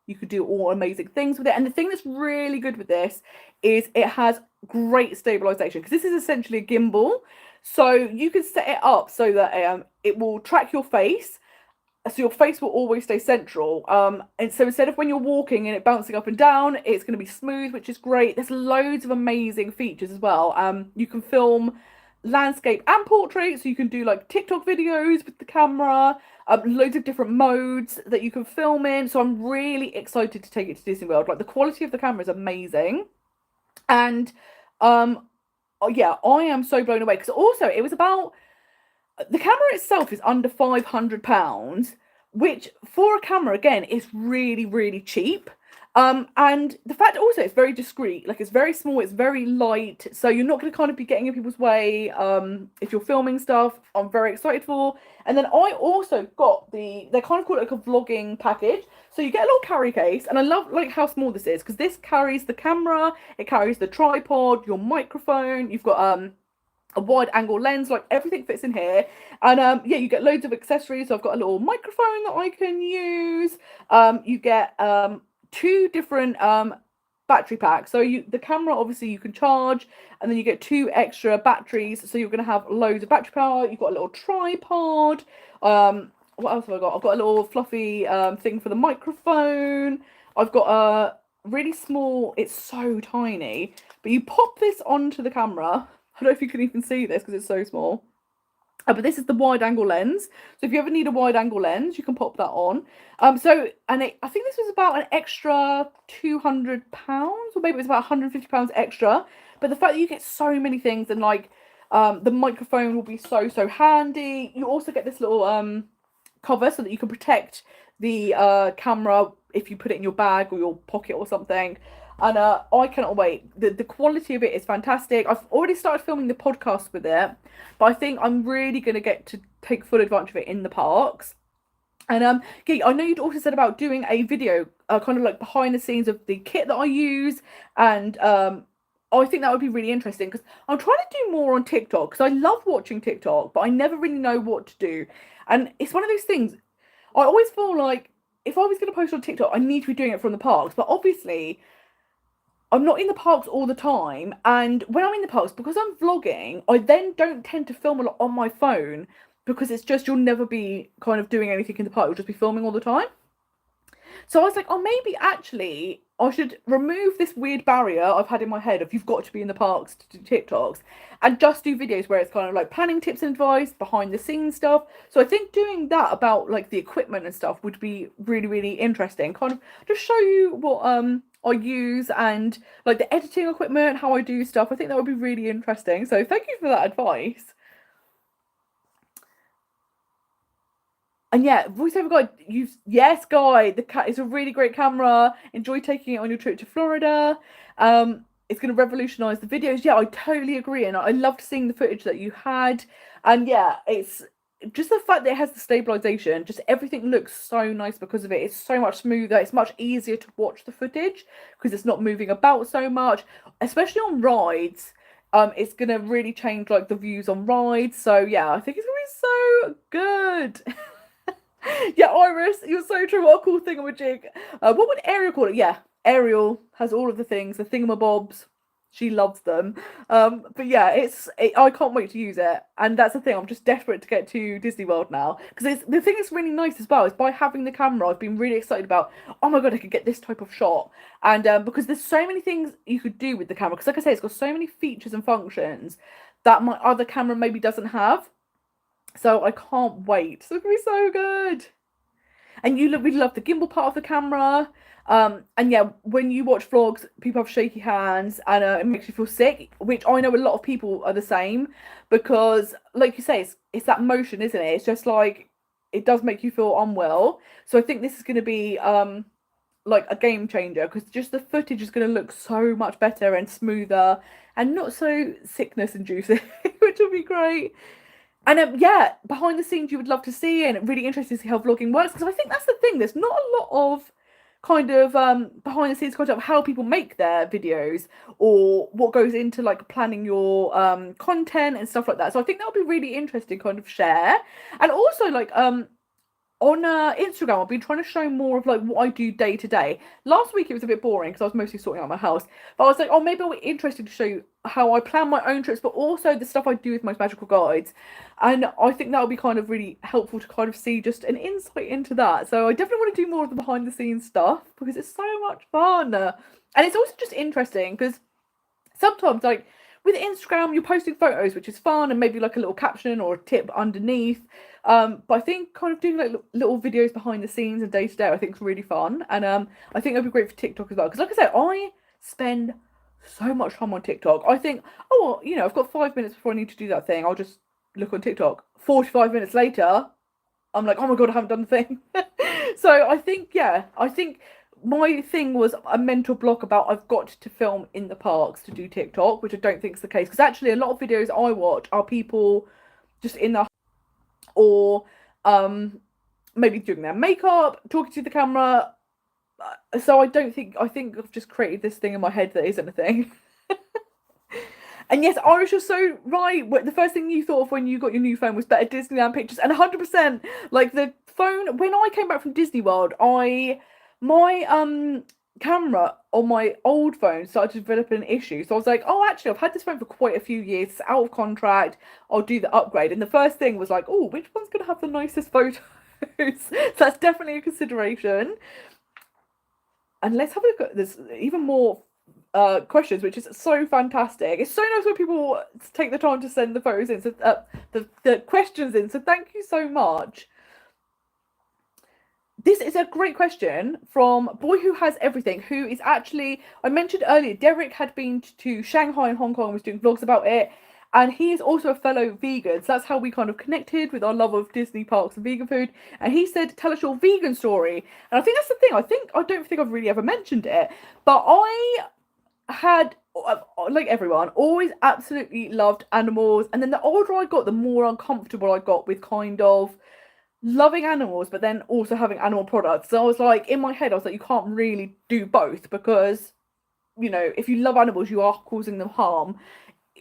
You could do all amazing things with it. And the thing that's really good with this is it has great stabilization because this is essentially a gimbal. So you can set it up so that it will track your face so your face will always stay central. And so instead of when you're walking and it bouncing up and down, it's going to be smooth, which is great. There's loads of amazing features as well. You can film landscape and portrait, so you can do like TikTok videos with the camera. Loads of different modes that you can film in. So I'm really excited to take it to Disney World. Like the quality of the camera is amazing, and yeah, I am so blown away because also it was about the camera itself is under £500, which for a camera again is really, really cheap. And the fact also it's very discreet, like it's very small, it's very light, so you're not going to kind of be getting in people's way if you're filming stuff. I'm very excited for. And then I also got they kind of call it like a vlogging package, so you get a little carry case, and I love like how small this is because this carries the camera, it carries the tripod, your microphone, you've got a wide angle lens, like everything fits in here. And yeah, you get loads of accessories. So I've got a little microphone that I can use. You get 2 different battery packs. So the camera obviously you can charge, and then you get 2 extra batteries, so you're going to have loads of battery power. You've got a little tripod. What else have I got? I've got a little fluffy thing for the microphone. I've got a really small, it's so tiny, but you pop this onto the camera. I don't know if you can even see this because it's so small. But this is the wide angle lens. So if you ever need a wide angle lens, you can pop that on. I think this was about an extra £200, or maybe it was about £150 extra. But the fact that you get so many things, and like the microphone will be so handy. You also get this little cover so that you can protect the camera if you put it in your bag or your pocket or something. And I cannot wait. The quality of it is fantastic. I've already started filming the podcast with it, but I think I'm really going to get to take full advantage of it in the parks. And yeah, I know you'd also said about doing a video, kind of like behind the scenes of the kit that I use, and I think that would be really interesting because I'm trying to do more on TikTok because I love watching TikTok, but I never really know what to do. And it's one of those things. I always feel like if I was going to post on TikTok, I need to be doing it from the parks, but obviously I'm not in the parks all the time, and when I'm in the parks, because I'm vlogging, I then don't tend to film a lot on my phone because it's just you'll never be kind of doing anything in the park, you'll just be filming all the time. So I was like, oh, maybe actually I should remove this weird barrier I've had in my head of you've got to be in the parks to do TikToks, and just do videos where it's kind of like planning tips and advice, behind the scenes stuff. So I think doing that about like the equipment and stuff would be really, really interesting. Kind of just show you what I use and like the editing equipment, how I do stuff. I think that would be really interesting. So thank you for that advice. And yeah, voiceover guide, use yes, guy. The cat is a really great camera. Enjoy taking it on your trip to Florida. It's going to revolutionize the videos. Yeah, I totally agree, and I loved seeing the footage that you had. And yeah, it's just the fact that it has the stabilization. Just everything looks so nice because of it. It's so much smoother. It's much easier to watch the footage because it's not moving about so much, especially on rides. It's gonna really change like the views on rides. So yeah, I think it's gonna be so good. Yeah, Iris, you're so true. What a cool thingamajig. What would Ariel call it? Yeah, Ariel has all of the things, the thingamabobs. She loves them. But yeah, I can't wait to use it. And that's the thing, I'm just desperate to get to Disney World now. Because the thing that's really nice as well is by having the camera, I've been really excited about, oh my god, I could get this type of shot. And because there's so many things you could do with the camera. Because like I say, it's got so many features and functions that my other camera maybe doesn't have. So I can't wait. So it's gonna be so good. And you really love the gimbal part of the camera. And yeah, when you watch vlogs, people have shaky hands, and it makes you feel sick, which I know a lot of people are the same, because like you say, it's that motion, isn't it? It's just like it does make you feel unwell. So I think this is going to be like a game changer, because just the footage is going to look so much better and smoother and not so sickness inducing, which will be great. And yeah, behind the scenes you would love to see, and really interested to see how vlogging works, because I think that's the thing. There's not a lot of kind of behind the scenes content of how people make their videos, or what goes into like planning your content and stuff like that. So I think that would be really interesting kind of share. And also like on Instagram, I've been trying to show more of like what I do day to day. Last week it was a bit boring because I was mostly sorting out my house, but I was like, oh, maybe it'll be interesting to show you how I plan my own trips, but also the stuff I do with my magical guides. And I think that'll be kind of really helpful to kind of see just an insight into that. So I definitely want to do more of the behind the scenes stuff because it's so much fun. And it's also just interesting because sometimes, like with Instagram, you're posting photos, which is fun, and maybe like a little caption or a tip underneath. But I think kind of doing like little videos behind the scenes and day to day, I think is really fun, and I think that'd be great for TikTok as well. Because like I said, I spend so much time on TikTok. I think, oh, well, you know, I've got 5 minutes before I need to do that thing. I'll just look on TikTok. 45 minutes later, I'm like, oh my god, I haven't done the thing. So I think, yeah, I think my thing was a mental block about I've got to film in the parks to do TikTok, which I don't think is the case. Because actually, a lot of videos I watch are people just in the or maybe doing their makeup, talking to the camera. So I think I've just created this thing in my head that isn't a thing. And yes, Irish, you're so right. The first thing you thought of when you got your new phone was better Disneyland pictures, and 100%. Like the phone when I came back from Disney World, my camera on my old phone started to develop an issue. So I was like, oh, actually, I've had this phone for quite a few years. It's out of contract. I'll do the upgrade. And the first thing was like, oh, which one's gonna have the nicest photos? So that's definitely a consideration. And let's have a look at this even more questions, which is so fantastic. It's so nice when people take the time to send the photos in, so the questions in. So thank you so much. This is a great question from Boy Who Has Everything, who is actually, I mentioned earlier, Derek had been to Shanghai and Hong Kong and was doing vlogs about it. And he is also a fellow vegan. So that's how we kind of connected with our love of Disney parks and vegan food. And he said, tell us your vegan story. And I think that's the thing. I don't think I've really ever mentioned it. But I had, like everyone, always absolutely loved animals. And then the older I got, the more uncomfortable I got with kind of loving animals, but then also having animal products. So I was like, in my head, I was like, you can't really do both because, you know, if you love animals, you are causing them harm,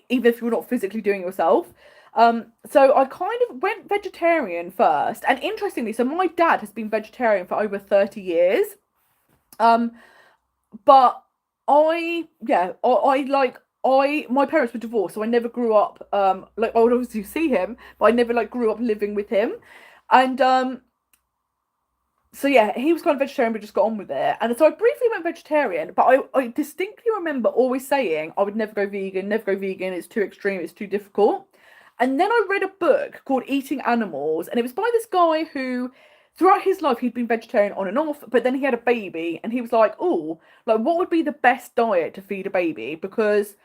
even if you're not physically doing it yourself. So I kind of went vegetarian first. And interestingly, so my dad has been vegetarian for over 30 years. But my parents were divorced, so I never grew up, like I would obviously see him, but I never like grew up living with him. And so yeah, he was kind of vegetarian but just got on with it. And so I briefly went vegetarian, but I distinctly remember always saying I would never go vegan, it's too extreme, it's too difficult. And then I read a book called Eating Animals, and it was by this guy who throughout his life he'd been vegetarian on and off, but then he had a baby and he was like, oh, like what would be the best diet to feed a baby? Because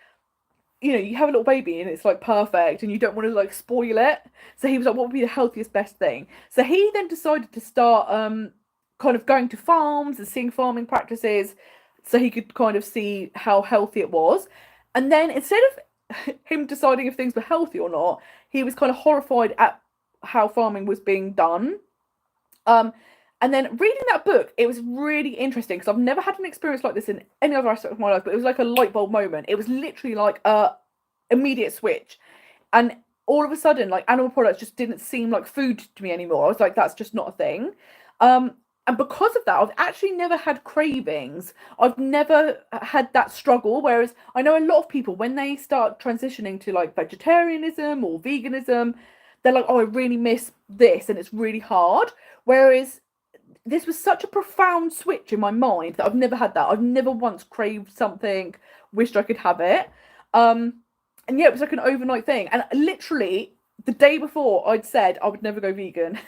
you know, you have a little baby and it's like perfect and you don't want to like spoil it. So he was like, what would be the healthiest, best thing? So he then decided to start kind of going to farms and seeing farming practices so he could kind of see how healthy it was. And then instead of him deciding if things were healthy or not, he was kind of horrified at how farming was being done. And then reading that book, it was really interesting because I've never had an experience like this in any other aspect of my life, but it was like a light bulb moment. It was literally like a immediate switch. And all of a sudden, like animal products just didn't seem like food to me anymore. I was like, that's just not a thing. And because of that, I've actually never had cravings. I've never had that struggle. Whereas I know a lot of people, when they start transitioning to like vegetarianism or veganism, they're like, oh, I really miss this and it's really hard. Whereas this was such a profound switch in my mind that I've never had that. I've never once craved something, wished I could have it. And yeah, it was like an overnight thing. And literally the day before I'd said I would never go vegan.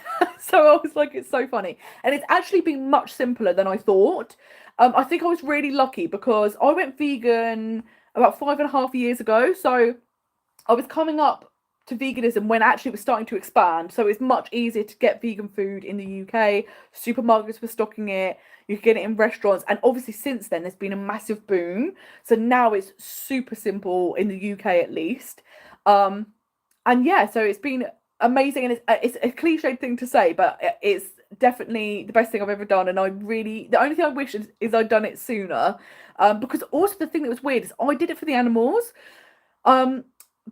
So I was like, it's so funny. And it's actually been much simpler than I thought. I think I was really lucky because I went vegan about 5.5 years ago. So I was coming up to veganism when actually it was starting to expand. So it's much easier to get vegan food in the UK. Supermarkets were stocking it. You could get it in restaurants. And obviously since then, there's been a massive boom. So now it's super simple in the UK at least. And yeah, so it's been amazing. And it's a cliched thing to say, but it's definitely the best thing I've ever done. And the only thing I wish is I'd done it sooner. Because also the thing that was weird is I did it for the animals. But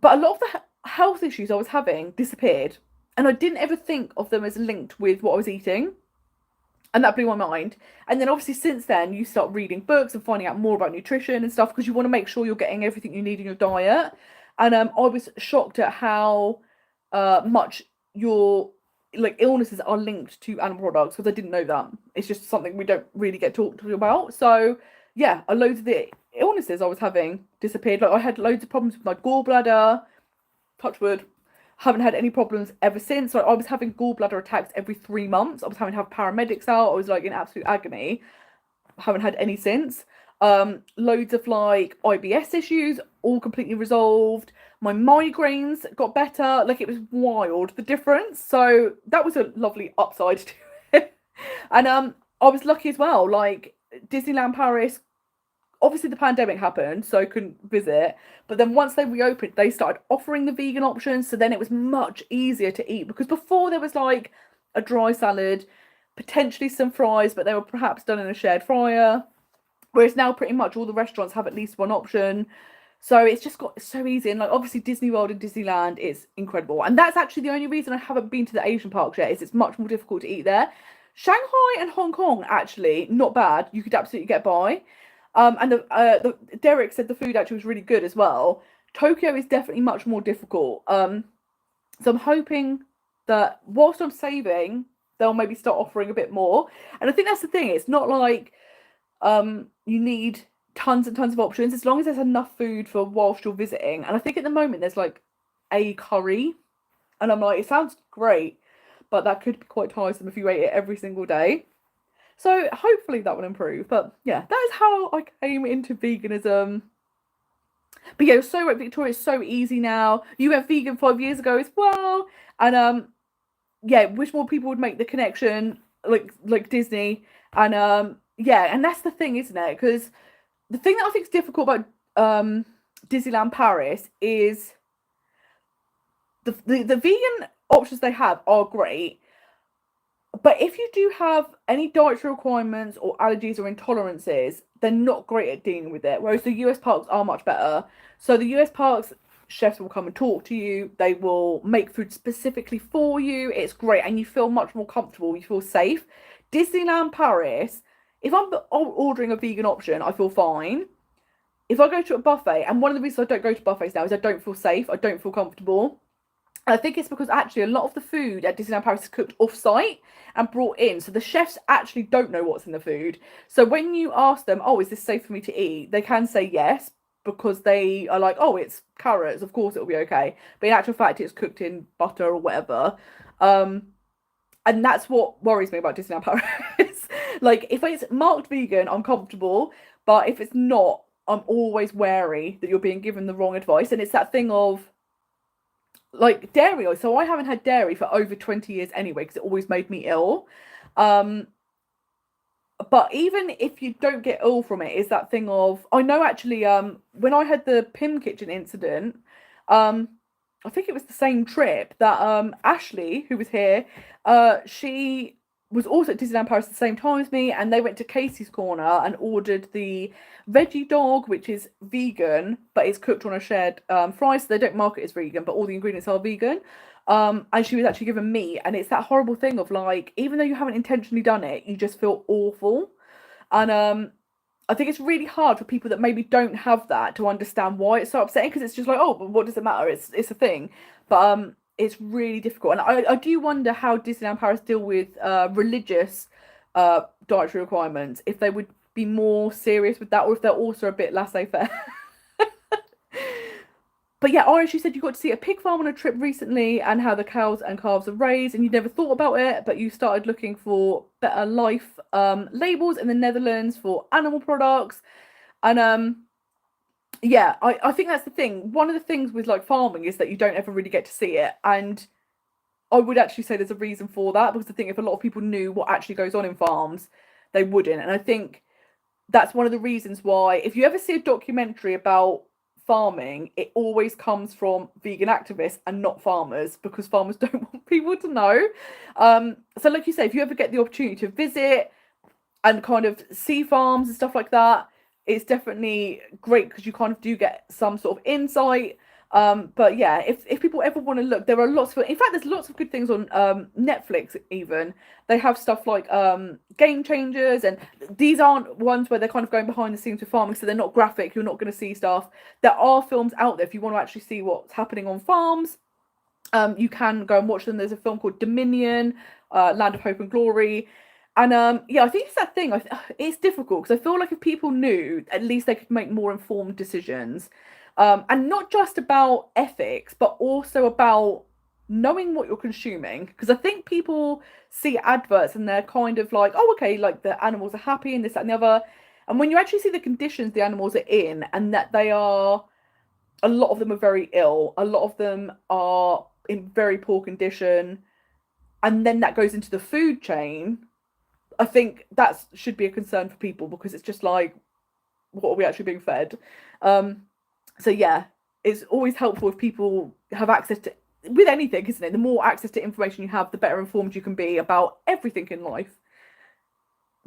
a lot of the health issues I was having disappeared. and I didn't ever think of them as linked with what I was eating. And that blew my mind. And then obviously since then, you start reading books and finding out more about nutrition and stuff because you want to make sure you're getting everything you need in your diet. And I was shocked at how much your like illnesses are linked to animal products, because I didn't know that. It's just something we don't really get talked to about. So yeah, loads of the illnesses I was having disappeared. Like I had loads of problems with my gallbladder. Touch wood. Haven't had any problems ever since. Like I was having gallbladder attacks every 3 months. I was having to have paramedics out. I was like in absolute agony. Haven't had any since. Loads of like IBS issues, all completely resolved. My migraines got better. Like it was wild, the difference. So that was a lovely upside to it. And I was lucky as well. Like Disneyland Paris, obviously the pandemic happened, so I couldn't visit. But then once they reopened, they started offering the vegan options. So then it was much easier to eat, because before there was like a dry salad, potentially some fries, but they were perhaps done in a shared fryer. Whereas now pretty much all the restaurants have at least one option. So it's just got so easy. And like obviously Disney World and Disneyland is incredible. And that's actually the only reason I haven't been to the Asian parks yet, is it's much more difficult to eat there. Shanghai and Hong Kong, actually, not bad. You could absolutely get by. And the Derek said the food actually was really good as well. Tokyo is definitely much more difficult. So I'm hoping that whilst I'm saving, they'll maybe start offering a bit more. And I think that's the thing. It's not like you need tons and tons of options, as long as there's enough food for whilst you're visiting. And I think at the moment there's like a curry, and I'm like, it sounds great, but that could be quite tiresome if you ate it every single day. So hopefully that will improve. But yeah, that is how I came into veganism. But yeah, so right, Victoria is so easy now. You went vegan 5 years ago as well. And yeah, wish more people would make the connection, like Disney. And yeah, and that's the thing, isn't it? Because the thing that I think is difficult about Disneyland Paris is the vegan options they have are great. But if you do have any dietary requirements or allergies or intolerances, they're not great at dealing with it. Whereas the US parks are much better. So the US parks, chefs will come and talk to you. They will make food specifically for you. It's great. And you feel much more comfortable. You feel safe. Disneyland Paris, if I'm ordering a vegan option, I feel fine. If I go to a buffet, and one of the reasons I don't go to buffets now is I don't feel safe. I don't feel comfortable. And I think it's because actually a lot of the food at Disneyland Paris is cooked off-site and brought in. So the chefs actually don't know what's in the food. So when you ask them, oh, is this safe for me to eat? They can say yes, because they are like, oh, it's carrots. Of course it'll be okay. But in actual fact, it's cooked in butter or whatever. And that's what worries me about Disneyland Paris. Like, if it's marked vegan, I'm comfortable. But if it's not, I'm always wary that you're being given the wrong advice. And it's that thing of, like, dairy. So I haven't had dairy for over 20 years anyway, because it always made me ill. But even if you don't get ill from it, is that thing of, I know actually, when I had the Pim Kitchen incident, I think it was the same trip that Ashley, who was here, she was also at Disneyland Paris at the same time as me, and they went to Casey's Corner and ordered the veggie dog, which is vegan, but it's cooked on a shared fry, so they don't market it as vegan, but all the ingredients are vegan. And she was actually given meat, and it's that horrible thing of, like, even though you haven't intentionally done it, you just feel awful. And I think it's really hard for people that maybe don't have that to understand why it's so upsetting, because it's just like, oh, but what does it matter? It's a thing. But it's really difficult. And I do wonder how Disneyland Paris deal with religious dietary requirements, if they would be more serious with that, or if they're also a bit laissez-faire. But yeah, Irish, you said you got to see a pig farm on a trip recently, and how the cows and calves are raised, and you never thought about it, but you started looking for better life labels in the Netherlands for animal products. And yeah, I think that's the thing. One of the things with like farming is that you don't ever really get to see it. And I would actually say there's a reason for that, because I think if a lot of people knew what actually goes on in farms, they wouldn't. And I think that's one of the reasons why, if you ever see a documentary about farming, it always comes from vegan activists and not farmers, because farmers don't want people to know. So like you say, if you ever get the opportunity to visit and kind of see farms and stuff like that, it's definitely great, because you kind of do get some sort of insight. But yeah, if people ever want to look, there are lots of, in fact, there's lots of good things on Netflix even. They have stuff like Game Changers, and these aren't ones where they're kind of going behind the scenes with farming, so they're not graphic, you're not going to see stuff. There are films out there if you want to actually see what's happening on farms. You can go and watch them. There's a film called Dominion, Land of Hope and Glory. And yeah, I think it's that thing. It's difficult because I feel like if people knew, at least they could make more informed decisions. And not just about ethics, but also about knowing what you're consuming. Because I think people see adverts and they're kind of like, oh, okay, like the animals are happy and this, that, and the other. And when you actually see the conditions the animals are in, and that they are, a lot of them are very ill, a lot of them are in very poor condition, and then that goes into the food chain, I think that should be a concern for people, because it's just like, what are we actually being fed? So yeah, it's always helpful if people have access to, with anything, isn't it? The more access to information you have, the better informed you can be about everything in life.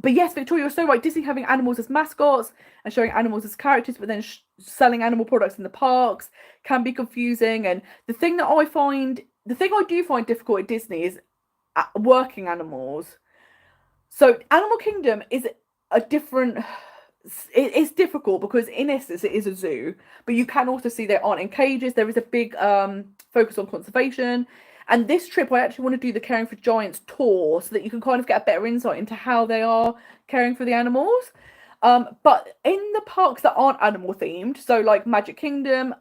But yes, Victoria, you're so right. Disney having animals as mascots and showing animals as characters, but then selling animal products in the parks can be confusing. And the thing I do find difficult at Disney is working animals. So Animal Kingdom is a different. It's difficult because in essence it is a zoo, but you can also see they aren't in cages. There is a big focus on conservation. And this trip, I actually want to do the Caring for Giants tour so that you can kind of get a better insight into how they are caring for the animals. But in the parks that aren't animal themed, so like Magic Kingdom,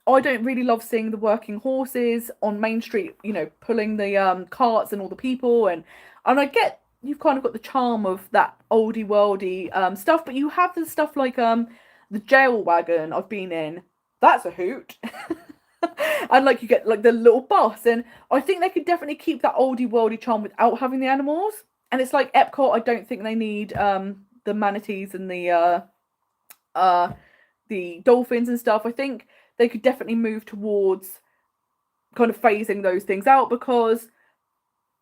I don't really love seeing the working horses on Main Street, pulling the carts and all the people. And I get you've kind of got the charm of that oldie worldy stuff, but you have the stuff like the jail wagon I've been in. That's a hoot. And like you get like the little bus, and I think they could definitely keep that oldie worldy charm without having the animals. And it's like Epcot, I don't think they need the manatees and the dolphins and stuff. I think they could definitely move towards kind of phasing those things out, because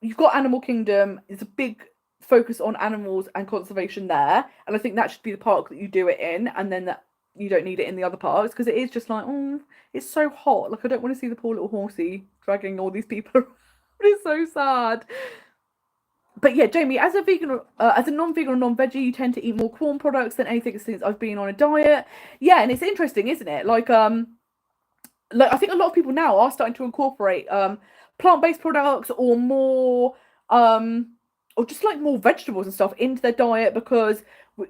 you've got Animal Kingdom, it's a big focus on animals and conservation there, and I think that should be the park that you do it in, and then that you don't need it in the other parks, because it is just like, oh, it's so hot. Like, I don't want to see the poor little horsey dragging all these people around. It's so sad. But yeah, Jamie, as a vegan, as a non-vegan or non-veggie, you tend to eat more corn products than anything since I've been on a diet. Yeah, and it's interesting, isn't it? Like I think a lot of people now are starting to incorporate plant-based products, or more or just like more vegetables and stuff into their diet, because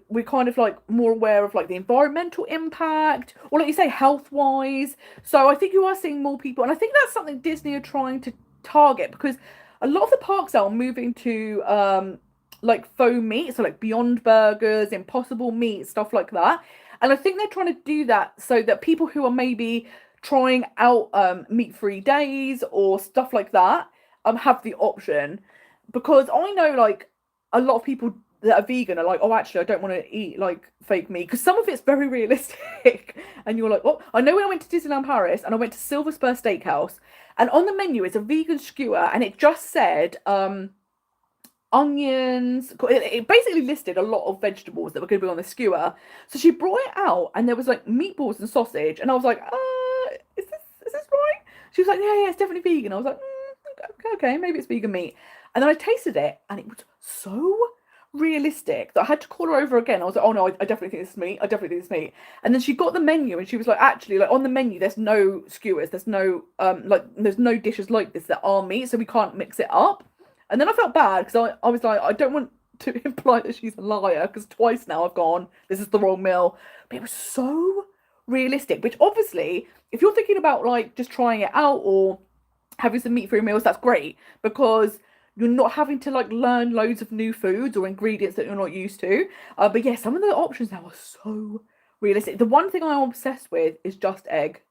we're kind of like more aware of like the environmental impact, or like you say, health wise. So I think you are seeing more people, and I think that's something Disney are trying to target, because a lot of the parks are moving to like faux meat, so like Beyond Burgers, Impossible Meat, stuff like that. And I think they're trying to do that so that people who are maybe trying out meat-free days or stuff like that have the option. Because I know like a lot of people that are vegan are like, oh, actually I don't want to eat like fake meat, because some of it's very realistic. And you're like, oh, I know when I went to Disneyland Paris and I went to Silver Spur Steakhouse, and on the menu it's a vegan skewer, and it just said onions. It basically listed a lot of vegetables that were going to be on the skewer. So she brought it out, and there was like meatballs and sausage, and I was like, is this right? She was like, yeah, it's definitely vegan. I was like, okay, maybe it's vegan meat. And then I tasted it, and it was so realistic that I had to call her over again. I was like, oh no, I definitely think this is meat. I definitely think this is meat. And then she got the menu, and she was like, actually, like on the menu, there's no skewers, there's no there's no dishes like this that are meat, so we can't mix it up. And then I felt bad, because I was like, I don't want to imply that she's a liar, because twice now I've gone, this is the wrong meal. But it was so realistic, which obviously, if you're thinking about like just trying it out or having some meat-free meals, that's great, because you're not having to like learn loads of new foods or ingredients that you're not used to. But yeah, some of the options now are so realistic. The one thing I'm obsessed with is Just Egg.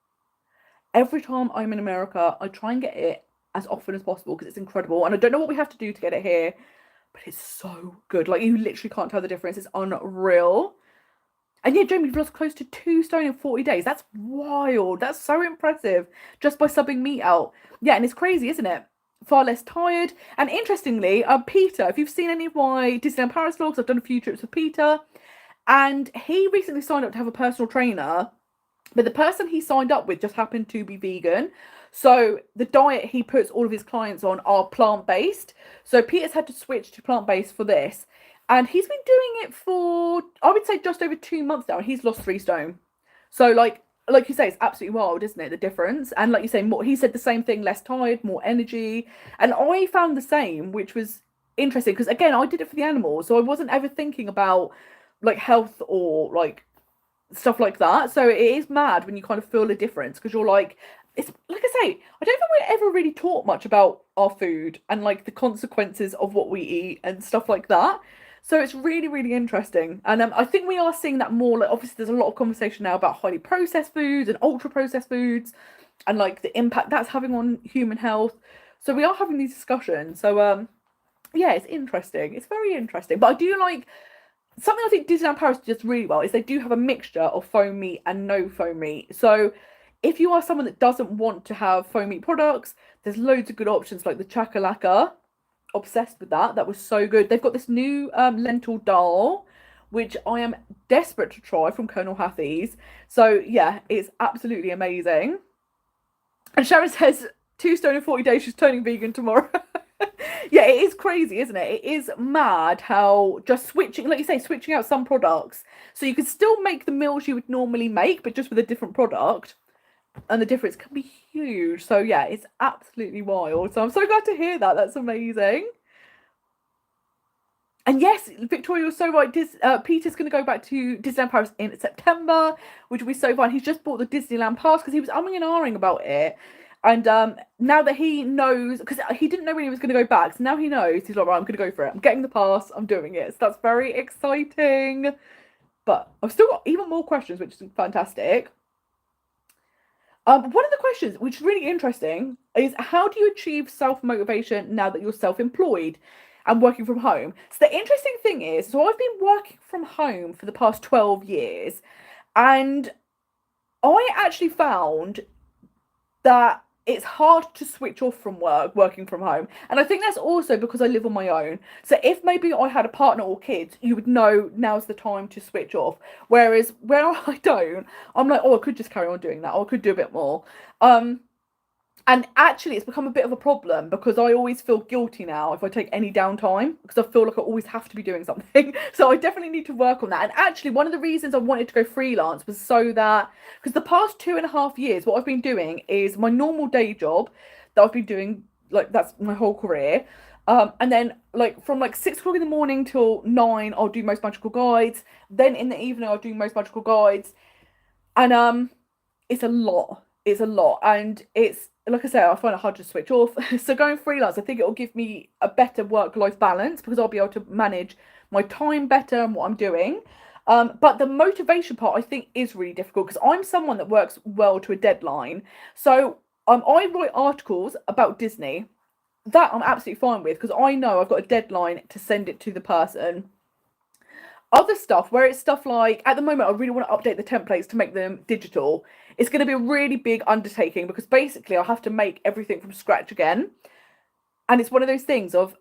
Every time I'm in America, I try and get it as often as possible, because it's incredible. And I don't know what we have to do to get it here, but it's so good. Like, you literally can't tell the difference. It's unreal. And yeah, Jamie, you've lost close to 2 stone in 40 days. That's wild. That's so impressive, just by subbing meat out. Yeah, and it's crazy, isn't it? Far less tired. And interestingly, Peter, if you've seen any of my Disneyland Paris vlogs, I've done a few trips with Peter, and he recently signed up to have a personal trainer. But the person he signed up with just happened to be vegan. So the diet he puts all of his clients on are plant-based. So Peter's had to switch to plant-based for this. And he's been doing it for, I would say, just over 2 months now. And he's lost 3 stone. So like you say, it's absolutely wild, isn't it? The difference. And like you say, more, he said the same thing, less tired, more energy. And I found the same, which was interesting. Because again, I did it for the animals. So I wasn't ever thinking about like health or like stuff like that. So it is mad when you kind of feel a difference because you're like, it's like I say, I don't think we're ever really taught much about our food and like the consequences of what we eat and stuff like that. So it's really, really interesting. And I think we are seeing that more. Like, obviously, there's a lot of conversation now about highly processed foods and ultra processed foods and like the impact that's having on human health. So we are having these discussions. So, yeah, it's interesting. It's very interesting. But I do like something I think Disneyland Paris does really well is they do have a mixture of foam meat and no foam meat. So if you are someone that doesn't want to have foam meat products, there's loads of good options like the chakalaka. Obsessed with that. That was so good. They've got this new lentil dal, which I am desperate to try from Colonel Hathie's. So yeah, it's absolutely amazing. And Sharon says 2 stone in 40 days. She's turning vegan tomorrow. Yeah, it is crazy, isn't it? It is mad how just switching, like you say, switching out some products so you can still make the meals you would normally make, but just with a different product. And the difference can be huge. So yeah, it's absolutely wild. So I'm so glad to hear that. That's amazing. And yes, Victoria was so right. Peter's going to go back to Disneyland Paris in September, which will be so fun. He's just bought the Disneyland pass because he was umming and ahhing about it. And now that he knows, because he didn't know when he was going to go back, so now he knows, he's like, right, I'm going to go for it. I'm getting the pass, I'm doing it. So that's very exciting. But I've still got even more questions, which is fantastic. One of the questions, which is really interesting, is how do you achieve self-motivation now that you're self-employed and working from home? So the interesting thing is, so I've been working from home for the past 12 years, and I actually found that it's hard to switch off from working from home. And I think that's also because I live on my own. So if maybe I had a partner or kids, you would know now's the time to switch off. Whereas where I don't, I'm like, oh, I could just carry on doing that, or I could do a bit more. And actually, it's become a bit of a problem because I always feel guilty now if I take any downtime because I feel like I always have to be doing something. So I definitely need to work on that. And actually, one of the reasons I wanted to go freelance was so that, because the past 2.5 years, what I've been doing is my normal day job that I've been doing, like that's my whole career. And then like from like 6 o'clock in the morning till 9, I'll do most magical guides. Then in the evening, I'll do most magical guides. And it's a lot. It's a lot. And it's like I say, I find it hard to switch off. So going freelance, I think it will give me a better work-life balance because I'll be able to manage my time better and what I'm doing. But the motivation part, I think, is really difficult because I'm someone that works well to a deadline. So I write articles about Disney. That I'm absolutely fine with because I know I've got a deadline to send it to the person. Other stuff where it's stuff like at the moment I really want to update the templates to make them digital. It's going to be a really big undertaking because basically I have to make everything from scratch again. And it's one of those things of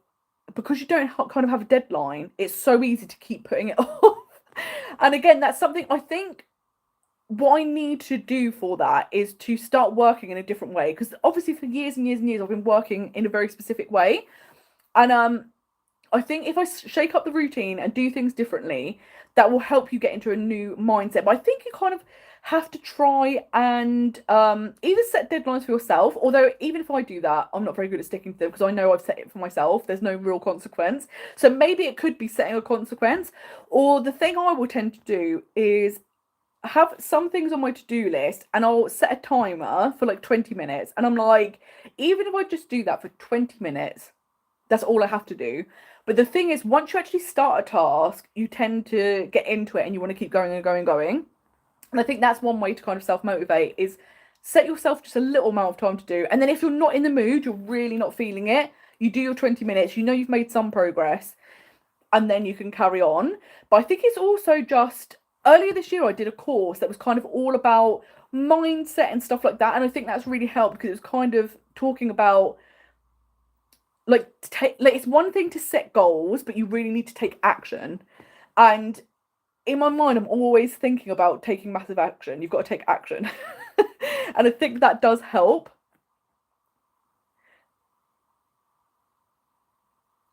because you don't kind of have a deadline, it's so easy to keep putting it off. And again, that's something I think what I need to do for that is to start working in a different way because obviously for years and years and years I've been working in a very specific way. And I think if I shake up the routine and do things differently, that will help you get into a new mindset. But I think you kind of have to try and either set deadlines for yourself, although even if I do that, I'm not very good at sticking to them because I know I've set it for myself. There's no real consequence. So maybe it could be setting a consequence. Or the thing I will tend to do is have some things on my to-do list and I'll set a timer for like 20 minutes. And I'm like, even if I just do that for 20 minutes, that's all I have to do. But the thing is, once you actually start a task, you tend to get into it and you want to keep going and going and going. And I think that's one way to kind of self-motivate is set yourself just a little amount of time to do. And then if you're not in the mood, you're really not feeling it, you do your 20 minutes, you know you've made some progress, and then you can carry on. But I think it's also just, earlier this year I did a course that was kind of all about mindset and stuff like that. And I think that's really helped because it was kind of talking about like it's one thing to set goals, but you really need to take action. And in my mind, I'm always thinking about taking massive action. You've got to take action. And I think that does help.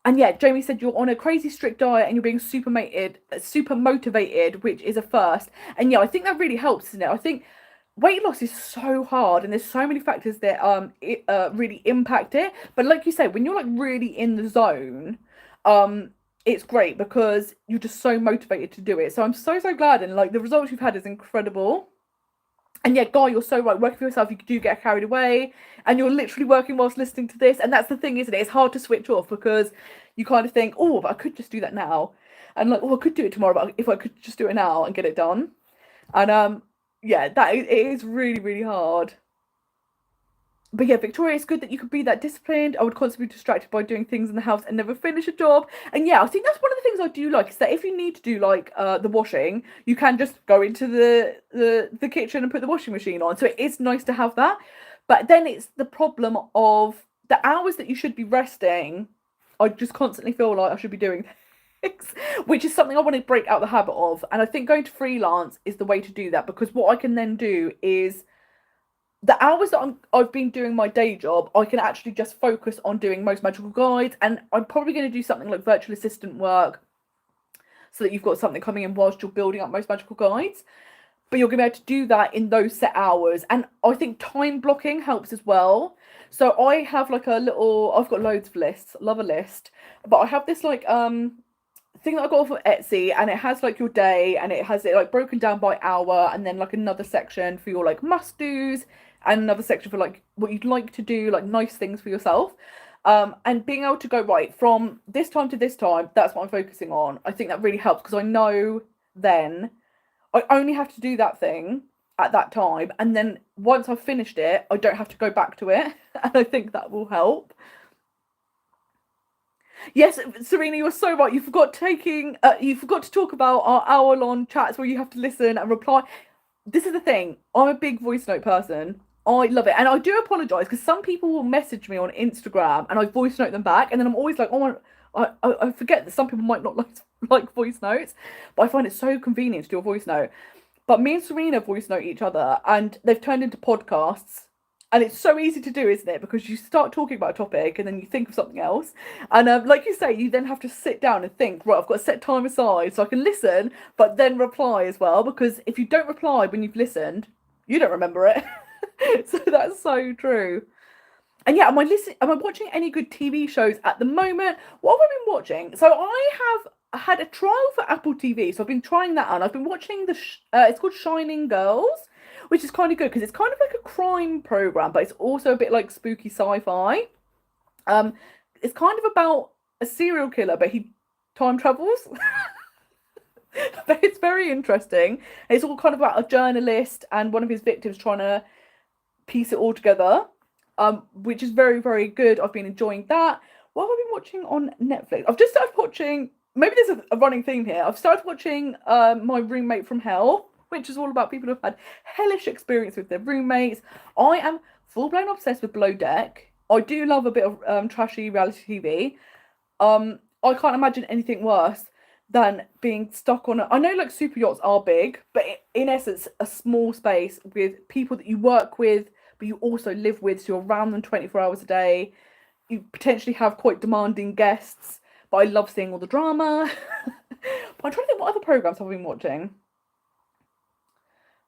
And yeah, Jamie said you're on a crazy strict diet and you're being super motivated, which is a first. And yeah, I think that really helps, isn't it? I think weight loss is so hard and there's so many factors that really impact it. But like you said, when you're like really in the zone, it's great because you're just so motivated to do it. So I'm so glad, and like the results you've had is incredible. And yeah, Guy, you're so right. Working for yourself, you do get carried away, and you're literally working whilst listening to this. And that's the thing, isn't it? It's hard to switch off because you kind of think, oh, but I could just do that now, and like, oh, I could do it tomorrow, but if I could just do it now and get it done, and yeah, it is really, really hard. But yeah, Victoria, it's good that you could be that disciplined. I would constantly be distracted by doing things in the house and never finish a job. And yeah, I think that's one of the things I do like is that if you need to do like the washing, you can just go into the kitchen and put the washing machine on. So it is nice to have that. But then it's the problem of the hours that you should be resting. I just constantly feel like I should be doing things, which is something I want to break out the habit of. And I think going to freelance is the way to do that, because what I can then do is the hours that I've been doing my day job, I can actually just focus on doing most magical guides, and I'm probably going to do something like virtual assistant work so that you've got something coming in whilst you're building up most magical guides. But you're going to be able to do that in those set hours. And I think time blocking helps as well. So I have like I've got loads of lists, love a list, but I have this like thing that I got off of Etsy, and it has like your day, and it has it like broken down by hour, and then like another section for your like must do's, and another section for like what you'd like to do, like nice things for yourself. And being able to go right from this time to this time, that's what I'm focusing on. I think that really helps because I know then I only have to do that thing at that time, and then once I've finished it, I don't have to go back to it. And I think that will help. Yes, Serena, you're so right. You forgot to talk about our hour-long chats where you have to listen and reply. This is the thing. I'm a big voice note person. I love it, and I do apologise because some people will message me on Instagram and I voice note them back, and then I'm always like, oh, I forget that some people might not like voice notes, but I find it so convenient to do a voice note. But me and Serena voice note each other, and they've turned into podcasts. And it's so easy to do, isn't it? Because you start talking about a topic and then you think of something else. And like you say, you then have to sit down and think, right, I've got to set time aside so I can listen, but then reply as well. Because if you don't reply when you've listened, you don't remember it. So that's so true. And yeah, am I watching any good TV shows at the moment? What have I been watching? So I have had a trial for Apple TV. So I've been trying that out. I've been watching it's called Shining Girls, which is kind of good because it's kind of like a crime program, but it's also a bit like spooky sci-fi. It's kind of about a serial killer, but he time travels. But it's very interesting. It's all kind of about a journalist and one of his victims trying to piece it all together, which is very, very good. I've been enjoying that. What have I been watching on Netflix? I've just started watching, maybe there's a running theme here. I've started watching My Roommate from Hell, which is all about people who've had hellish experience with their roommates. I am full-blown obsessed with Below Deck. I do love a bit of trashy reality TV. I can't imagine anything worse than being stuck on I know like super yachts are big, but in essence a small space with people that you work with, but you also live with, so you're around them 24 hours a day. You potentially have quite demanding guests, but I love seeing all the drama. But I'm trying to think what other programs I've been watching,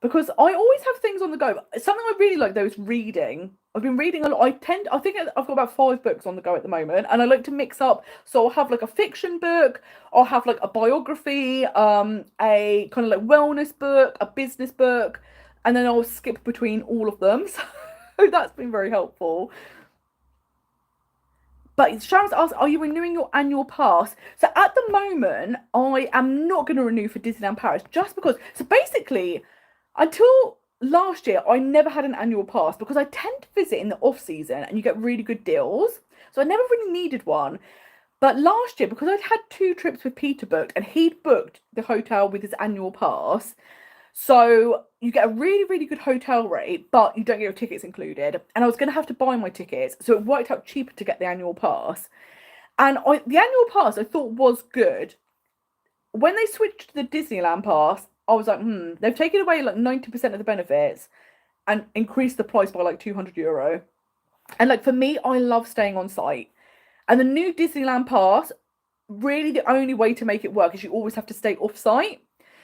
because I always have things on the go. Something I really like though is reading. I've been reading a lot. I think I've got about 5 books on the go at the moment, and I like to mix up. So I'll have like a fiction book, I'll have like a biography, a kind of like wellness book, a business book, and then I'll skip between all of them. So that's been very helpful. But Sharon's asked, are you renewing your annual pass? So at the moment, I am not going to renew for Disneyland Paris just because. So basically, until last year, I never had an annual pass because I tend to visit in the off season and you get really good deals. So I never really needed one. But last year, because I'd had 2 trips with Peter booked and he'd booked the hotel with his annual pass, so you get a really, really good hotel rate, but you don't get your tickets included. And I was going to have to buy my tickets, so it worked out cheaper to get the annual pass. And the annual pass I thought was good. when they switched to the Disneyland pass, I was like, they've taken away like 90% of the benefits and increased the price by like €200. And like for me, I love staying on site. And the new Disneyland pass, really the only way to make it work is you always have to stay off site.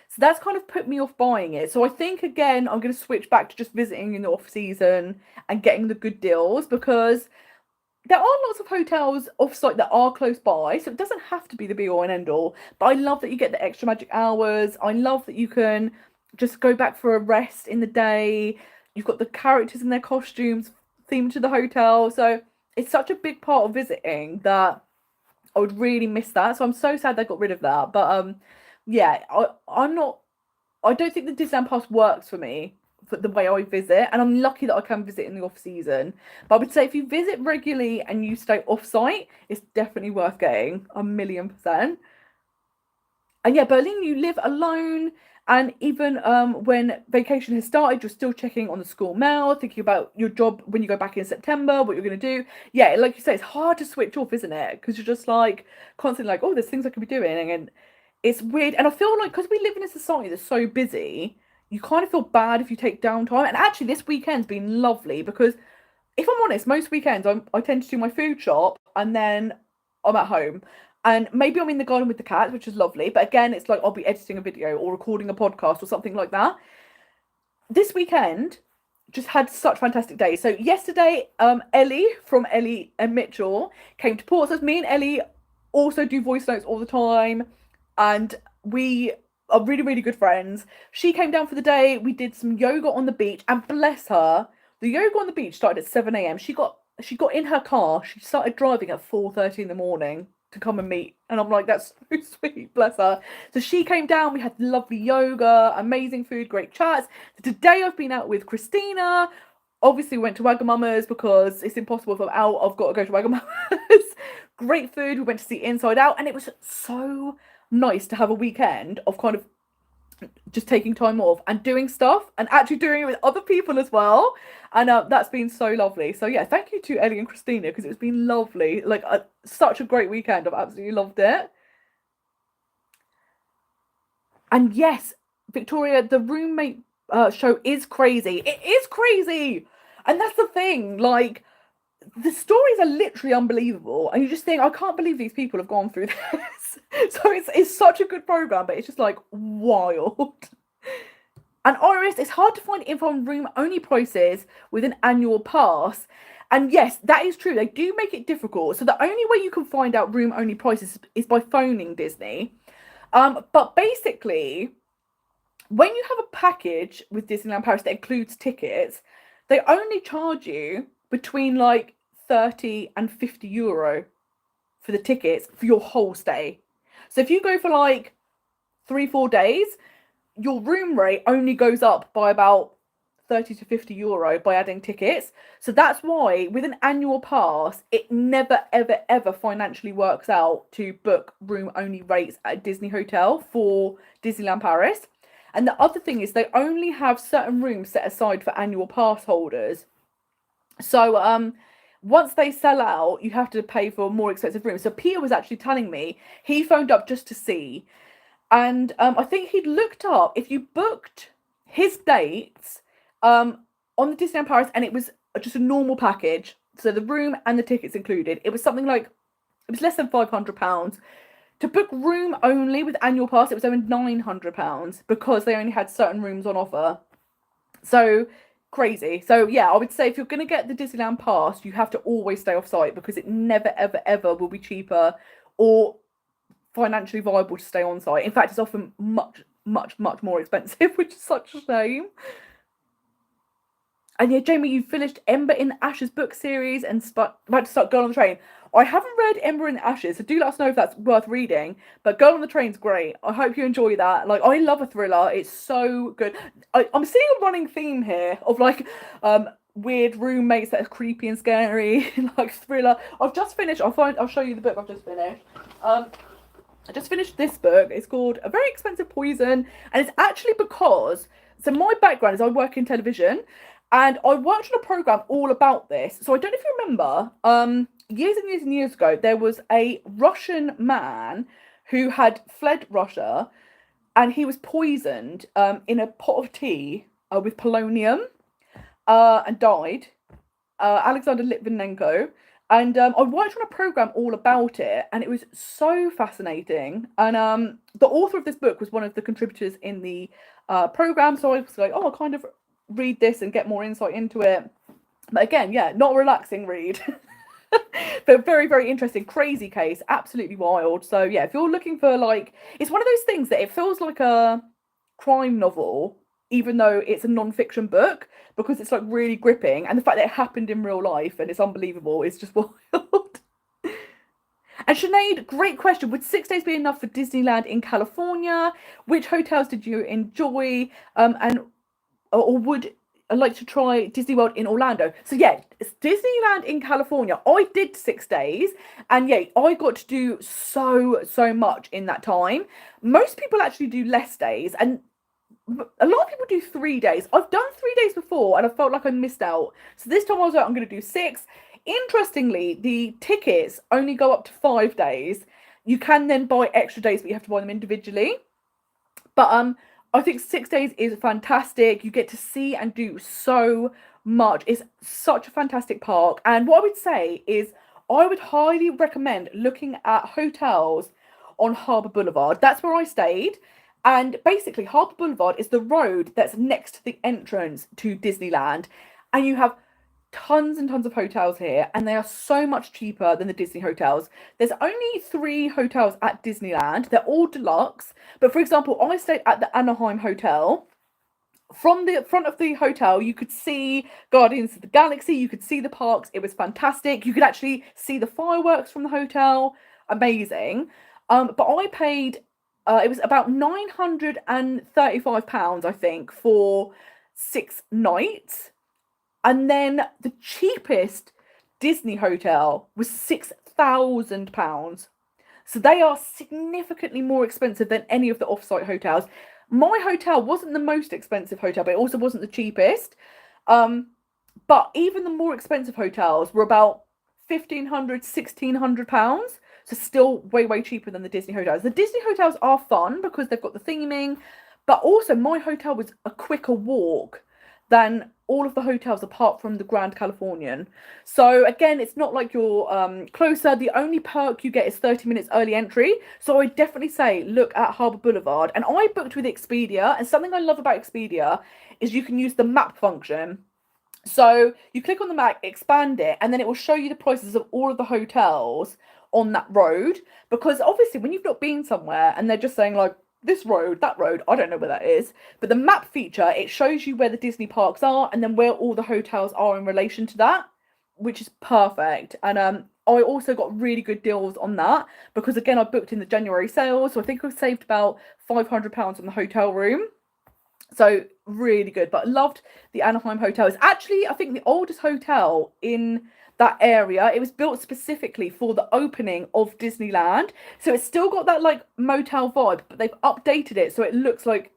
So that's kind of put me off buying it. So I think again, I'm going to switch back to just visiting in the off season and getting the good deals, because there are lots of hotels off site that are close by, so it doesn't have to be the be all and end all. But I love that you get the extra magic hours. I love that you can just go back for a rest in the day. You've got the characters in their costumes themed to the hotel. So it's such a big part of visiting that I would really miss that. So I'm so sad they got rid of that. But yeah, I'm not. I don't think the Disneyland Pass works for me for the way I visit, and I'm lucky that I can visit in the off season. But I would say if you visit regularly and you stay off site, it's definitely worth getting 1,000,000%. And yeah, Berlin, you live alone, and even when vacation has started, you're still checking on the school mail, thinking about your job when you go back in September, what you're going to do. Yeah, like you say, it's hard to switch off, isn't it? Because you're just like constantly like, oh, there's things I could be doing, and it's weird. And I feel like because we live in a society that's so busy, you kind of feel bad if you take downtime. And actually, this weekend's been lovely because if I'm honest, most weekends I tend to do my food shop and then I'm at home. And maybe I'm in the garden with the cats, which is lovely. But again, it's like I'll be editing a video or recording a podcast or something like that. This weekend just had such fantastic days. So yesterday, Ellie from Ellie and Mitchell came to Portsmouth. Me and Ellie also do voice notes all the time, and we are really, really good friends. She came down for the day. We did some yoga on the beach, and bless her, the yoga on the beach started at 7 a.m. She got in her car. She started driving at 4:30 in the morning to come and meet, and I'm like, that's so sweet, bless her. So she came down. We had lovely yoga, amazing food, great chats. Today I've been out with Christina. Obviously, we went to Wagamama's because it's impossible if I'm out. I've got to go to Wagamama's. Great food. We went to see Inside Out, and it was so nice to have a weekend of kind of just taking time off and doing stuff and actually doing it with other people as well. And that's been so lovely. So yeah, thank you to Ellie and Christina because it's been lovely. Like such a great weekend. I've absolutely loved it. And yes, Victoria, the roommate show is crazy. It is crazy. And that's the thing. Like, the stories are literally unbelievable, and you just think, I can't believe these people have gone through this. So it's such a good program, but it's just like wild. And Iris, it's hard to find info on room only prices with an annual pass. And yes, that is true. They do make it difficult. So the only way you can find out room only prices is by phoning Disney. But basically, when you have a package with Disneyland Paris that includes tickets, they only charge you between like 30 and €50 for the tickets for your whole stay. So if you go for like 3-4 days, your room rate only goes up by about 30 to €50 by adding tickets. So that's why with an annual pass, it never, ever, ever financially works out to book room only rates at a Disney hotel for Disneyland Paris. And the other thing is they only have certain rooms set aside for annual pass holders. So once they sell out, you have to pay for more expensive rooms. So Peter was actually telling me he phoned up just to see, and I think he'd looked up if you booked his dates on the Disneyland Paris, and it was just a normal package, so the room and the tickets included. It was something like it was less than £500. To book room only with annual pass, it was only £900 because they only had certain rooms on offer. So crazy. So yeah, I would say if you're going to get the Disneyland pass, you have to always stay off site because it never, ever, ever will be cheaper or financially viable to stay on site. In fact, it's often much, much, much more expensive, which is such a shame. And yeah, Jamie, you finished Ember in Ashes book series and about to start Girl on the Train. I haven't read Ember in Ashes, so do let us know if that's worth reading. But Girl on the Train's great. I hope you enjoy that. Like, I love a thriller. It's so good. I'm seeing a running theme here of like weird roommates that are creepy and scary, like thriller. I've just finished. I'll show you the book I've just finished. I just finished this book. It's called A Very Expensive Poison, and it's actually because so my background is I work in television. And I worked on a program all about this. So I don't know if you remember, years and years and years ago, there was a Russian man who had fled Russia, and he was poisoned in a pot of tea with polonium and died. Alexander Litvinenko. And I watched on a program all about it, and it was so fascinating. And the author of this book was one of the contributors in the program, so I was like, oh, I'll kind of read this and get more insight into it. But again, yeah, not a relaxing read. But very, very interesting, crazy case, absolutely wild. So yeah, if you're looking for like, it's one of those things that it feels like a crime novel, even though it's a non-fiction book, because it's like really gripping, and the fact that it happened in real life and it's unbelievable is just wild. And Sinead, great question. Would 6 days be enough for Disneyland in California? Which hotels did you enjoy? And or would I like to try Disney World in Orlando? So yeah, it's Disneyland in California. I did 6 days, and yeah, I got to do so much in that time. Most people actually do less days, and a lot of people do 3 days. I've done 3 days before, and I felt like I missed out. So this time I was like, I'm going to do 6. Interestingly, the tickets only go up to 5 days. You can then buy extra days, but you have to buy them individually. But I think 6 days is fantastic. You get to see and do so much. It's such a fantastic park. And what I would say is I would highly recommend looking at hotels on Harbour Boulevard. That's where I stayed. And basically, Harbour Boulevard is the road that's next to the entrance to Disneyland. And you have tons and tons of hotels here, and they are so much cheaper than the Disney hotels. There's only 3 hotels at Disneyland. They're all deluxe. But for example, I stayed at the Anaheim Hotel. From the front of the hotel, you could see Guardians of the Galaxy, you could see the parks. It was fantastic. You could actually see the fireworks from the hotel. Amazing. But I paid it was about £935, I think, for 6 nights. And then the cheapest Disney hotel was £6,000. So they are significantly more expensive than any of the off-site hotels. My hotel wasn't the most expensive hotel, but it also wasn't the cheapest. But even the more expensive hotels were about £1,500, £1,600. So still way cheaper than the Disney hotels. The Disney hotels are fun because they've got the theming, but also my hotel was a quicker walk than all of the hotels apart from the Grand Californian. So again, it's not like you're closer. The only perk you get is 30 minutes early entry. So I definitely say look at Harbour Boulevard. And I booked with Expedia, and something I love about Expedia is you can use the map function. So you click on the map, expand it, and then it will show you the prices of all of the hotels on that road. Because obviously when you've not been somewhere and they're just saying like, this road, that road, I don't know where that is. But the map feature, it shows you where the Disney parks are and then where all the hotels are in relation to that, which is perfect. And I also got really good deals on that because, again, I booked in the January sale. So I think I saved about £500 on the hotel room. So really good. But I loved the Anaheim hotel. It's actually, I think, the oldest hotel in that area. It was built specifically for the opening of Disneyland, so it's still got that like motel vibe, but they've updated it so it looks like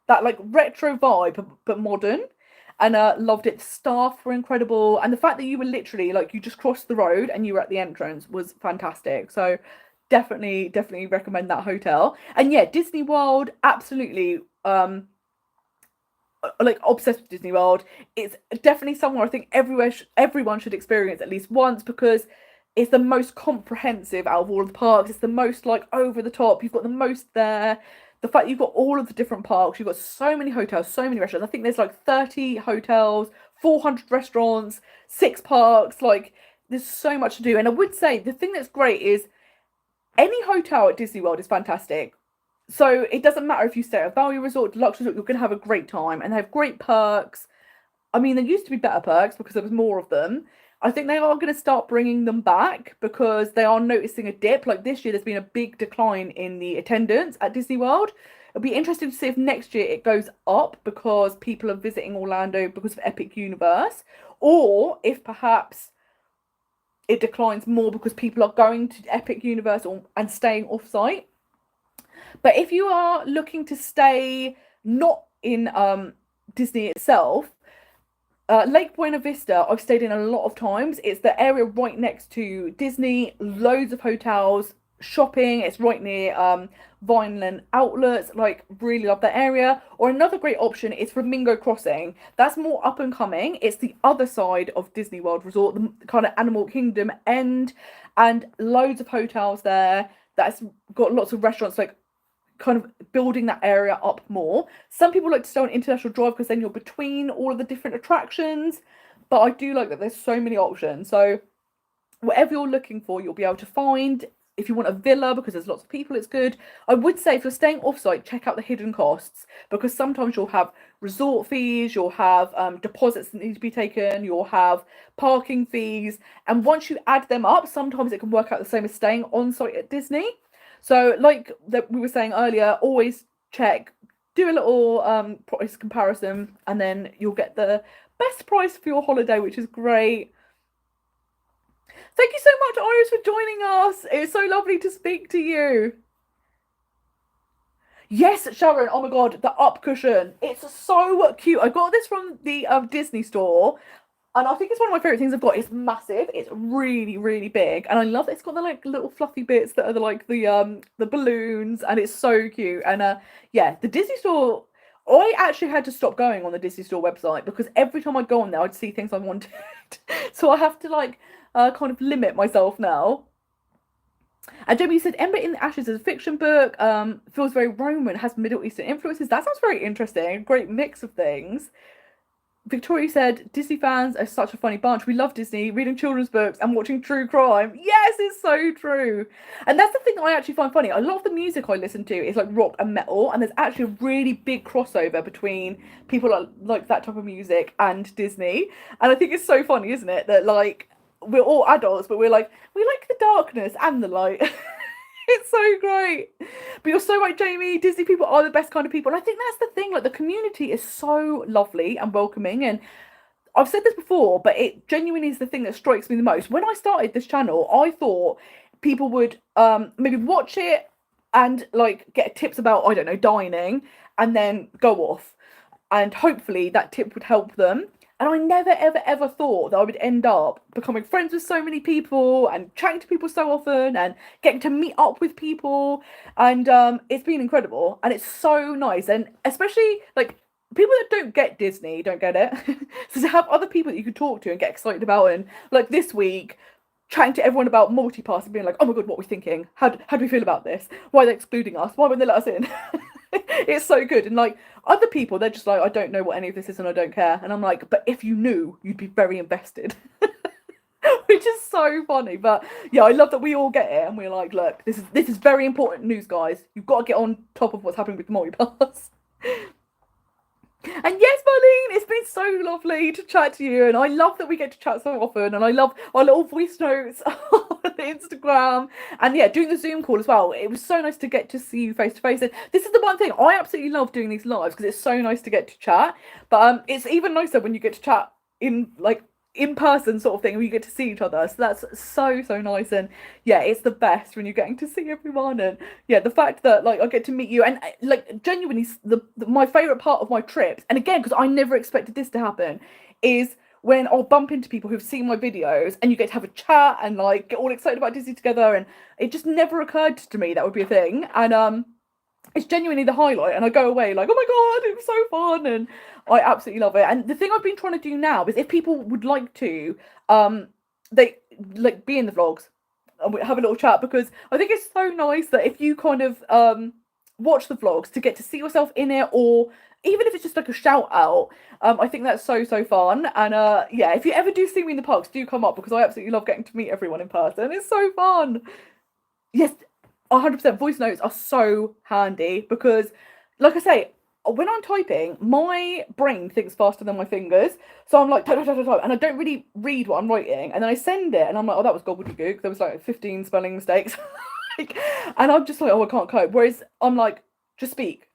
that like retro vibe but modern. And loved it. The staff were incredible, and the fact that you were literally like, you just crossed the road and you were at the entrance was fantastic. So definitely recommend that hotel. And yeah, Disney World, absolutely like obsessed with Disney World. It's definitely somewhere I think everyone should experience at least once, because it's the most comprehensive out of all of the parks. It's the most like over the top. You've got the most there. The fact you've got all of the different parks, you've got so many hotels, so many restaurants. I think there's like 30 hotels, 400 restaurants, 6 parks. Like there's so much to do. And I would say the thing that's great is any hotel at Disney World is fantastic. So it doesn't matter if you stay at a value resort, deluxe resort, you're going to have a great time, and they have great perks. I mean, there used to be better perks because there was more of them. I think they are going to start bringing them back because they are noticing a dip. Like this year, there's been a big decline in the attendance at Disney World. It'll be interesting to see if next year it goes up because people are visiting Orlando because of Epic Universe, or if perhaps it declines more because people are going to Epic Universe and staying off-site. But if you are looking to stay not in Disney itself, Lake Buena Vista, I've stayed in a lot of times. It's the area right next to Disney, loads of hotels, shopping. It's right near Vineland outlets. Like, really love that area. Or another great option is Flamingo Crossing. That's more up and coming. It's the other side of Disney World Resort, the kind of Animal Kingdom end, and loads of hotels there. That's got lots of restaurants, like kind of building that area up more. Some people like to stay on International Drive because then you're between all of the different attractions. But I do like that there's so many options. So whatever you're looking for, you'll be able to find. If you want a villa, because there's lots of people, it's good. I would say if you're staying offsite, check out the hidden costs, because sometimes you'll have resort fees, you'll have deposits that need to be taken, you'll have parking fees, and once you add them up, sometimes it can work out the same as staying on site at Disney. So, like that we were saying earlier, always check, do a little price comparison, and then you'll get the best price for your holiday, which is great. Thank you so much, Iris, for joining us. It's so lovely to speak to you. Yes, Sharon. Oh my god, the up cushion. It's so cute. I got this from the Disney store, and I think it's one of my favorite things I've got. It's massive. It's really, really big, and I love that it's got the like little fluffy bits that are the balloons, and it's so cute. And yeah, the Disney store. I actually had to stop going on the Disney store website because every time I go on there, I'd see things I wanted. So I have to like kind of limit myself now. And Jamie said, Ember in the Ashes is a fiction book. Feels very Roman, has Middle Eastern influences. That sounds very interesting. Great mix of things. Victoria said, Disney fans are such a funny bunch. We love Disney, reading children's books and watching true crime. Yes, it's so true. And that's the thing I actually find funny. A lot of the music I listen to is like rock and metal, and there's actually a really big crossover between people that like that type of music and Disney. And I think it's so funny, isn't it? That like we're all adults, but we're like, we like the darkness and the light. It's so great. But you're so right, Jamie. Disney people are the best kind of people. And I think that's the thing. Like, the community is so lovely and welcoming. And I've said this before, but it genuinely is the thing that strikes me the most. When I started this channel, I thought people would maybe watch it and like get tips about, I don't know, dining, and then go off. And hopefully that tip would help them. And I never, ever, ever thought that I would end up becoming friends with so many people and chatting to people so often and getting to meet up with people. And it's been incredible. And it's so nice. And especially like people that don't get Disney don't get it. So to have other people that you can talk to and get excited about. And like this week, chatting to everyone about multipass and being like, oh my god, what are we thinking? How do we feel about this? Why are they excluding us? Why won't they let us in? It's so good. And like other people, they're just like, I don't know what any of this is and I don't care. And I'm like, but if you knew, you'd be very invested. Which is so funny. But yeah, I love that we all get it and we're like, look, this is very important news, guys. You've got to get on top of what's happening with the multipass. And yes, Marlene, it's been so lovely to chat to you, and I love that we get to chat so often, and I love our little voice notes on Instagram, and yeah, doing the Zoom call as well. It was so nice to get to see you face to face, and this is the one thing I absolutely love doing these lives because it's so nice to get to chat. But it's even nicer when you get to chat in like in person sort of thing, where you get to see each other. So that's so nice, and yeah, it's the best when you're getting to see everyone. And yeah, the fact that like I get to meet you, and like genuinely my favorite part of my trips, and again because I never expected this to happen, is when I'll bump into people who've seen my videos and you get to have a chat and like get all excited about Disney together. And it just never occurred to me that would be a thing. And it's genuinely the highlight, and I go away like, oh my god, it was so fun, and I absolutely love it. And the thing I've been trying to do now is if people would like to they like be in the vlogs and we have a little chat, because I think it's so nice that if you kind of watch the vlogs to get to see yourself in it, or even if it's just like a shout out, I think that's so fun. And yeah, if you ever do see me in the parks, do come up, because I absolutely love getting to meet everyone in person. It's so fun. Yes, 100%. Voice notes are so handy because, like I say, when I'm typing, my brain thinks faster than my fingers. So I'm like, type, and I don't really read what I'm writing. And then I send it, and I'm like, oh, that was gobbledygook. There was like 15 spelling mistakes. And I'm just like, oh, I can't cope. Whereas I'm like, just speak.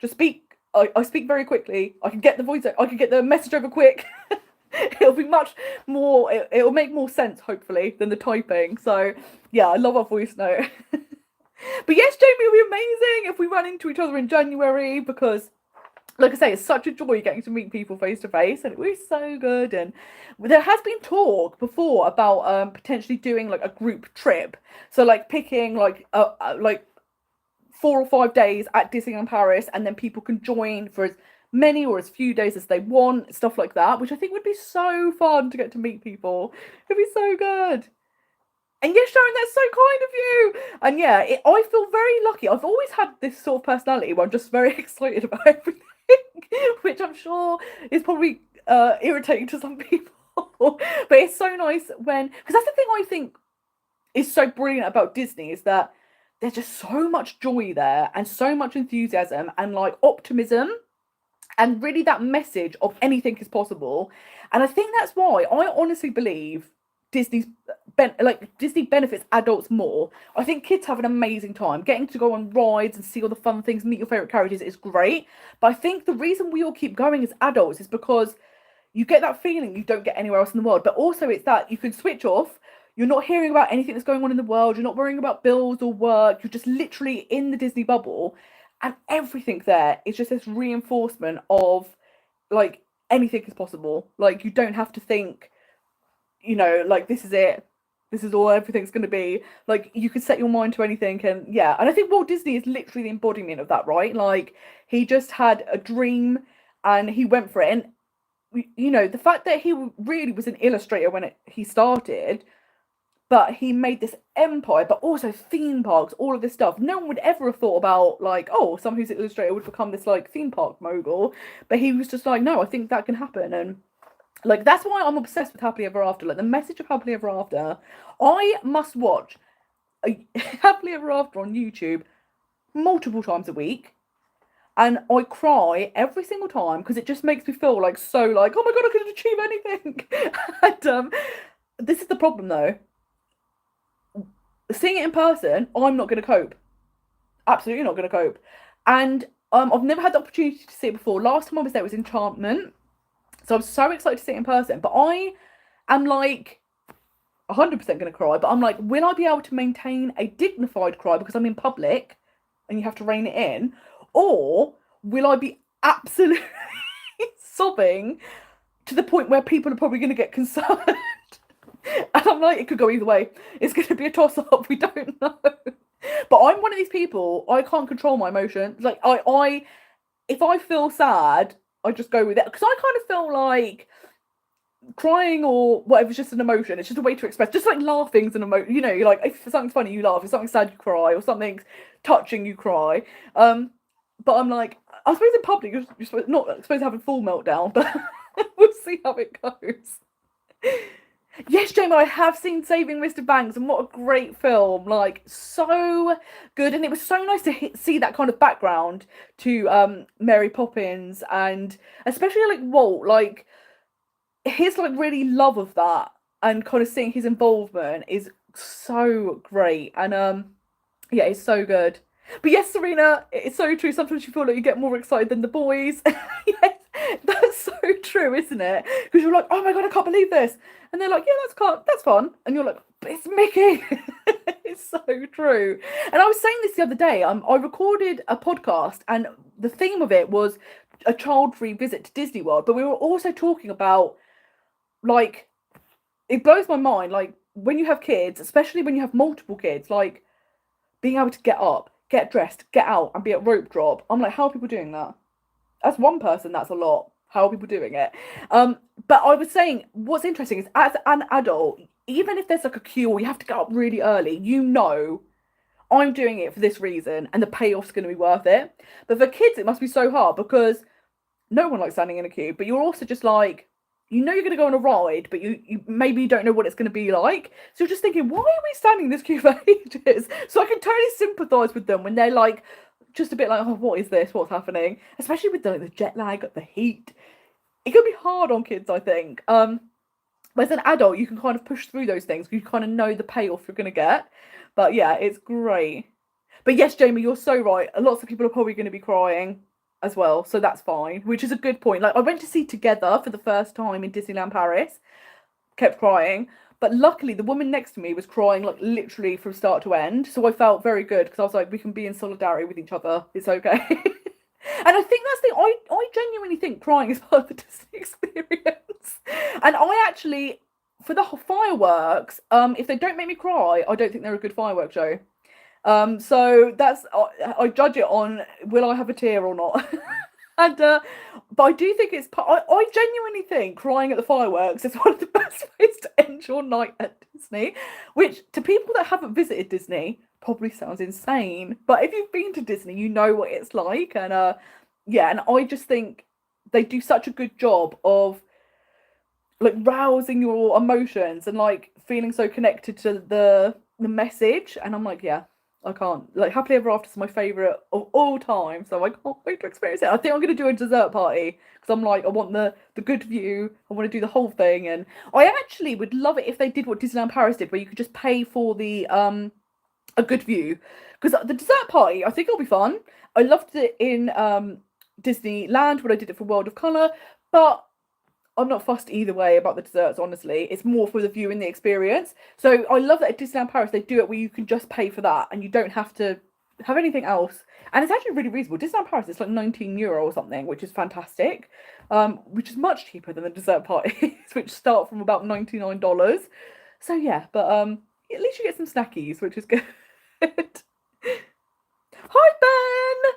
I speak very quickly. I can get the voice, I can get the message over quick. It'll be much more, it'll make more sense, hopefully, than the typing. So, yeah, I love our voice note. But yes, Jamie, it'll be amazing if we run into each other in January, because like I say, it's such a joy getting to meet people face to face, and it was so good. And there has been talk before about potentially doing like a group trip, so like picking like 4 or 5 days at Disneyland Paris, and then people can join for as many or as few days as they want, stuff like that, which I think would be so fun to get to meet people. It'd be so good. And yes, Sharon, that's so kind of you. And yeah, I feel very lucky. I've always had this sort of personality where I'm just very excited about everything, which I'm sure is probably irritating to some people. But it's so nice when, because that's the thing I think is so brilliant about Disney is that there's just so much joy there and so much enthusiasm and like optimism and really that message of anything is possible. And I think that's why I honestly believe Disney's Disney benefits adults more. I think kids have an amazing time. Getting to go on rides and see all the fun things, meet your favorite characters is great. But I think the reason we all keep going as adults is because you get that feeling you don't get anywhere else in the world. But also it's that you can switch off. You're not hearing about anything that's going on in the world. You're not worrying about bills or work. You're just literally in the Disney bubble, and everything there is just this reinforcement of like anything is possible. Like you don't have to think, like this is it. This is all everything's going to be. Like you can set your mind to anything, and yeah. And I think Walt Disney is literally the embodiment of that, right? Like he just had a dream and he went for it. And the fact that he really was an illustrator when he started, but he made this empire, but also theme parks, all of this stuff. No one would ever have thought about like, oh, someone who's an illustrator would become this like theme park mogul. But he was just like, no, I think that can happen. And like that's why I'm obsessed with Happily Ever After. Like the message of Happily Ever After, I must watch Happily Ever After on YouTube multiple times a week, and I cry every single time because it just makes me feel like so like, oh my god, I could achieve anything. And this is the problem though. Seeing it in person, I'm not going to cope. Absolutely not going to cope. And I've never had the opportunity to see it before. Last time I was there was Enchantment, so I'm so excited to see it in person. But I am like 100% going to cry. But I'm like, will I be able to maintain a dignified cry because I'm in public and you have to rein it in, or will I be absolutely sobbing to the point where people are probably going to get concerned? And I'm like, it could go either way. It's going to be a toss up. We don't know. But I'm one of these people. I can't control my emotions. Like if I feel sad, I just go with it because I kind of feel like crying or whatever is just an emotion. It's just a way to express. Just like laughing's an emotion. You're like if something's funny, you laugh. If something's sad, you cry. Or something's touching, you cry. But I'm like, I suppose in public you're not supposed to have a full meltdown, but we'll see how it goes. Yes, Jamie, I have seen Saving Mr. Banks, and what a great film! Like, so good, and it was so nice to see that kind of background to Mary Poppins, and especially like Walt, like his like really love of that, and kind of seeing his involvement is so great, and yeah, it's so good. But yes, Serena, it's so true. Sometimes you feel like you get more excited than the boys. Yes, that's so true, isn't it? Because you're like, oh my god, I can't believe this, and they're like, yeah, that's fun, and you're like, but it's Mickey. It's so true. And I was saying this the other day. I recorded a podcast, and the theme of it was a child-free visit to Disney World. But we were also talking about like, it blows my mind. Like when you have kids, especially when you have multiple kids, like being able to get up, get dressed, get out, and be at rope drop. I'm like, how are people doing that? As one person, that's a lot. How are people doing it? But I was saying, what's interesting is as an adult, even if there's like a queue or you have to get up really early, I'm doing it for this reason and the payoff's going to be worth it. But for kids, it must be so hard because no one likes standing in a queue, but you're also just like, you're going to go on a ride, but you maybe you don't know what it's going to be like. So you're just thinking, why are we standing in this queue for ages? So I can totally sympathise with them when they're like, just a bit like, oh, what is this? What's happening? Especially with the jet lag, the heat. It can be hard on kids, I think. But as an adult, you can kind of push through those things. You kind of know the payoff you're going to get. But yeah, it's great. But yes, Jamie, you're so right. Lots of people are probably going to be crying as well, so that's fine, which is a good point. Like I went to see Together for the first time in Disneyland Paris, kept crying, but luckily the woman next to me was crying like literally from start to end, so I felt very good because I was like, we can be in solidarity with each other, it's okay. And I think that's the I genuinely think crying is part of the Disney experience. And I actually, for the fireworks, if they don't make me cry, I don't think they're a good fireworks show. So that's I judge it on will I have a tear or not. And but I do think it's I genuinely think crying at the fireworks is one of the best ways to end your night at Disney, which to people that haven't visited Disney probably sounds insane. But if you've been to Disney, you know what it's like. And yeah, and I just think they do such a good job of like rousing your emotions and like feeling so connected to the message. And I'm like, yeah, I can't. Like Happily Ever After is my favorite of all time, so I can't wait to experience it. I think I'm gonna do a dessert party because I'm like, I want the good view. I want to do the whole thing, and I actually would love it if they did what Disneyland Paris did, where you could just pay for the a good view. Because the dessert party, I think it'll be fun. I loved it in Disneyland when I did it for World of Colour, but I'm not fussed either way about the desserts, honestly. It's more for the view and the experience. So I love that at Disneyland Paris they do it where you can just pay for that and you don't have to have anything else. And it's actually really reasonable. Disneyland Paris is like €19 or something, which is fantastic. Which is much cheaper than the dessert parties, which start from about $99. So yeah, but at least you get some snackies, which is good. Hi Ben!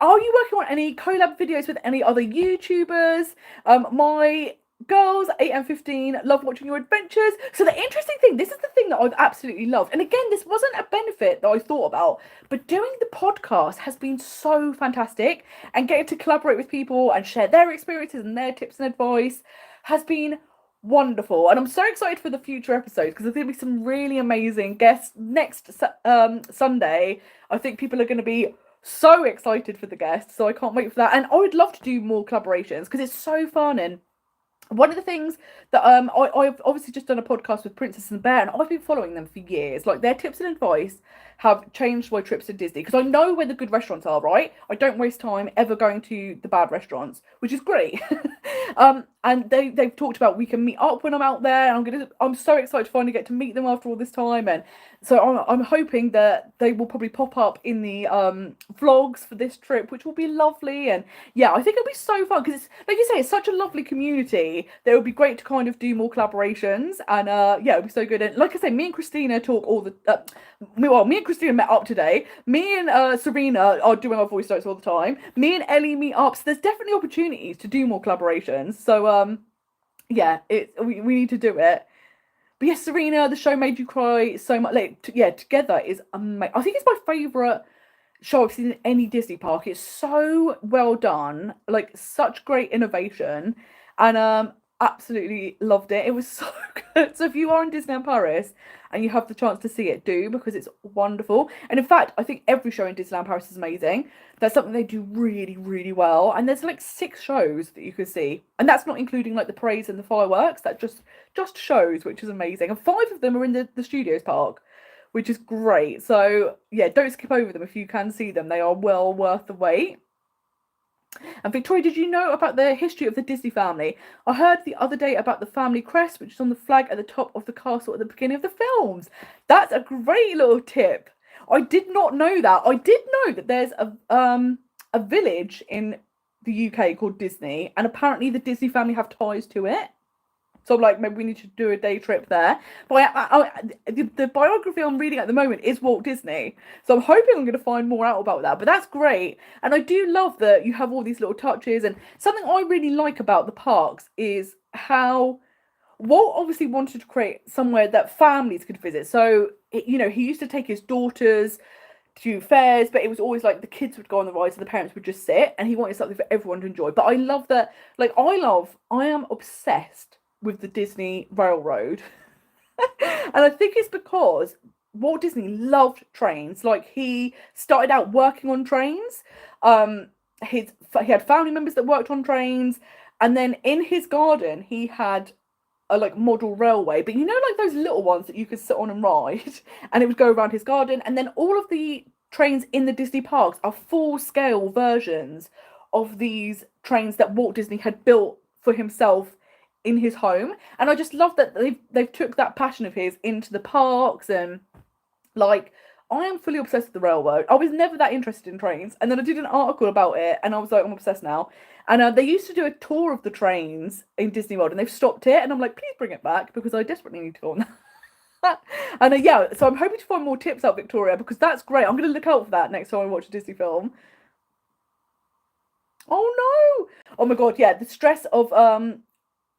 Are you working on any collab videos with any other YouTubers? My girls, 8 and 15, love watching your adventures. So the interesting thing, this is the thing that I've absolutely loved. And again, this wasn't a benefit that I thought about, but doing the podcast has been so fantastic. And getting to collaborate with people and share their experiences and their tips and advice has been wonderful. And I'm so excited for the future episodes because there's going to be some really amazing guests next Sunday. I think people are going to be so excited for the guests, so I can't wait for that. And I would love to do more collaborations because it's so fun. And one of the things that I've obviously just done a podcast with Princess and the Bear, and I've been following them for years. Like their tips and advice have changed my trips to Disney because I know where the good restaurants are, right? I don't waste time ever going to the bad restaurants, which is great. And they've talked about we can meet up when I'm out there, and I'm so excited to finally get to meet them after all this time. And so I'm hoping that they will probably pop up in the vlogs for this trip, which will be lovely. And yeah, I think it'll be so fun because it's like you say, it's such a lovely community. That it would be great to kind of do more collaborations, and yeah, it'll be so good. And like I say, me and Christina talk all the me and Christina met up today. Me and Serena are doing our voice notes all the time. Me and Ellie meet up. So there's definitely opportunities to do more collaborations. So yeah, we need to do it. But yes, Serena, the show made you cry so much. Like yeah, Together is amazing. I think it's my favourite show I've seen in any Disney park. It's so well done, like such great innovation, and absolutely loved it. It was so good. So if you are in Disneyland Paris and you have the chance to see it, do, because it's wonderful. And in fact, I think every show in Disneyland Paris is amazing. That's something they do really, really well. And there's like 6 shows that you can see, and that's not including like the parades and the fireworks. That's just shows, which is amazing. And 5 of them are in the Studios Park, which is great. So yeah, don't skip over them if you can see them. They are well worth the wait. And Victoria, did you know about the history of the Disney family? I heard the other day about the family crest, which is on the flag at the top of the castle at the beginning of the films. That's a great little tip. I did not know that. I did know that there's a village in the UK called Disney, and apparently the Disney family have ties to it. So I'm like, maybe we need to do a day trip there. But the biography I'm reading at the moment is Walt Disney. So I'm hoping I'm going to find more out about that. But that's great. And I do love that you have all these little touches. And something I really like about the parks is how Walt obviously wanted to create somewhere that families could visit. So, you know, he used to take his daughters to fairs, but it was always like the kids would go on the rides and the parents would just sit. And he wanted something for everyone to enjoy. But I love that. Like, I am obsessed with the Disney Railroad. And I think it's because Walt Disney loved trains. Like, he started out working on trains. He had family members that worked on trains, and then in his garden he had a like model railway, but you know, like those little ones that you could sit on and ride, and it would go around his garden. And then all of the trains in the Disney parks are full scale versions of these trains that Walt Disney had built for himself in his home. And I just love that they've took that passion of his into the parks. And like, I am fully obsessed with the railroad. I was never that interested in trains, and then I did an article about it, and I was like, I'm obsessed now. And they used to do a tour of the trains in Disney World, and they've stopped it, and I'm like, please bring it back because I desperately need to go on that. And yeah, so I'm hoping to find more tips out, Victoria, because that's great. I'm going to look out for that next time I watch a Disney film. Oh no! Oh my god, yeah, the stress of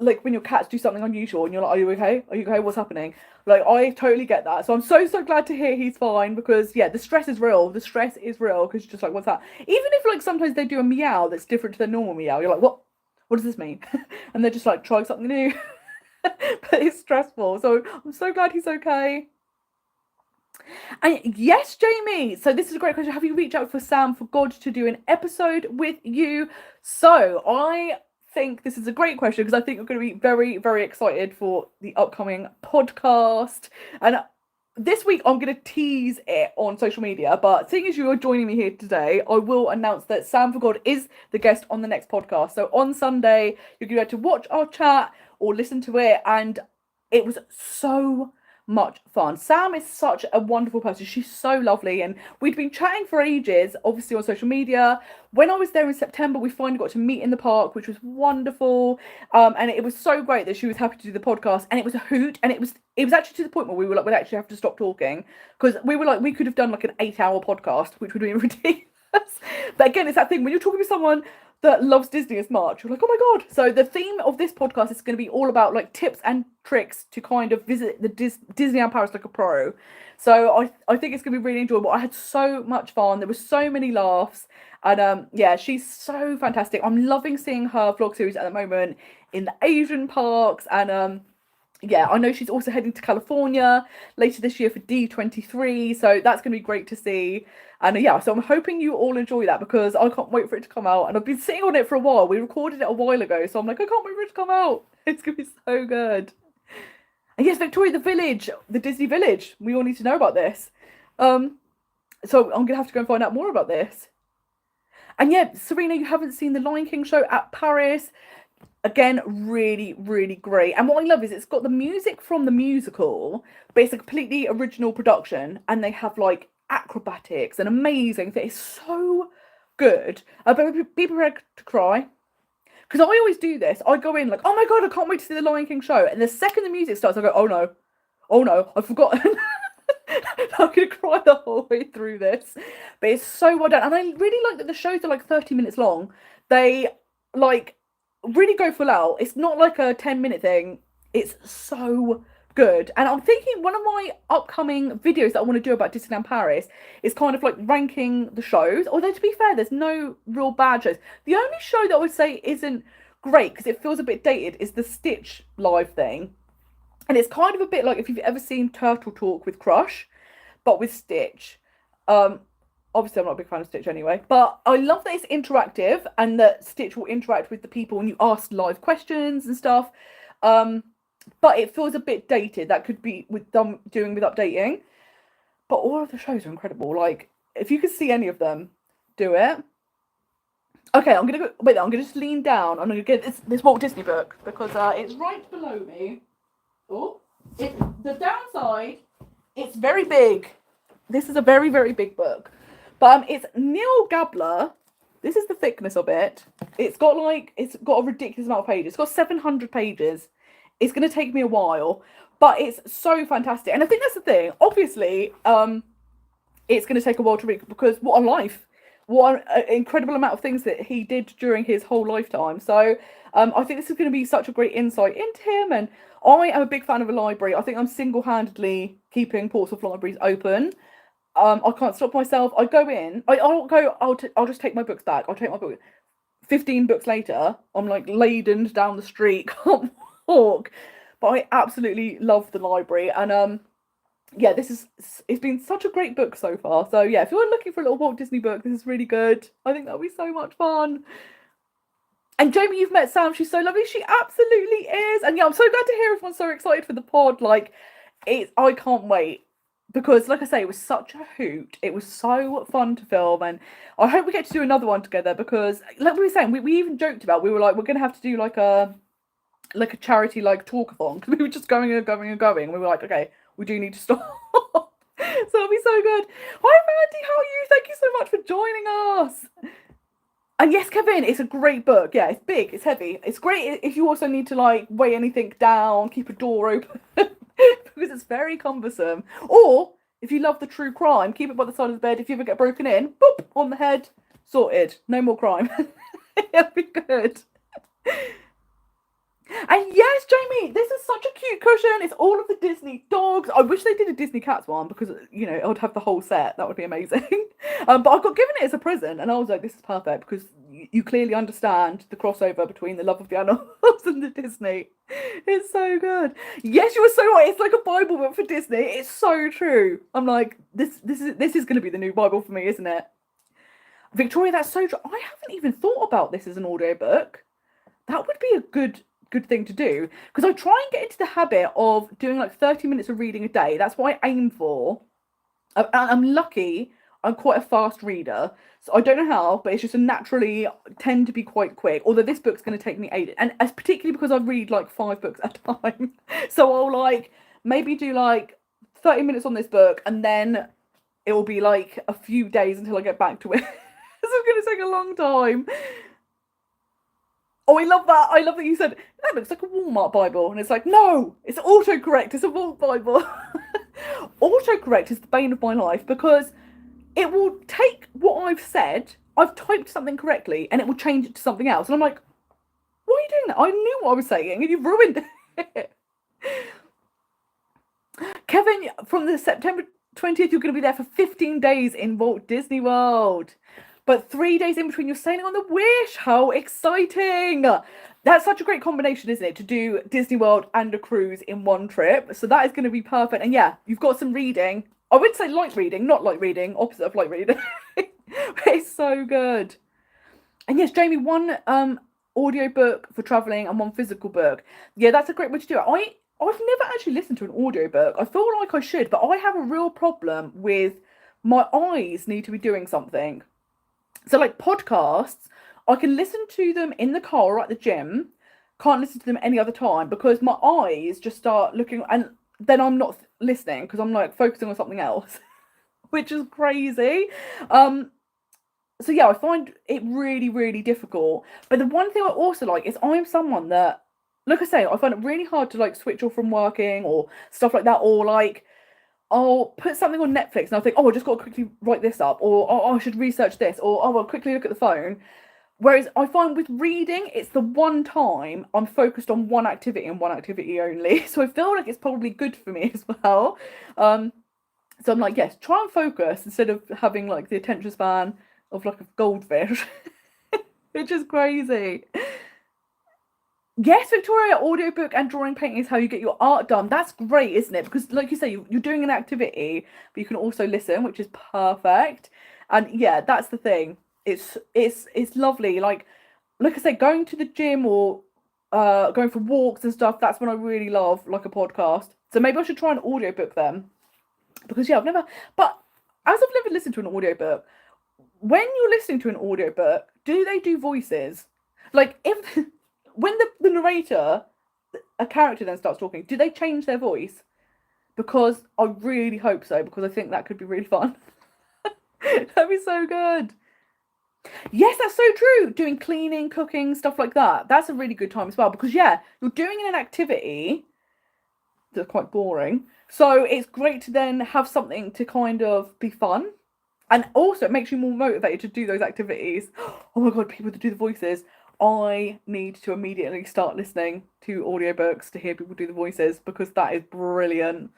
like when your cats do something unusual and you're like, are you okay? Are you okay? What's happening? Like, I totally get that. So I'm so glad to hear he's fine because yeah, the stress is real. The stress is real because you're just like, what's that? Even if like sometimes they do a meow that's different to their normal meow, you're like, what? What does this mean? And they're just like trying something new. But it's stressful. So I'm so glad he's okay. And yes, Jamie. So this is a great question. Have you reached out for Sam for God to do an episode with you? So I think this is a great question because I think you're going to be very excited for the upcoming podcast. And this week I'm going to tease it on social media, but seeing as you are joining me here today, I will announce that Sam for God is the guest on the next podcast. So on Sunday, you're going to be able to watch our chat or listen to it, and it was so much fun. Sam is such a wonderful person. She's so lovely, and we'd been chatting for ages, obviously on social media. When I was there in September, we finally got to meet in the park, which was wonderful. And it was so great that she was happy to do the podcast, and it was a hoot. And it was actually to the point where we were like, we'd actually have to stop talking because we were like, we could have done like an 8-hour podcast, which would have been ridiculous. But again, it's that thing when you're talking to someone that loves Disney as much, you're like, oh my god. So the theme of this podcast is going to be all about like tips and tricks to kind of visit the Disneyland Paris like a pro. So I think it's going to be really enjoyable. I had so much fun. There were so many laughs. And yeah, she's so fantastic. I'm loving seeing her vlog series at the moment in the Asian parks. And yeah, I know she's also heading to California later this year for D23, so that's going to be great to see. And yeah, so I'm hoping you all enjoy that because I can't wait for it to come out. And I've been sitting on it for a while. We recorded it a while ago, so I'm like, I can't wait for it to come out. It's going to be so good. And yes, Victoria, the village, the Disney village. We all need to know about this. So I'm going to have to go and find out more about this. And yeah, Serena, you haven't seen the Lion King show at Paris. Again, really great. And what I love is it's got the music from the musical, but it's a completely original production, and they have like acrobatics and amazing things. It's so good. But be prepared to cry. Because I always do this. I go in like, oh my god, I can't wait to see the Lion King show. And the second the music starts, I go, oh no, I've forgotten. I'm gonna cry the whole way through this. But it's so well done. And I really like that the shows are like 30 minutes long. They like really go full out. It's not like a 10-minute thing. It's so good. And I'm thinking one of my upcoming videos that I want to do about Disneyland Paris is kind of like ranking the shows. Although to be fair, there's no real bad shows. The only show that I would say isn't great because it feels a bit dated is the Stitch live thing. And it's kind of a bit like if you've ever seen Turtle Talk with Crush, but with Stitch. Obviously, I'm not a big fan of Stitch anyway, but I love that it's interactive and that Stitch will interact with the people when you ask live questions and stuff. But it feels a bit dated. That could be with them doing with updating. But all of the shows are incredible. Like, if you could see any of them, do it. Okay, I'm gonna go. Wait, I'm gonna just lean down. I'm gonna get this Walt Disney book because it's right below me. Oh, the downside. It's very big. This is a very big book. But it's Neil Gabler. This is the thickness of it. It's got a ridiculous amount of pages. It's got 700 pages. It's going to take me a while, but it's so fantastic. And I think that's the thing. Obviously, it's going to take a while to read because what a life. What an incredible amount of things that he did during his whole lifetime. So I think this is going to be such a great insight into him. And I am a big fan of a library. I think I'm single-handedly keeping Portsmouth libraries open. I can't stop myself. I go in. I'll just take my books back. I'll take my book. 15 books later, I'm like laden down the street, can't walk. But I absolutely love the library, and yeah, it's been such a great book so far. So yeah, if you're looking for a little Walt Disney book, this is really good. I think that'll be so much fun. And Jamie, you've met Sam. She's so lovely. She absolutely is. And yeah, I'm so glad to hear everyone's so excited for the pod. Like, I can't wait. Because, like I say, it was such a hoot. It was so fun to film, and I hope we get to do another one together. Because, like we were saying, we even joked about. We were like, we're gonna have to do like a charity like talkathon because we were just going and going and going. And we were like, okay, we do need to stop. So it'll be so good. Hi, Mandy, how are you? Thank you so much for joining us. And yes, Kevin, it's a great book. Yeah, it's big, it's heavy. It's great if you also need to like weigh anything down, keep a door open, because it's very cumbersome. Or if you love the true crime, keep it by the side of the bed. If you ever get broken in, boop, on the head, sorted. No more crime. It'll be good. And yes, Jamie, this is such a cute cushion. It's all of the Disney dogs. I wish they did a Disney cats one because, you know, I would have the whole set. That would be amazing. But I got given it as a present and I was like, this is perfect because you clearly understand the crossover between the love of the animals and the Disney. It's so good. Yes, you were so right. It's like a Bible book for Disney. It's so true. I'm like, this is going to be the new Bible for me, isn't it? Victoria, that's so true. I haven't even thought about this as an audiobook. That would be a good thing to do because I try and get into the habit of doing like 30 minutes of reading a day. That's what I aim for. I'm lucky. I'm quite a fast reader, so I don't know how, but it's just a naturally tend to be quite quick. Although this book's going to take me 8, and particularly because I read like 5 books at a time, so I'll like maybe do like 30 minutes on this book, and then it will be like a few days until I get back to it. So it's going to take a long time. Oh, I love that. I love that you said, that looks like a Walmart Bible. And it's like, no, it's autocorrect. It's a Walmart Bible. Autocorrect is the bane of my life because it will take what I've said, I've typed something correctly, and it will change it to something else. And I'm like, why are you doing that? I knew what I was saying, and you've ruined it. Kevin, from the September 20th, you're going to be there for 15 days in Walt Disney World. But 3 days in between, you're sailing on the Wish. How exciting! That's such a great combination, isn't it? To do Disney World and a cruise in one trip. So that is going to be perfect. And yeah, you've got some reading. I would say light reading, not light reading. Opposite of light reading. It's so good. And yes, Jamie, one audiobook for travelling and one physical book. Yeah, that's a great way to do it. I've never actually listened to an audiobook. I feel like I should, but I have a real problem with my eyes need to be doing something. So like podcasts, I can listen to them in the car or at the gym. Can't listen to them any other time because my eyes just start looking, and then I'm not listening because I'm like focusing on something else, which is crazy. So yeah, I find it really, really difficult. But the one thing I also like is I'm someone that, like I say, I find it really hard to like switch off from working or stuff like that, or like I'll put something on Netflix and I'll think, oh, I just got to quickly write this up, or oh, I should research this, or oh, I'll quickly look at the phone. Whereas I find with reading, it's the one time I'm focused on one activity and one activity only. So I feel like it's probably good for me as well. So I'm like, yes, try and focus instead of having like the attention span of like a goldfish, which is crazy. Yes, Victoria, audiobook and drawing painting is how you get your art done. That's great, isn't it? Because like you say, you're doing an activity, but you can also listen, which is perfect. And yeah, that's the thing. It's lovely. Like I say, going to the gym or going for walks and stuff, that's when I really love like a podcast. So maybe I should try an audiobook then. Because yeah, I've never, but as I've never listened to an audiobook, when you're listening to an audiobook, do they do voices? Like if when the narrator, a character then starts talking, do they change their voice? Because I really hope so, because I think that could be really fun. That'd be so good. Yes, that's so true. Doing cleaning, cooking, stuff like that. That's a really good time as well. Because yeah, you're doing an activity that's quite boring. So it's great to then have something to kind of be fun. And also it makes you more motivated to do those activities. Oh my god, people that do the voices. I need to immediately start listening to audiobooks to hear people do the voices because that is brilliant.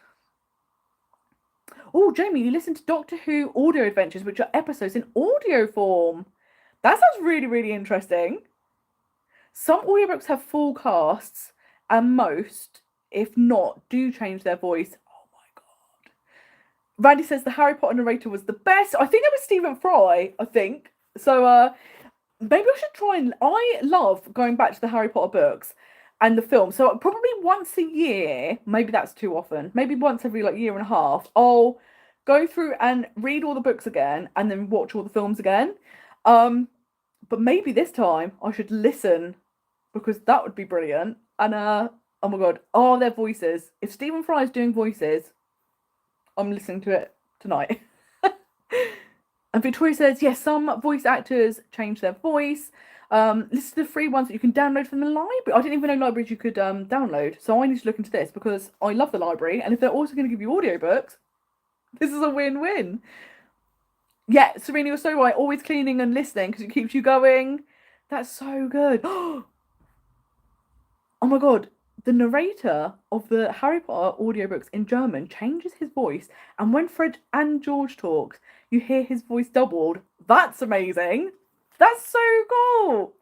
Oh, Jamie, you listen to Doctor Who audio adventures, which are episodes in audio form. That sounds really, really interesting. Some audiobooks have full casts, and most, if not, do change their voice. Oh my god. Randy says the Harry Potter narrator was the best. I think it was Stephen Fry, I think. So, maybe I should try and... I love going back to the Harry Potter books and the film. So probably once a year, maybe that's too often, maybe once every like year and a half, I'll go through and read all the books again and then watch all the films again. But maybe this time I should listen because that would be brilliant. And oh my god, their voices. If Stephen Fry is doing voices, I'm listening to it tonight. And Victoria says, yes, some voice actors change their voice. List the free ones that you can download from the library. I didn't even know libraries you could download. So I need to look into this because I love the library. And if they're also going to give you audiobooks, this is a win-win. Yeah, Serena, you're so right. Always cleaning and listening because it keeps you going. That's so good. Oh my God. The narrator of the Harry Potter audiobooks in German changes his voice. And when Fred and George talks, you hear his voice doubled. That's amazing. That's so cool.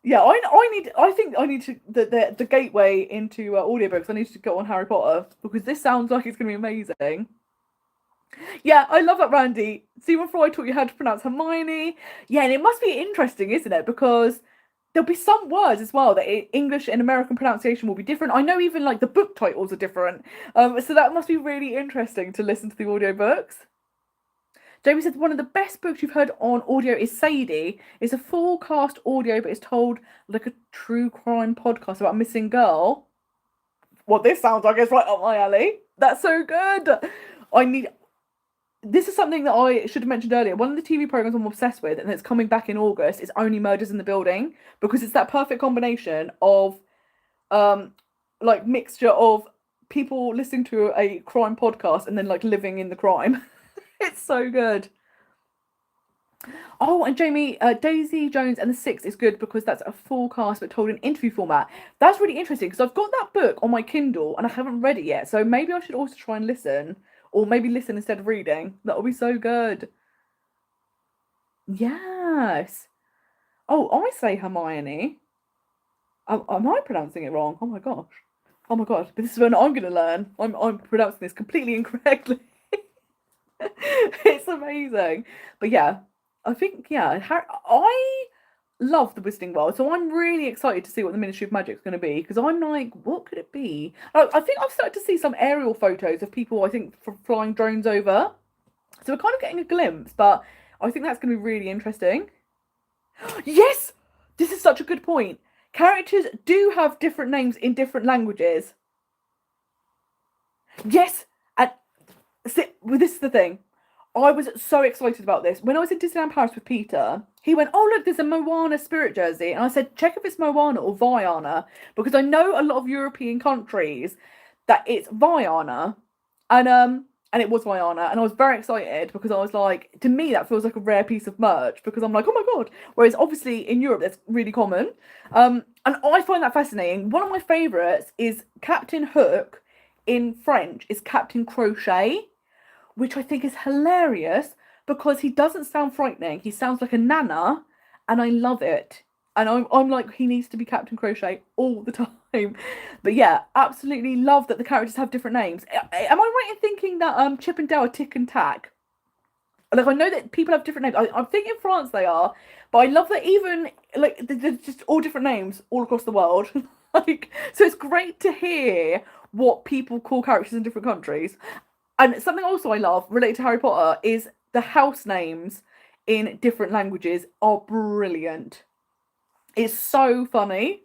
Yeah, I think I need to the gateway into audiobooks. I need to go on Harry Potter because this sounds like it's going to be amazing. Yeah, I love that, Randy. Stephen Fry taught you how to pronounce Hermione. Yeah, and it must be interesting, isn't it? Because there'll be some words as well that English and American pronunciation will be different. I know even like the book titles are different. So that must be really interesting to listen to the audiobooks. Jamie said one of the best books you've heard on audio is Sadie. It's a full cast audio, but it's told like a true crime podcast about a missing girl. Well, this sounds like it's right up my alley. That's so good. This is something that I should have mentioned earlier. One of the TV programs I'm obsessed with, and it's coming back in August, is Only Murders in the Building, because it's that perfect combination of, like, mixture of people listening to a crime podcast and then like living in the crime. It's so good. Oh, and Jamie, Daisy Jones and the Six is good because that's a full cast but told in interview format. That's really interesting because I've got that book on my Kindle and I haven't read it yet. So maybe I should also try and listen, or maybe listen instead of reading. That would be so good. Yes. Oh, I say Hermione. Am I pronouncing it wrong? Oh my gosh. Oh my god. This is when I'm going to learn. I'm pronouncing this completely incorrectly. It's amazing. But yeah, I think, yeah, I love the Wizarding World, so I'm really excited to see what the Ministry of Magic is going to be, because I'm like, what could it be? I think I've started to see some aerial photos of people, I think, flying drones over. So we're kind of getting a glimpse, but I think that's going to be really interesting. Yes! This is such a good point. Characters do have different names in different languages. Yes! And this is the thing. I was so excited about this. When I was in Disneyland Paris with Peter, he went, oh, look, there's a Moana spirit jersey. And I said, check if it's Moana or Vaiana, because I know a lot of European countries that it's Vaiana. And it was Vaiana. And I was very excited because I was like, to me, that feels like a rare piece of merch because I'm like, oh my God. Whereas obviously in Europe, that's really common. And I find that fascinating. One of my favourites is Captain Hook in French is Captain Crochet, which I think is hilarious because he doesn't sound frightening. He sounds like a nana, and I love it. And I'm like, he needs to be Captain Crochet all the time. But yeah, absolutely love that the characters have different names. Am I right in thinking that Chip and Dale are Tick and Tack? Like, I know that people have different names. I think in France they are, but I love that even like there's just all different names all across the world. Like, so it's great to hear what people call characters in different countries. And something also I love related to Harry Potter is the house names in different languages are brilliant. It's so funny.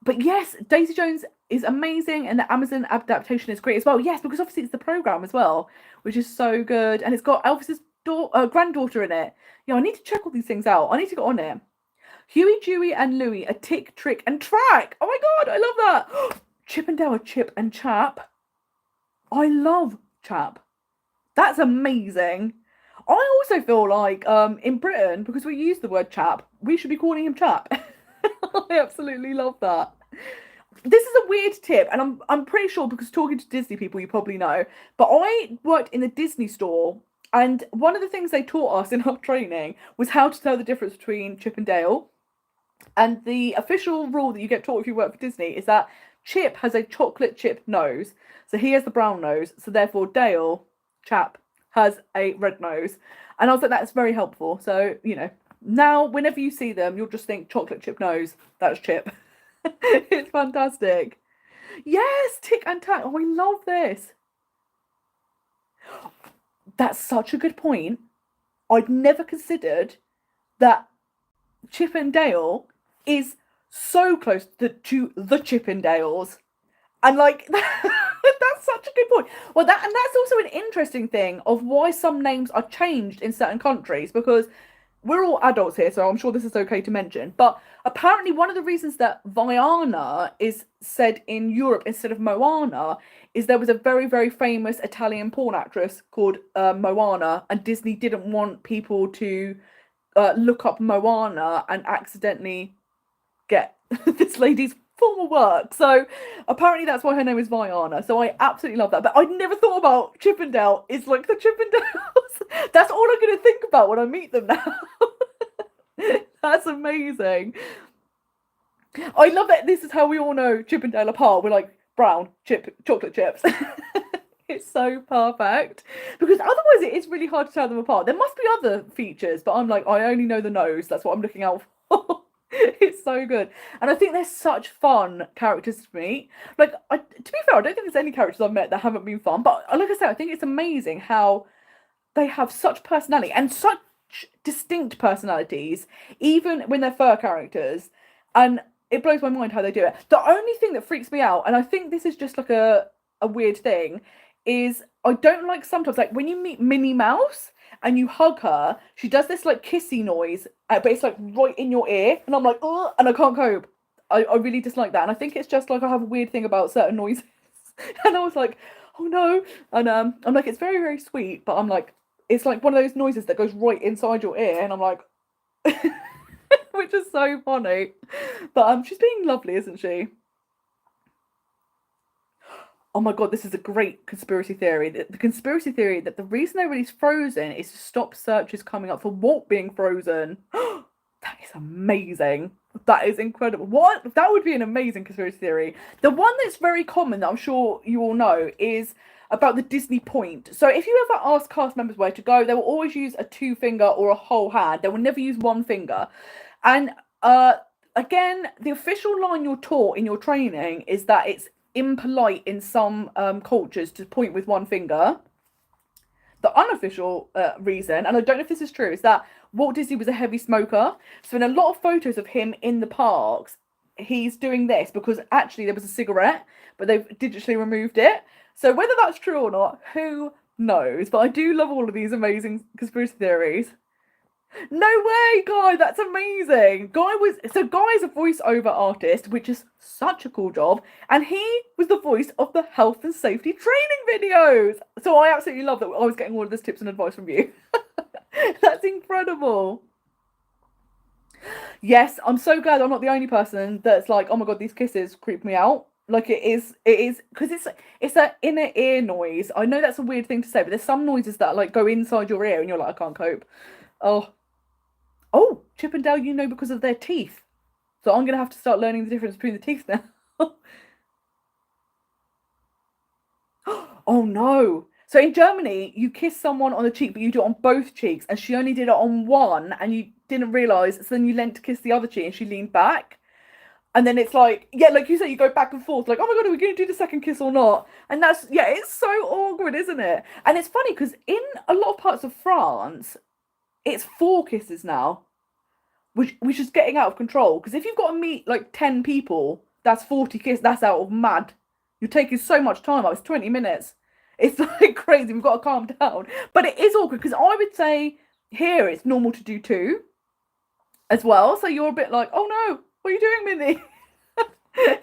But yes, Daisy Jones is amazing, and the Amazon adaptation is great as well. Yes, because obviously it's the program as well, which is so good, and it's got Elvis's granddaughter in it. Yeah, I need to check all these things out. I need to get on it. Huey, Dewey, and Louie are Tick, Trick, and Track. Oh my God, I love that. Chip and Dale are Chip and Chap. I love Chap. That's amazing. I also feel like in Britain, because we use the word chap, we should be calling him Chap. I absolutely love that. This is a weird tip, and I'm pretty sure because talking to Disney people, you probably know. But I worked in the Disney store, and one of the things they taught us in our training was how to tell the difference between Chip and Dale. And the official rule that you get taught if you work for Disney is that Chip has a chocolate chip nose, so he has the brown nose. So therefore, Dale, Chap, has a red nose. And I was like, that's very helpful. So, you know, now whenever you see them, you'll just think chocolate chip nose. That's Chip. It's fantastic. Yes, Tick and Tack. Oh, I love this. That's such a good point. I'd never considered that Chip and Dale is so close to the Chippendales. And like, that's Such a good point. Well, that's also an interesting thing of why some names are changed in certain countries, because we're all adults here, so I'm sure this is okay to mention. But apparently, one of the reasons that Viana is said in Europe instead of Moana is there was a very, very famous Italian porn actress called Moana, and Disney didn't want people to look up Moana and accidentally get this lady's former work. So apparently that's why her name is Viana. So I absolutely love that. But I'd never thought about Chippendale is like the Chippendales. That's all I'm going to think about when I meet them now. That's amazing. I love that this is how we all know Chippendale apart. We're like brown chocolate chips. It's so perfect, because otherwise it is really hard to tell them apart. There must be other features, but I'm like, I only know the nose. That's what I'm looking out for. It's so good. And I think they're such fun characters to meet. Like, to be fair, I don't think there's any characters I've met that haven't been fun. But like I said, I think it's amazing how they have such personality and such distinct personalities, even when they're fur characters. And it blows my mind how they do it. The only thing that freaks me out, and I think this is just like a weird thing, is I don't like sometimes, like when you meet Minnie Mouse and you hug her, she does this like kissy noise, but it's like right in your ear, and I'm like, oh, and I can't cope. I really dislike that, and I think it's just like I have a weird thing about certain noises. And I was like, oh no, and I'm like, it's very, very sweet, but I'm like, it's like one of those noises that goes right inside your ear, and I'm like, which is so funny. But she's being lovely, isn't she? Oh my god, this is a great conspiracy theory. The conspiracy theory that the reason they released Frozen is to stop searches coming up for Walt being frozen. That is amazing. That is incredible. What? That would be an amazing conspiracy theory. The one that's very common that I'm sure you all know is about the Disney point. So if you ever ask cast members where to go, they will always use a 2-finger or a whole hand. They will never use 1 finger. And again, the official line you're taught in your training is that it's impolite in some cultures to point with 1 finger. The unofficial reason, and I don't know if this is true, is that Walt Disney was a heavy smoker. So in a lot of photos of him in the parks, he's doing this because actually there was a cigarette, but they've digitally removed it. So whether that's true or not, who knows? But I do love all of these amazing conspiracy theories. No way, Guy, that's amazing. Guy is a voiceover artist, which is such a cool job, and he was the voice of the health and safety training videos. So I absolutely love that I was getting all of this tips and advice from you. That's incredible. Yes, I'm so glad I'm not the only person that's like, oh my god, these kisses creep me out. Like it is because it's that inner ear noise. I know that's a weird thing to say, but there's some noises that like go inside your ear and you're like, I can't cope. Oh, Chippendale, you know, because of their teeth. So I'm going to have to start learning the difference between the teeth now. Oh no. So in Germany, you kiss someone on the cheek, but you do it on both cheeks. And she only did it on one and you didn't realise. So then you leant to kiss the other cheek and she leaned back. And then it's like, yeah, like you said, you go back and forth, like, oh my god, are we going to do the second kiss or not? And that's, yeah, it's so awkward, isn't it? And it's funny because in a lot of parts of France, it's 4 kisses now, which is getting out of control. Because if you've got to meet like 10 people, that's 40 kisses. That's out of mad. You're taking so much time up. It's 20 minutes. It's like crazy. We've got to calm down. But it is awkward because I would say here it's normal to do 2 as well. So you're a bit like, oh no, what are you doing, Minnie?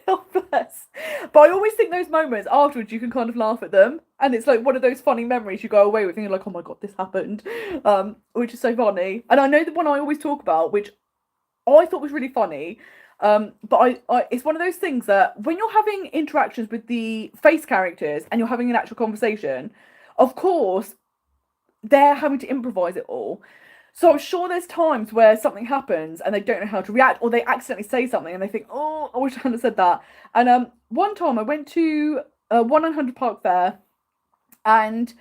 Oh, bless. But I always think those moments afterwards, you can kind of laugh at them, and it's like one of those funny memories you go away with, and you're like, oh my god, this happened, which is so funny. And I know the one I always talk about, which I thought was really funny, but I it's one of those things that when you're having interactions with the face characters and you're having an actual conversation, of course, they're having to improvise it all. So I'm sure there's times where something happens and they don't know how to react, or they accidentally say something and they think, oh, I wish I hadn't said that. And one time I went to 100 Park Fair, and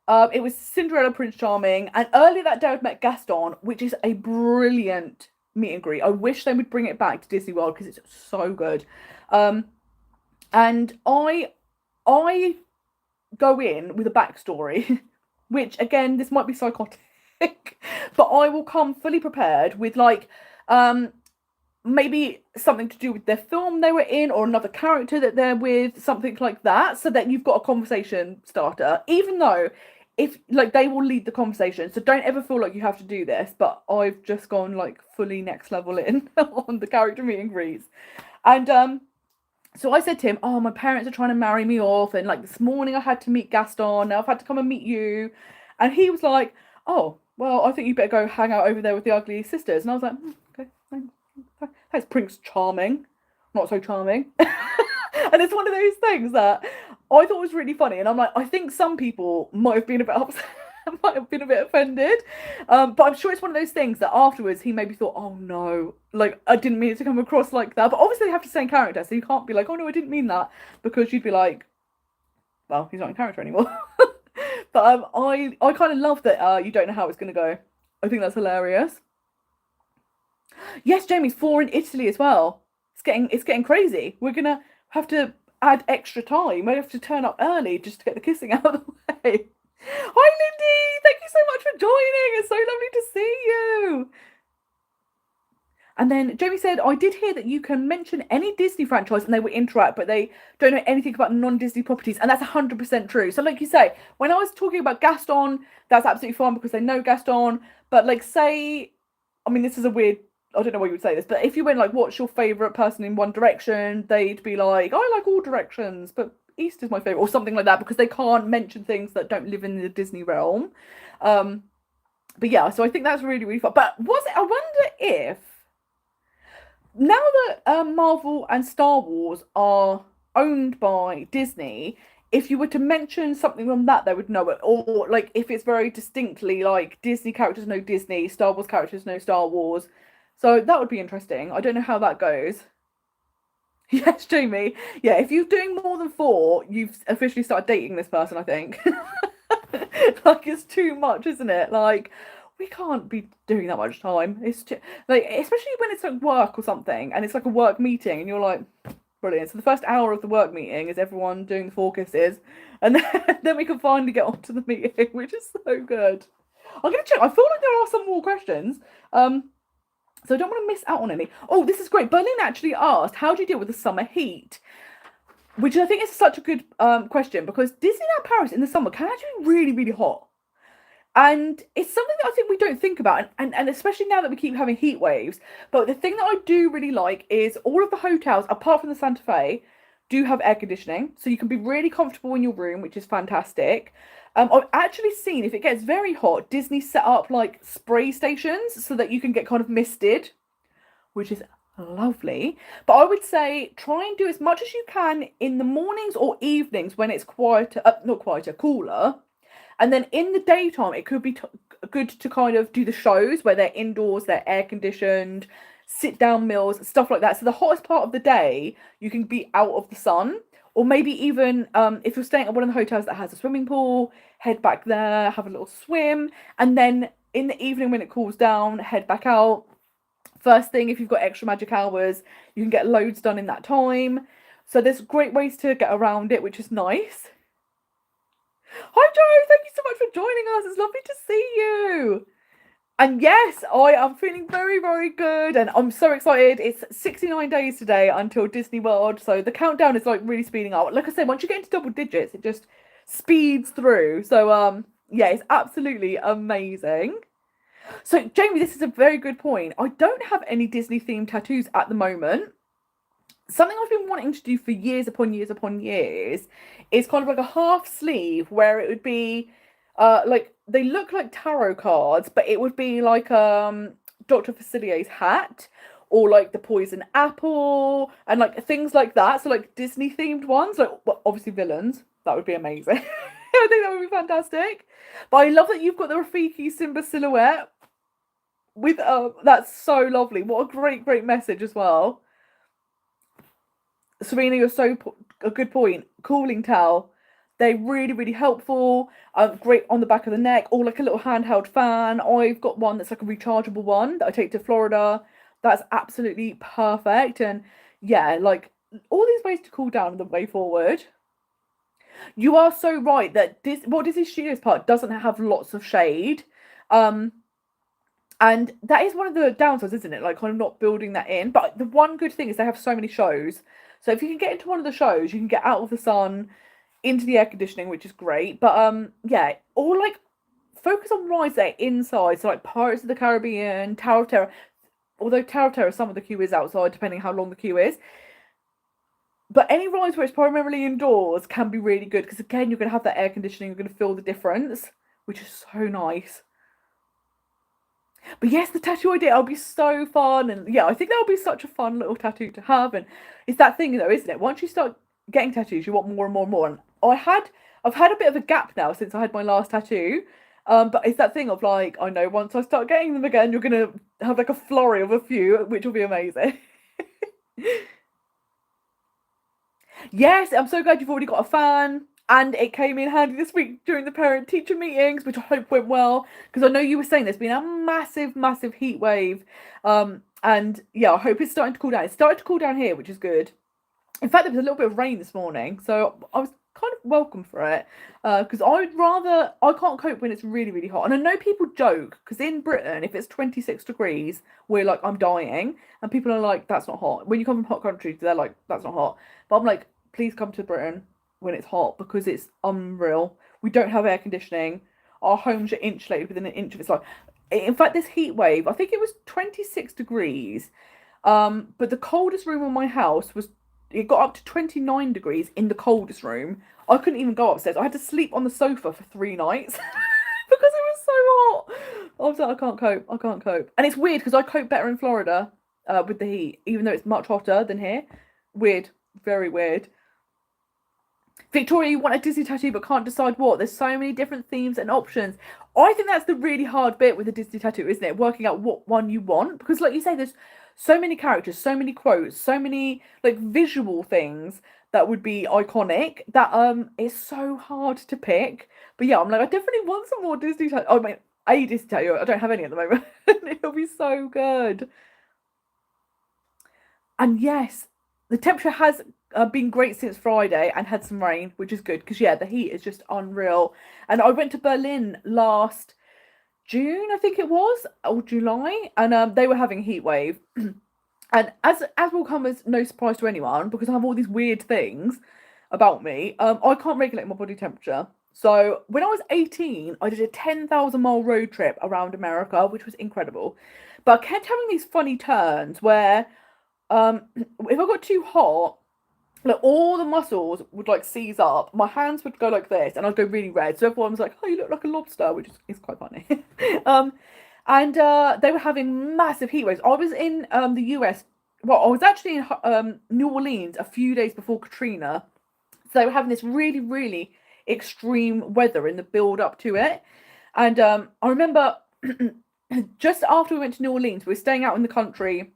it was Cinderella, Prince Charming, and earlier that day I'd met Gaston, which is a brilliant meet and greet. I wish they would bring it back to Disney World because it's so good. And I go in with a backstory, which again, this might be psychotic. But I will come fully prepared with like maybe something to do with their film they were in, or another character that they're with, something like that, so that you've got a conversation starter, even though if like they will lead the conversation, so don't ever feel like you have to do this. But I've just gone like fully next level in on the character meet and greets. And so I said to him, oh, my parents are trying to marry me off, and like this morning I had to meet Gaston, now I've had to come and meet you. And he was like, oh, well, I think you better go hang out over there with the ugly sisters. And I was like, okay, thanks, Prince Charming. Not so charming. And it's one of those things that I thought was really funny. And I'm like, I think some people might have been a bit upset, might have been a bit offended. But I'm sure it's one of those things that afterwards he maybe thought, oh no, like I didn't mean it to come across like that. But obviously they have to stay in character, so you can't be like, oh no, I didn't mean that, because you'd be like, well, he's not in character anymore. But I kind of love that you don't know how it's going to go. I think that's hilarious. Yes, Jamie's 4 in Italy as well. It's getting crazy. We're gonna have to add extra time. We have to turn up early just to get the kissing out of the way. Hi, Lindy. Thank you so much for joining. It's so lovely to see you. And then Jamie said, I did hear that you can mention any Disney franchise and they will interact, but they don't know anything about non-Disney properties. And that's 100% true. So like you say, when I was talking about Gaston, that's absolutely fine because they know Gaston. But like say, I mean, this is a weird, I don't know why you would say this, but if you went like, what's your favourite person in One Direction? They'd be like, I like all directions, but East is my favourite, or something like that, because they can't mention things that don't live in the Disney realm. But yeah, so I think that's really, really fun. But I wonder if, now that Marvel and Star Wars are owned by Disney, if you were to mention something from that, they would know it. Or like if it's very distinctly like Disney characters know Disney, Star Wars characters know Star Wars. So that would be interesting. I don't know how that goes. Yes, Jamie. Yeah, if you're doing more than 4, you've officially started dating this person, I think. Like, it's too much, isn't it? Like, we can't be doing that much time. It's too, like, especially when it's like work or something, and it's like a work meeting, and you're like, brilliant. So the first hour of the work meeting is everyone doing the 4 kisses, and then we can finally get on to the meeting, which is so good. I'm gonna check. I feel like there are some more questions. So I don't want to miss out on any. Oh, this is great. Berlin actually asked, how do you deal with the summer heat? Which I think is such a good question, because Disneyland Paris in the summer can actually be really, really hot. And it's something that I think we don't think about, and especially now that we keep having heat waves. But the thing that I do really like is all of the hotels, apart from the Santa Fe, do have air conditioning. So you can be really comfortable in your room, which is fantastic. I've actually seen, if it gets very hot, Disney set up like spray stations so that you can get kind of misted, which is lovely. But I would say try and do as much as you can in the mornings or evenings when it's quieter, not quieter, cooler. And then in the daytime, it could be good to kind of do the shows where they're indoors, they're air conditioned, sit down meals, stuff like that. So the hottest part of the day, you can be out of the sun. Or maybe even if you're staying at one of the hotels that has a swimming pool, head back there, have a little swim. And then in the evening when it cools down, head back out. First thing, if you've got extra magic hours, you can get loads done in that time. So there's great ways to get around it, which is nice. Hi, Joe. Thank you so much for joining us. It's lovely to see you. And yes, I am feeling very, very good. And I'm so excited. It's 69 days today until Disney World. So the countdown is like really speeding up. Like I said, once you get into double digits, it just speeds through. So, yeah, it's absolutely amazing. So, Jamie, this is a very good point. I don't have any Disney themed tattoos at the moment. Something I've been wanting to do for years upon years upon years is kind of like a half sleeve where it would be like they look like tarot cards, but it would be like Dr. Facilier's hat, or like the poison apple, and like things like that. So like Disney themed ones, like well, obviously villains. That would be amazing. I think that would be fantastic. But I love that you've got the Rafiki Simba silhouette with that's so lovely. What a great message as well. Serena, you're so a good point. Cooling towel, they're really helpful. Great on the back of the neck, or like a little handheld fan. I've got one that's like a rechargeable one that I take to Florida. That's absolutely perfect. And yeah, like all these ways to cool down are the way forward. You are so right that Disney Studios Park doesn't have lots of shade. And And that is one of the downsides, isn't it? Like, kind of not building that in. But the one good thing is they have so many shows. So if you can get into one of the shows, you can get out of the sun, into the air conditioning, which is great. But yeah, or like focus on rides that are inside. So like Pirates of the Caribbean, Tower of Terror. Although Tower of Terror, some of the queue is outside, depending how long the queue is. But any rides where it's primarily indoors can be really good because again, you're going to have that air conditioning. You're going to feel the difference, which is so nice. But yes, the tattoo idea will be so fun, and yeah, I think that'll be such a fun little tattoo to have. And it's that thing though, isn't it? Once you start getting tattoos, you want more and more and more. And I've had a bit of a gap now since I had my last tattoo. But it's that thing of like, I know once I start getting them again, you're gonna have like a flurry of a few, which will be amazing. Yes, I'm so glad you've already got a fan. And it came in handy this week during the parent teacher meetings, which I hope went well. Because I know you were saying there's been a massive, massive heat wave. And yeah, I hope it's starting to cool down. It's started to cool down here, which is good. In fact, there was a little bit of rain this morning, so I was kind of welcome for it. Because I can't cope when it's really, really hot. And I know people joke, because in Britain, if it's 26 degrees, we're like, I'm dying. And people are like, that's not hot. When you come from hot countries, they're like, that's not hot. But I'm like, please come to Britain when it's hot because it's unreal. We don't have air conditioning. Our homes are insulated within an inch of its life. In fact, this heat wave, I think it was 26 degrees. But the coldest room in my house was, it got up to 29 degrees in the coldest room. I couldn't even go upstairs. I had to sleep on the sofa for 3 nights because it was so hot. I was like, I can't cope. I can't cope. And it's weird because I cope better in Florida with the heat, even though it's much hotter than here. Weird. Very weird. Victoria, you want a Disney tattoo but can't decide what. There's so many different themes and options. I think that's the really hard bit with a Disney tattoo, isn't it? Working out what one you want. Because like you say, there's so many characters, so many quotes, so many like visual things that would be iconic that it's so hard to pick. But yeah, I'm like, I definitely want some more Disney tattoo. I mean, a Disney tattoo. I don't have any at the moment. It'll be so good. And yes, the temperature has been great since Friday and had some rain, which is good because yeah, the heat is just unreal. And I went to Berlin last June, I think it was, or July, and they were having a heat wave. And as will come as no surprise to anyone, because I have all these weird things about me, I can't regulate my body temperature. So when I was 18, I did a 10,000-mile road trip around America, which was incredible. But I kept having these funny turns where if I got too hot, like all the muscles would like seize up. My hands would go like this, and I'd go really red. So everyone was like, "Oh, you look like a lobster," which is quite funny. um, and they were having massive heat waves. I was in the US. Well, I was actually in New Orleans a few days before Katrina. So they were having this really, really extreme weather in the build up to it. And I remember just after we went to New Orleans, we were staying out in the country.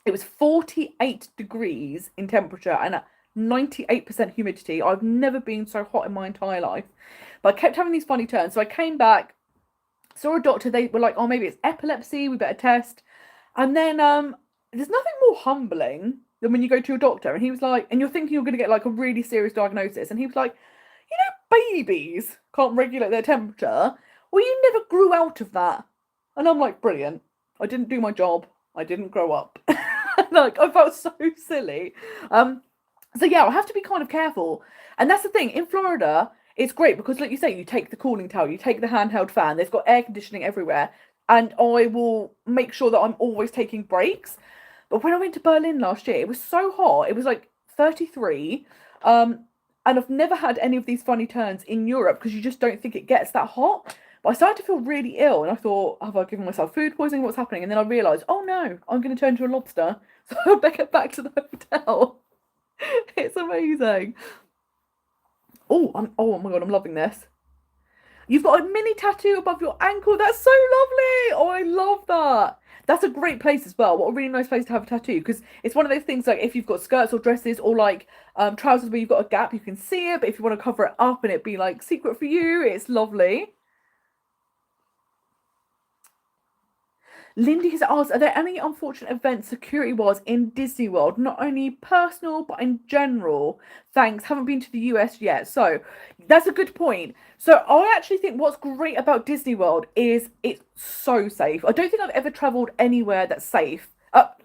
It was 48 degrees in temperature and 98% humidity. I've never been so hot in my entire life. But I kept having these funny turns. So I came back, saw a doctor. They were like, oh, maybe it's epilepsy. We better test. And then there's nothing more humbling than when you go to your doctor and he was like, and you're thinking you're going to get like a really serious diagnosis. And he was like, you know, babies can't regulate their temperature. Well, you never grew out of that. And I'm like, brilliant. I didn't do my job. I didn't grow up. Like, I felt so silly. So yeah, I have to be kind of careful. And that's the thing, in Florida, it's great because like you say, you take the cooling tower, you take the handheld fan, there's got air conditioning everywhere. And I will make sure that I'm always taking breaks. But when I went to Berlin last year, it was so hot. It was like 33. And I've never had any of these funny turns in Europe because you just don't think it gets that hot. But I started to feel really ill and I thought, have I given myself food poisoning? What's happening? And then I realised, oh no, I'm going to turn into a lobster. So I better get back to the hotel. It's amazing. Oh my god, I'm loving this. You've got a mini tattoo above your ankle. That's so lovely. Oh, I love that. That's a great place as well. What a really nice place to have a tattoo because it's one of those things like if you've got skirts or dresses or like trousers where you've got a gap, you can see it. But if you want to cover it up and it be like secret for you, it's lovely. Lindy has asked, are there any unfortunate events security-wise in Disney World? Not only personal, but in general. Thanks. Haven't been to the US yet. So that's a good point. So I actually think what's great about Disney World is it's so safe. I don't think I've ever traveled anywhere that's safe.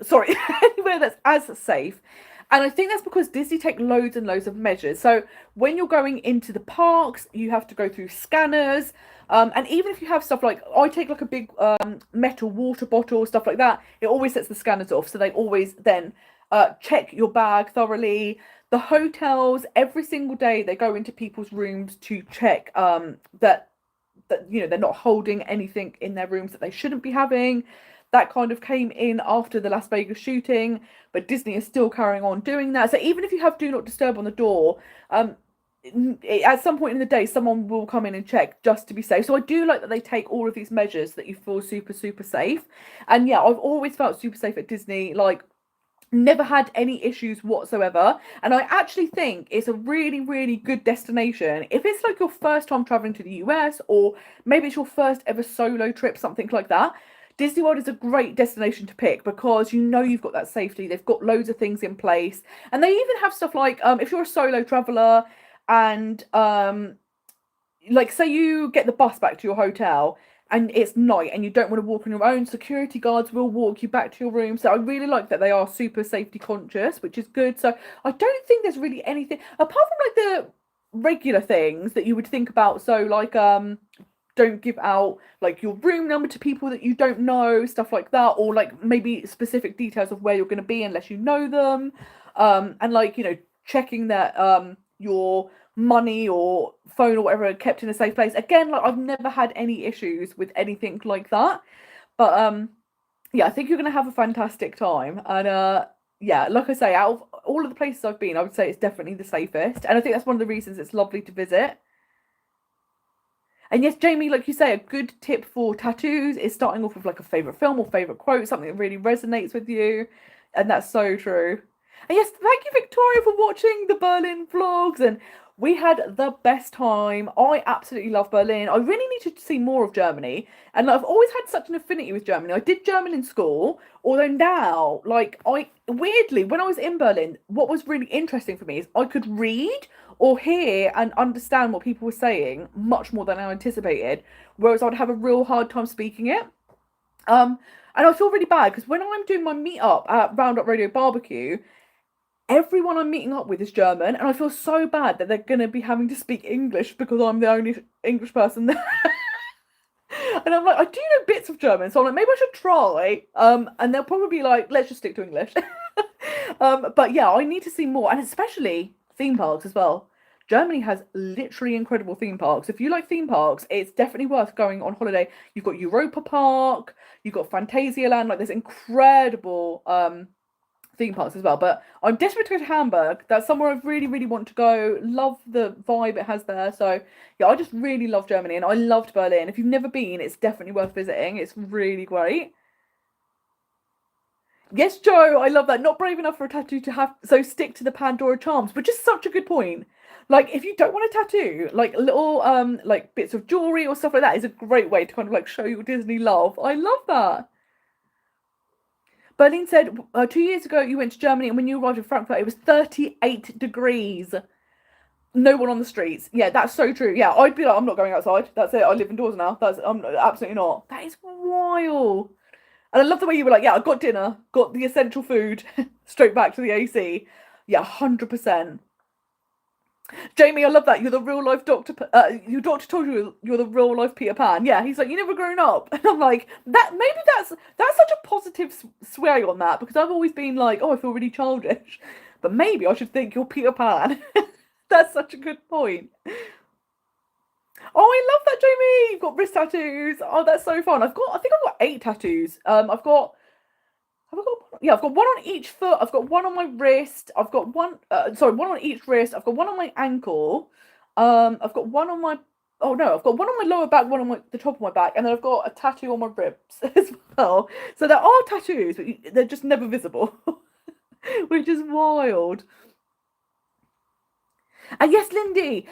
Sorry, anywhere that's as safe. And I think that's because Disney take loads and loads of measures. So when you're going into the parks, you have to go through scanners. And even if you have stuff like, I take like a big metal water bottle, stuff like that, it always sets the scanners off. So they always then check your bag thoroughly. The hotels, every single day, they go into people's rooms to check that they're not holding anything in their rooms that they shouldn't be having. That kind of came in after the Las Vegas shooting, but Disney is still carrying on doing that. So even if you have do not disturb on the door, at some point in the day, someone will come in and check just to be safe. So I do like that they take all of these measures that you feel super, super safe. And yeah, I've always felt super safe at Disney. Like, never had any issues whatsoever. And I actually think it's a really, really good destination if it's like your first time traveling to the US, or maybe it's your first ever solo trip, something like that. Disney World is a great destination to pick because you've got that safety. They've got loads of things in place, and they even have stuff like if you're a solo traveler and like say you get the bus back to your hotel and it's night and you don't want to walk on your own, security guards will walk you back to your room. So I really like that they are super safety conscious, which is good. So I don't think there's really anything apart from like the regular things that you would think about. So like don't give out like your room number to people that you don't know, stuff like that, or like maybe specific details of where you're going to be unless you know them, and like checking that your money or phone or whatever are kept in a safe place. Again, like I've never had any issues with anything like that, but yeah, I think you're going to have a fantastic time. And yeah, like I say, out of all of the places I've been, I would say it's definitely the safest, and I think that's one of the reasons it's lovely to visit. And yes, Jamie, like you say, a good tip for tattoos is starting off with like a favourite film or favourite quote, something that really resonates with you. And that's so true. And yes, thank you, Victoria, for watching the Berlin vlogs. And we had the best time. I absolutely love Berlin. I really need to see more of Germany. And I've always had such an affinity with Germany. I did German in school, although now, like, weirdly, when I was in Berlin, what was really interesting for me is I could read or hear and understand what people were saying much more than I anticipated, whereas I'd have a real hard time speaking it. And I feel really bad because when I'm doing my meetup at Roundup Radio Barbecue, everyone I'm meeting up with is German, and I feel so bad that they're going to be having to speak English because I'm the only English person there. And I'm like, I do know bits of German, so I'm like, maybe I should try. And they'll probably be like, let's just stick to English. But yeah, I need to see more, and especially theme parks as well. Germany has literally incredible theme parks. If you like theme parks, it's definitely worth going on holiday. You've got Europa Park, you've got Phantasialand, like there's incredible theme parks as well. But I'm desperate to go to Hamburg. That's somewhere I really, really want to go. Love the vibe it has there. So yeah, I just really love Germany, and I loved Berlin. If you've never been, it's definitely worth visiting. It's really great. Yes, Joe, I love that. Not brave enough for a tattoo to have, so stick to the Pandora charms. But just such a good point. Like, if you don't want a tattoo, like little like bits of jewelry or stuff like that is a great way to kind of like show your Disney love. I love that. Berlin said 2 years ago you went to Germany, and when you arrived in Frankfurt, it was 38 degrees. No one on the streets. Yeah, that's so true. Yeah, I'd be like, I'm not going outside. That's it. I live indoors now. That's I'm absolutely not. That is wild. And I love the way you were like, yeah, I got dinner, got the essential food, straight back to the AC. Yeah, 100%. Jamie, I love that. You're the real life doctor. Your doctor told you you're the real life Peter Pan. Yeah, he's like, you never grown up. And I'm like, that maybe that's such a positive sway on that, because I've always been like, oh, I feel really childish. But maybe I should think you're Peter Pan. That's such a good point. Oh, I love that, Jamie. You've got wrist tattoos. Oh, that's so fun. I think I've got 8 tattoos. I've got one on each foot. I've got one on my wrist. I've got one, sorry, one on each wrist. I've got one on my ankle. I've got one on my, oh no, I've got one on my lower back, one on the top of my back, and then I've got a tattoo on my ribs as well. So there are tattoos, but they're just never visible, which is wild. And yes, Lindy,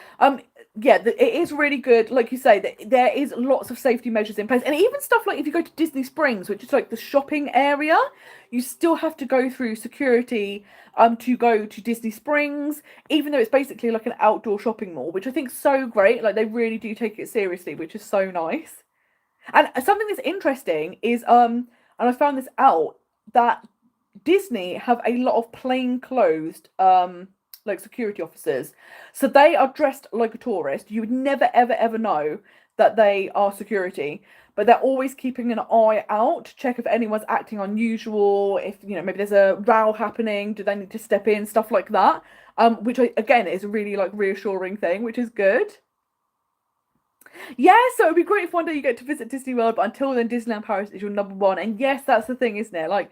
yeah, it is really good. Like you say, that there is lots of safety measures in place, and even stuff like if you go to Disney Springs, which is like the shopping area, you still have to go through security to go to Disney Springs, even though it's basically like an outdoor shopping mall, which I think is so great. Like they really do take it seriously, which is so nice. And something that's interesting is and I found this out, that Disney have a lot of plainclothes like security officers. So they are dressed like a tourist. You would never ever ever know that they are security, but they're always keeping an eye out to check if anyone's acting unusual, if maybe there's a row happening, do they need to step in, stuff like that. Which again is a really like reassuring thing, which is good. Yeah, so it'd be great if one day you get to visit Disney World, but until then, Disneyland Paris is your number one. And yes, that's the thing, isn't it? Like,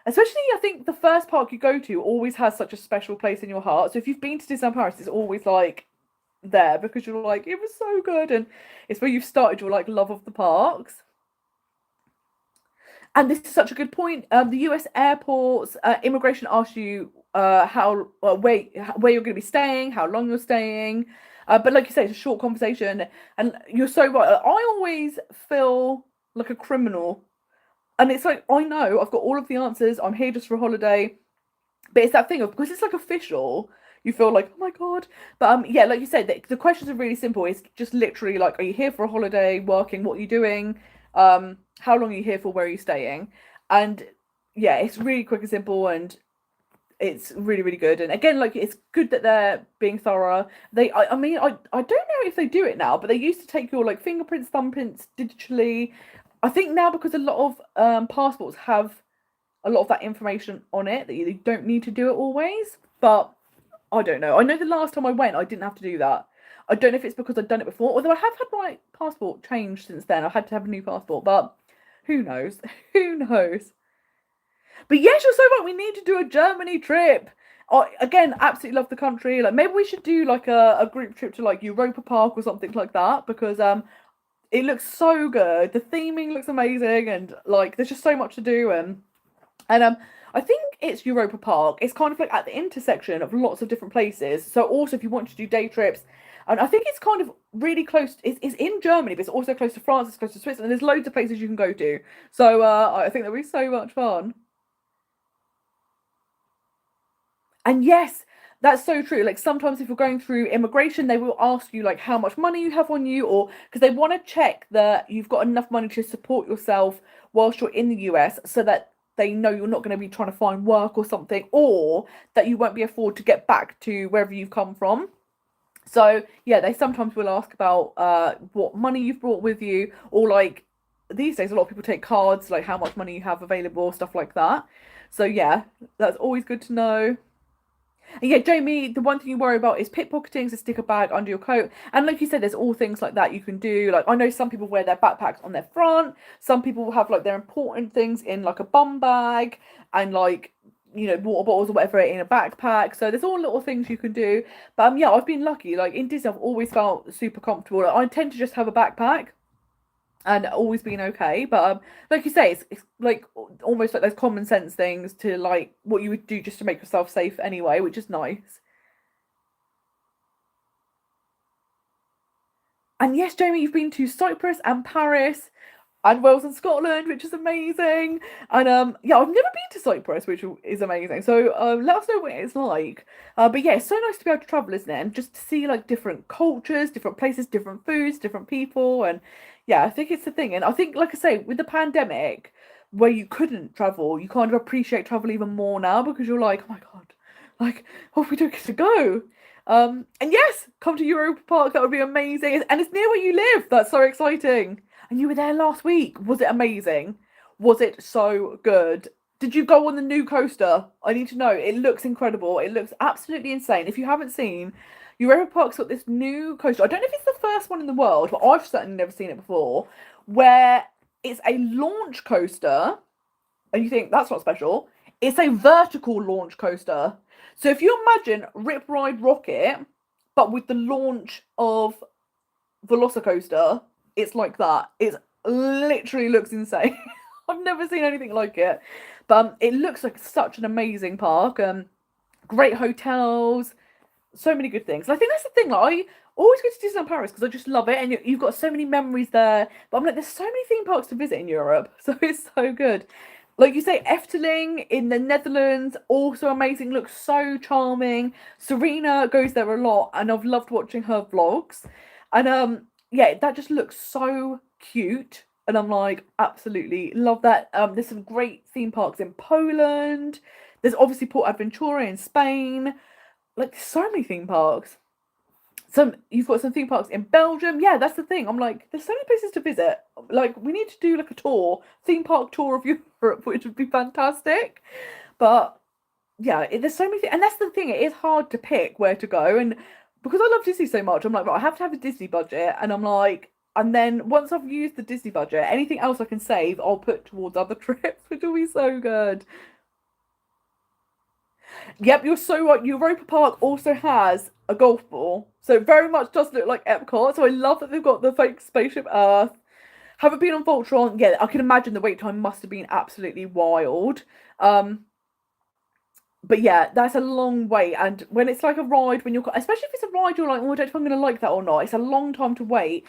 especially I think the first park you go to always has such a special place in your heart. So if you've been to Disneyland Paris, it's always like there because you're like, it was so good, and it's where you've started your like love of the parks. And this is such a good point. The U.S. airports, immigration asks you how where you're going to be staying, how long you're staying. But like you say, it's a short conversation, and you're so right. I always feel like a criminal, and it's like I know I've got all of the answers. I'm here just for a holiday, but it's that thing of because it's like official. You feel like, oh my god. But yeah, like you said, the questions are really simple. It's just literally like, are you here for a holiday, working, what are you doing? How long are you here for, where are you staying? And yeah, it's really quick and simple, and it's really, really good. And again, like it's good that they're being thorough. I mean, I don't know if they do it now, but they used to take your like fingerprints, thumbprints digitally. I think now because a lot of passports have a lot of that information on it that you don't need to do it always. But I don't know. I know the last time I went, I didn't have to do that. I don't know if it's because I've done it before, although I have had my passport changed since then. I've had to have a new passport, but who knows? Who knows? But yes, you're so right. We need to do a Germany trip. I again absolutely love the country. Like maybe we should do like a group trip to like Europa Park or something like that because it looks so good. The theming looks amazing, and like there's just so much to do. And I think it's Europa Park. It's kind of like at the intersection of lots of different places. So also, if you want to do day trips, and I think it's kind of really close. It's in Germany, but it's also close to France. It's close to Switzerland. There's loads of places you can go to. So I think that'll be so much fun. And yes, that's so true. Like sometimes if you're going through immigration, they will ask you like how much money you have on you, or because they want to check that you've got enough money to support yourself whilst you're in the US, so that they know you're not going to be trying to find work or something, or that you won't be afford to get back to wherever you've come from. So yeah, they sometimes will ask about what money you've brought with you, or like these days a lot of people take cards, like how much money you have available, stuff like that. So yeah, that's always good to know. And yeah, Jamie, the one thing you worry about is pickpocketing, so stick a bag under your coat. And like you said, there's all things like that you can do. Like I know some people wear their backpacks on their front. Some people will have like their important things in like a bum bag and like water bottles or whatever in a backpack. So there's all little things you can do. But yeah, I've been lucky. Like in Disney, I've always felt super comfortable. Like, I tend to just have a backpack and always been okay. But like you say, it's like almost like those common sense things to like what you would do just to make yourself safe anyway, which is nice. And yes, Jamie, you've been to Cyprus and Paris and Wales and Scotland, which is amazing. And yeah, I've never been to Cyprus, which is amazing. So let us know what it's like. But yeah, it's so nice to be able to travel, isn't it? And just to see like different cultures, different places, different foods, different people, and yeah, I think it's the thing. And I think, like I say, with the pandemic, where you couldn't travel, you kind of appreciate travel even more now because you're like, oh my god, like, oh, we don't get to go. And yes, come to Europa Park. That would be amazing. And it's near where you live. That's so exciting. And you were there last week. Was it amazing? Was it so good? Did you go on the new coaster? I need to know. It looks incredible. It looks absolutely insane. If you haven't seen, Europa Park's got this new coaster. I don't know if it's the first one in the world, but I've certainly never seen it before, where it's a launch coaster, and you think that's not special. It's a vertical launch coaster. So if you imagine Rip Ride Rocket, but with the launch of Velocicoaster, it's like that. It literally looks insane. I've never seen anything like it. But it looks like such an amazing park. Great hotels, so many good things. And I think that's the thing. Like, I always go to Disneyland Paris because I just love it, and you've got so many memories there. But I'm like, there's so many theme parks to visit in Europe, so it's so good. Like you say, Efteling in the Netherlands, also amazing. Looks so charming. Serena goes there a lot, and I've loved watching her vlogs. And yeah, that just looks so cute. And I'm like, absolutely love that. There's some great theme parks in Poland. There's obviously Port Aventura in Spain. Like, so many theme parks. You've got some theme parks in Belgium. Yeah, that's the thing. I'm like, there's so many places to visit. Like, we need to do like a tour, theme park tour of Europe, which would be fantastic. But yeah, there's so many things, and that's the thing. It is hard to pick where to go, and because I love Disney so much, I'm like, right, I have to have a Disney budget, and I'm like, and then once I've used the Disney budget, anything else I can save, I'll put towards other trips, which will be so good. Yep, you're so right. Europa Park also has a golf ball, so it very much does look like Epcot. So I love that they've got the fake spaceship Earth. Haven't been on Voltron. Yeah, I can imagine the wait time must have been absolutely wild. But yeah, that's a long wait, and when it's like a ride, when you're especially if it's a ride, you're like, oh, I don't know if I'm going to like that or not. It's a long time to wait,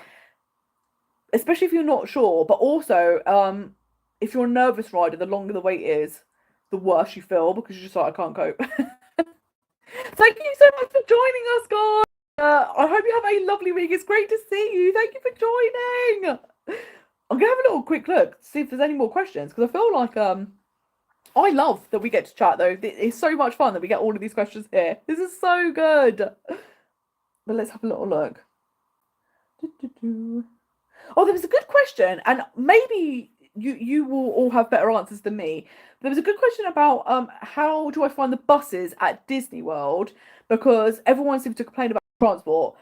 especially if you're not sure. But also, if you're a nervous rider, the longer the wait is, the worse you feel because you're just like, I can't cope. Thank you so much for joining us, guys. I hope you have a lovely week. It's great to see you. Thank you for joining. I'm gonna have a little quick look, see if there's any more questions, because I feel like I love that we get to chat though. It's so much fun that we get all of these questions here. This is so good. But let's have a little look. Oh, there was a good question, and maybe you will all have better answers than me. There was a good question about how do I find the buses at Disney World, because everyone seems to complain about transport.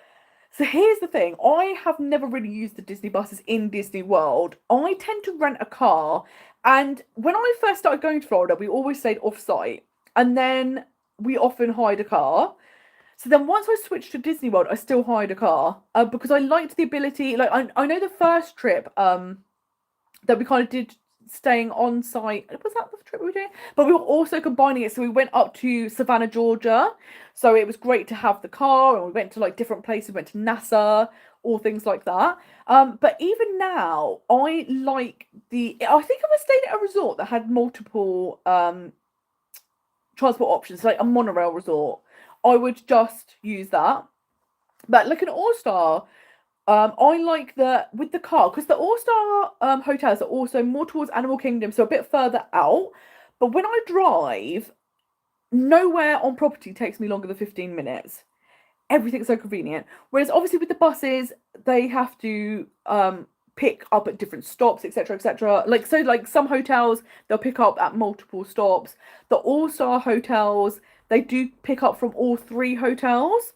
So here's the thing, I have never really used the Disney buses in Disney World. I tend to rent a car, and when I first started going to Florida, we always stayed off-site, and then we often hired a car. So then once I switched to Disney World, I still hired a car because I liked the ability. Like, I know the first trip that we kind of did staying on site. Was that the trip we were doing? But we were also combining it. So we went up to Savannah, Georgia. So it was great to have the car, and we went to like different places, went to NASA, all things like that. But even now, I think if I stayed at a resort that had multiple transport options, like a monorail resort, I would just use that. But looking at All Star, I like that with the car, because the All Star hotels are also more towards Animal Kingdom, so a bit further out. But when I drive, nowhere on property takes me longer than 15 minutes. Everything's so convenient. Whereas obviously with the buses, they have to pick up at different stops, etc., etc. Like some hotels, they'll pick up at multiple stops. The All Star hotels, they do pick up from all three hotels.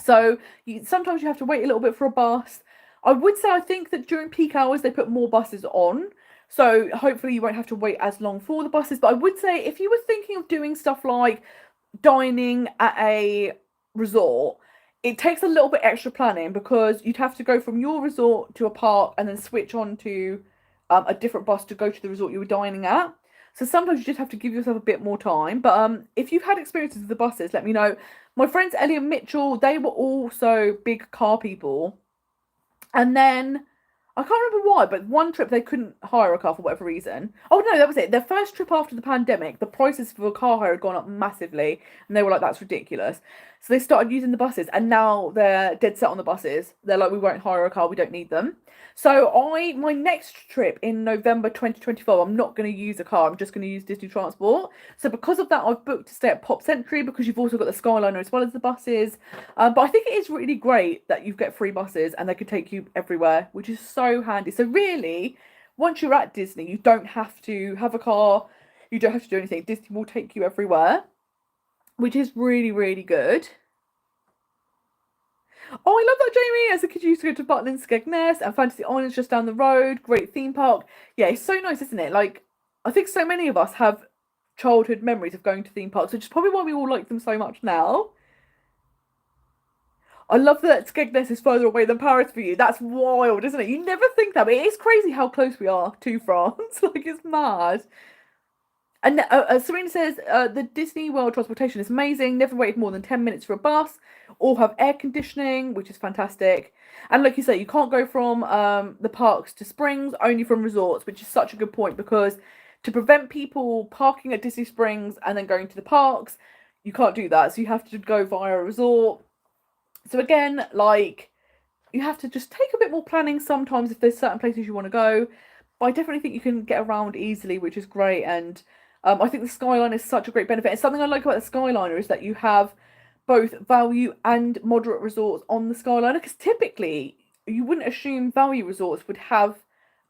So sometimes you have to wait a little bit for a bus. I would say I think that during peak hours they put more buses on. So hopefully you won't have to wait as long for the buses. But I would say if you were thinking of doing stuff like dining at a resort, it takes a little bit extra planning, because you'd have to go from your resort to a park and then switch on to a different bus to go to the resort you were dining at. So sometimes you just have to give yourself a bit more time. But if you've had experiences with the buses, let me know. My friends Ellie and Mitchell, they were also big car people. And then I can't remember why, but one trip they couldn't hire a car for whatever reason. Oh no, that was it. Their first trip after the pandemic, the prices for car hire had gone up massively, and they were like, "That's ridiculous." So they started using the buses, and now they're dead set on the buses. They're like, "We won't hire a car. We don't need them." So my next trip in November 2024, I'm not going to use a car. I'm just going to use Disney Transport. So because of that, I've booked to stay at Pop Century, because you've also got the Skyliner as well as the buses. But I think it is really great that you get free buses and they can take you everywhere, which is so handy. So really, once you're at Disney, you don't have to have a car. You don't have to do anything. Disney will take you everywhere, which is really, really good. Oh, I love that, Jamie. As a kid, you used to go to Button and Skegness, and Fantasy Island's just down the road. Great theme park. Yeah, it's so nice, isn't it? Like, I think so many of us have childhood memories of going to theme parks, which is probably why we all like them so much now. I love that Skegness is further away than Paris for you. That's wild, isn't it? You never think that, but it is crazy how close we are to France. Like, it's mad. And Serena says the Disney World transportation is amazing. Never waited more than 10 minutes for a bus. All have air conditioning, which is fantastic. And like you say, you can't go from the parks to Springs, only from resorts, which is such a good point because to prevent people parking at Disney Springs and then going to the parks, you can't do that. So you have to go via a resort. So again, like you have to just take a bit more planning sometimes if there's certain places you want to go. But I definitely think you can get around easily, which is great. And I think the Skyliner is such a great benefit. And something I like about the Skyliner is that you have both value and moderate resorts on the Skyliner. Because typically, you wouldn't assume value resorts would have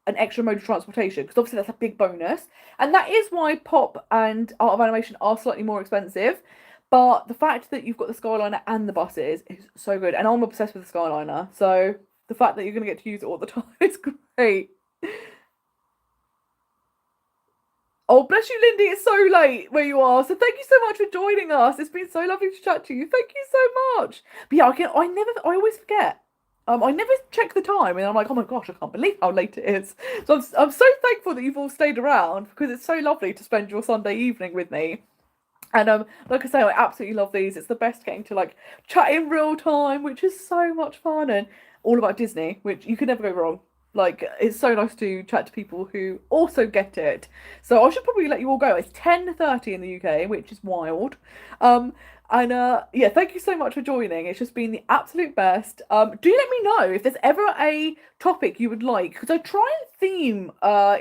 an extra mode of transportation. Because obviously, that's a big bonus. And that is why Pop and Art of Animation are slightly more expensive. But the fact that you've got the Skyliner and the buses is so good. And I'm obsessed with the Skyliner. So the fact that you're going to get to use it all the time is great. Oh, bless you, Lindy. It's so late where you are. So thank you so much for joining us. It's been so lovely to chat to you. Thank you so much. But yeah, I always forget. I never check the time, and I'm like, oh my gosh, I can't believe how late it is. So I'm so thankful that you've all stayed around because it's so lovely to spend your Sunday evening with me. And like I say, I absolutely love these. It's the best getting to like chat in real time, which is so much fun, and all about Disney, which you can never go wrong. Like it's so nice to chat to people who also get it. So I should probably let you all go. It's 10:30 in the UK, which is wild. Um, and yeah, thank you so much for joining. It's just been the absolute best. Do let me know if there's ever a topic you would like, because I try and theme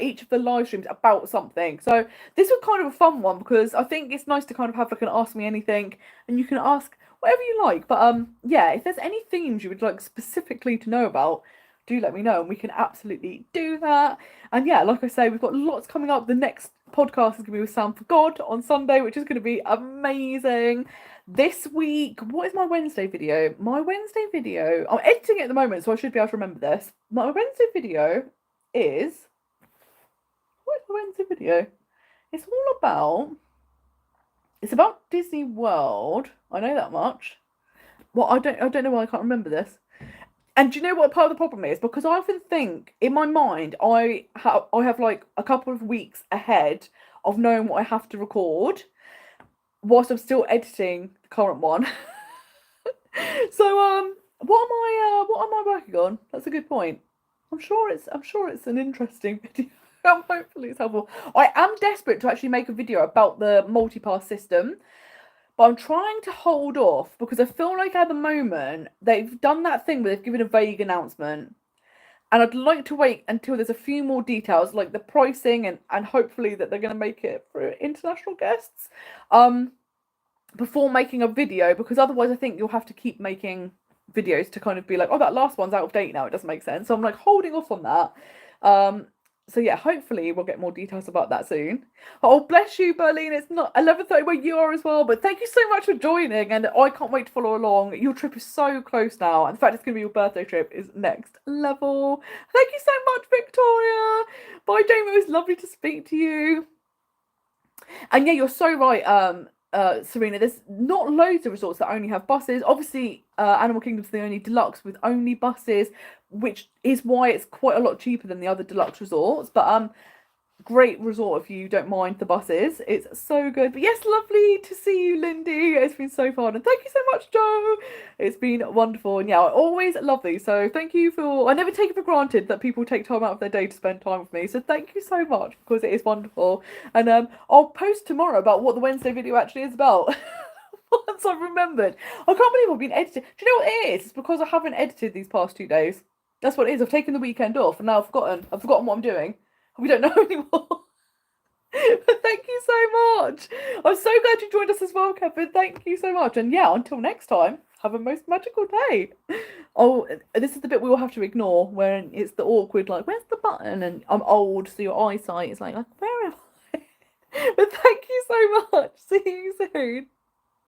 each of the live streams about something. So this was kind of a fun one because I think it's nice to kind of have like an ask me anything, and you can ask whatever you like. But yeah, if there's any themes you would like specifically to know about, do let me know and we can absolutely do that. And yeah, like I say, we've got lots coming up. The next podcast is going to be with Sam for God on Sunday, which is going to be amazing. This week, what is my Wednesday video? My Wednesday video, I'm editing it at the moment, so I should be able to remember this. My Wednesday video is, what is the Wednesday video? It's all about, it's about Disney World. I know that much. Well, I don't know why I can't remember this. And do you know what part of the problem is? Because I often think in my mind I have like a couple of weeks ahead of knowing what I have to record, whilst I'm still editing the current one. So what am I working on? That's a good point. I'm sure it's an interesting video. Hopefully it's helpful. I am desperate to actually make a video about the multi-pass system. But I'm trying to hold off because I feel like at the moment they've done that thing where they've given a vague announcement. And I'd like to wait until there's a few more details, like the pricing and hopefully that they're going to make it for international guests, before making a video, because otherwise I think you'll have to keep making videos to kind of be like, oh, that last one's out of date now, it doesn't make sense. So I'm like holding off on that. So yeah, hopefully we'll get more details about that soon. Oh, bless you, Berlin. It's not 11:30 where you are as well, but thank you so much for joining, and I can't wait to follow along. Your trip is so close now, and the fact it's going to be your birthday trip is next level. Thank you so much, Victoria. Bye, Jamie. It was lovely to speak to you. And yeah, you're so right, Serena. There's not loads of resorts that only have buses. Obviously, Animal Kingdom's the only deluxe with only buses, which is why it's quite a lot cheaper than the other deluxe resorts. But great resort if you don't mind the buses. It's so good. But yes, lovely to see you, Lindy. It's been so fun. And thank you so much, Joe. It's been wonderful. And yeah, I always love these. So thank you for, I never take it for granted that people take time out of their day to spend time with me. So thank you so much because it is wonderful. And I'll post tomorrow about what the Wednesday video actually is about. Once I've remembered. I can't believe I've been editing. Do you know what it is? It's because I haven't edited these past 2 days. That's what it is. I've taken the weekend off and now I've forgotten what I'm doing. We don't know anymore. But thank you so much. I'm so glad you joined us as well, Kevin. Thank you so much. And yeah, until next time, have a most magical day. Oh, this is the bit we all have to ignore when it's the awkward, like, where's the button? And I'm old, so your eyesight is like where am I? But thank you so much. See you soon.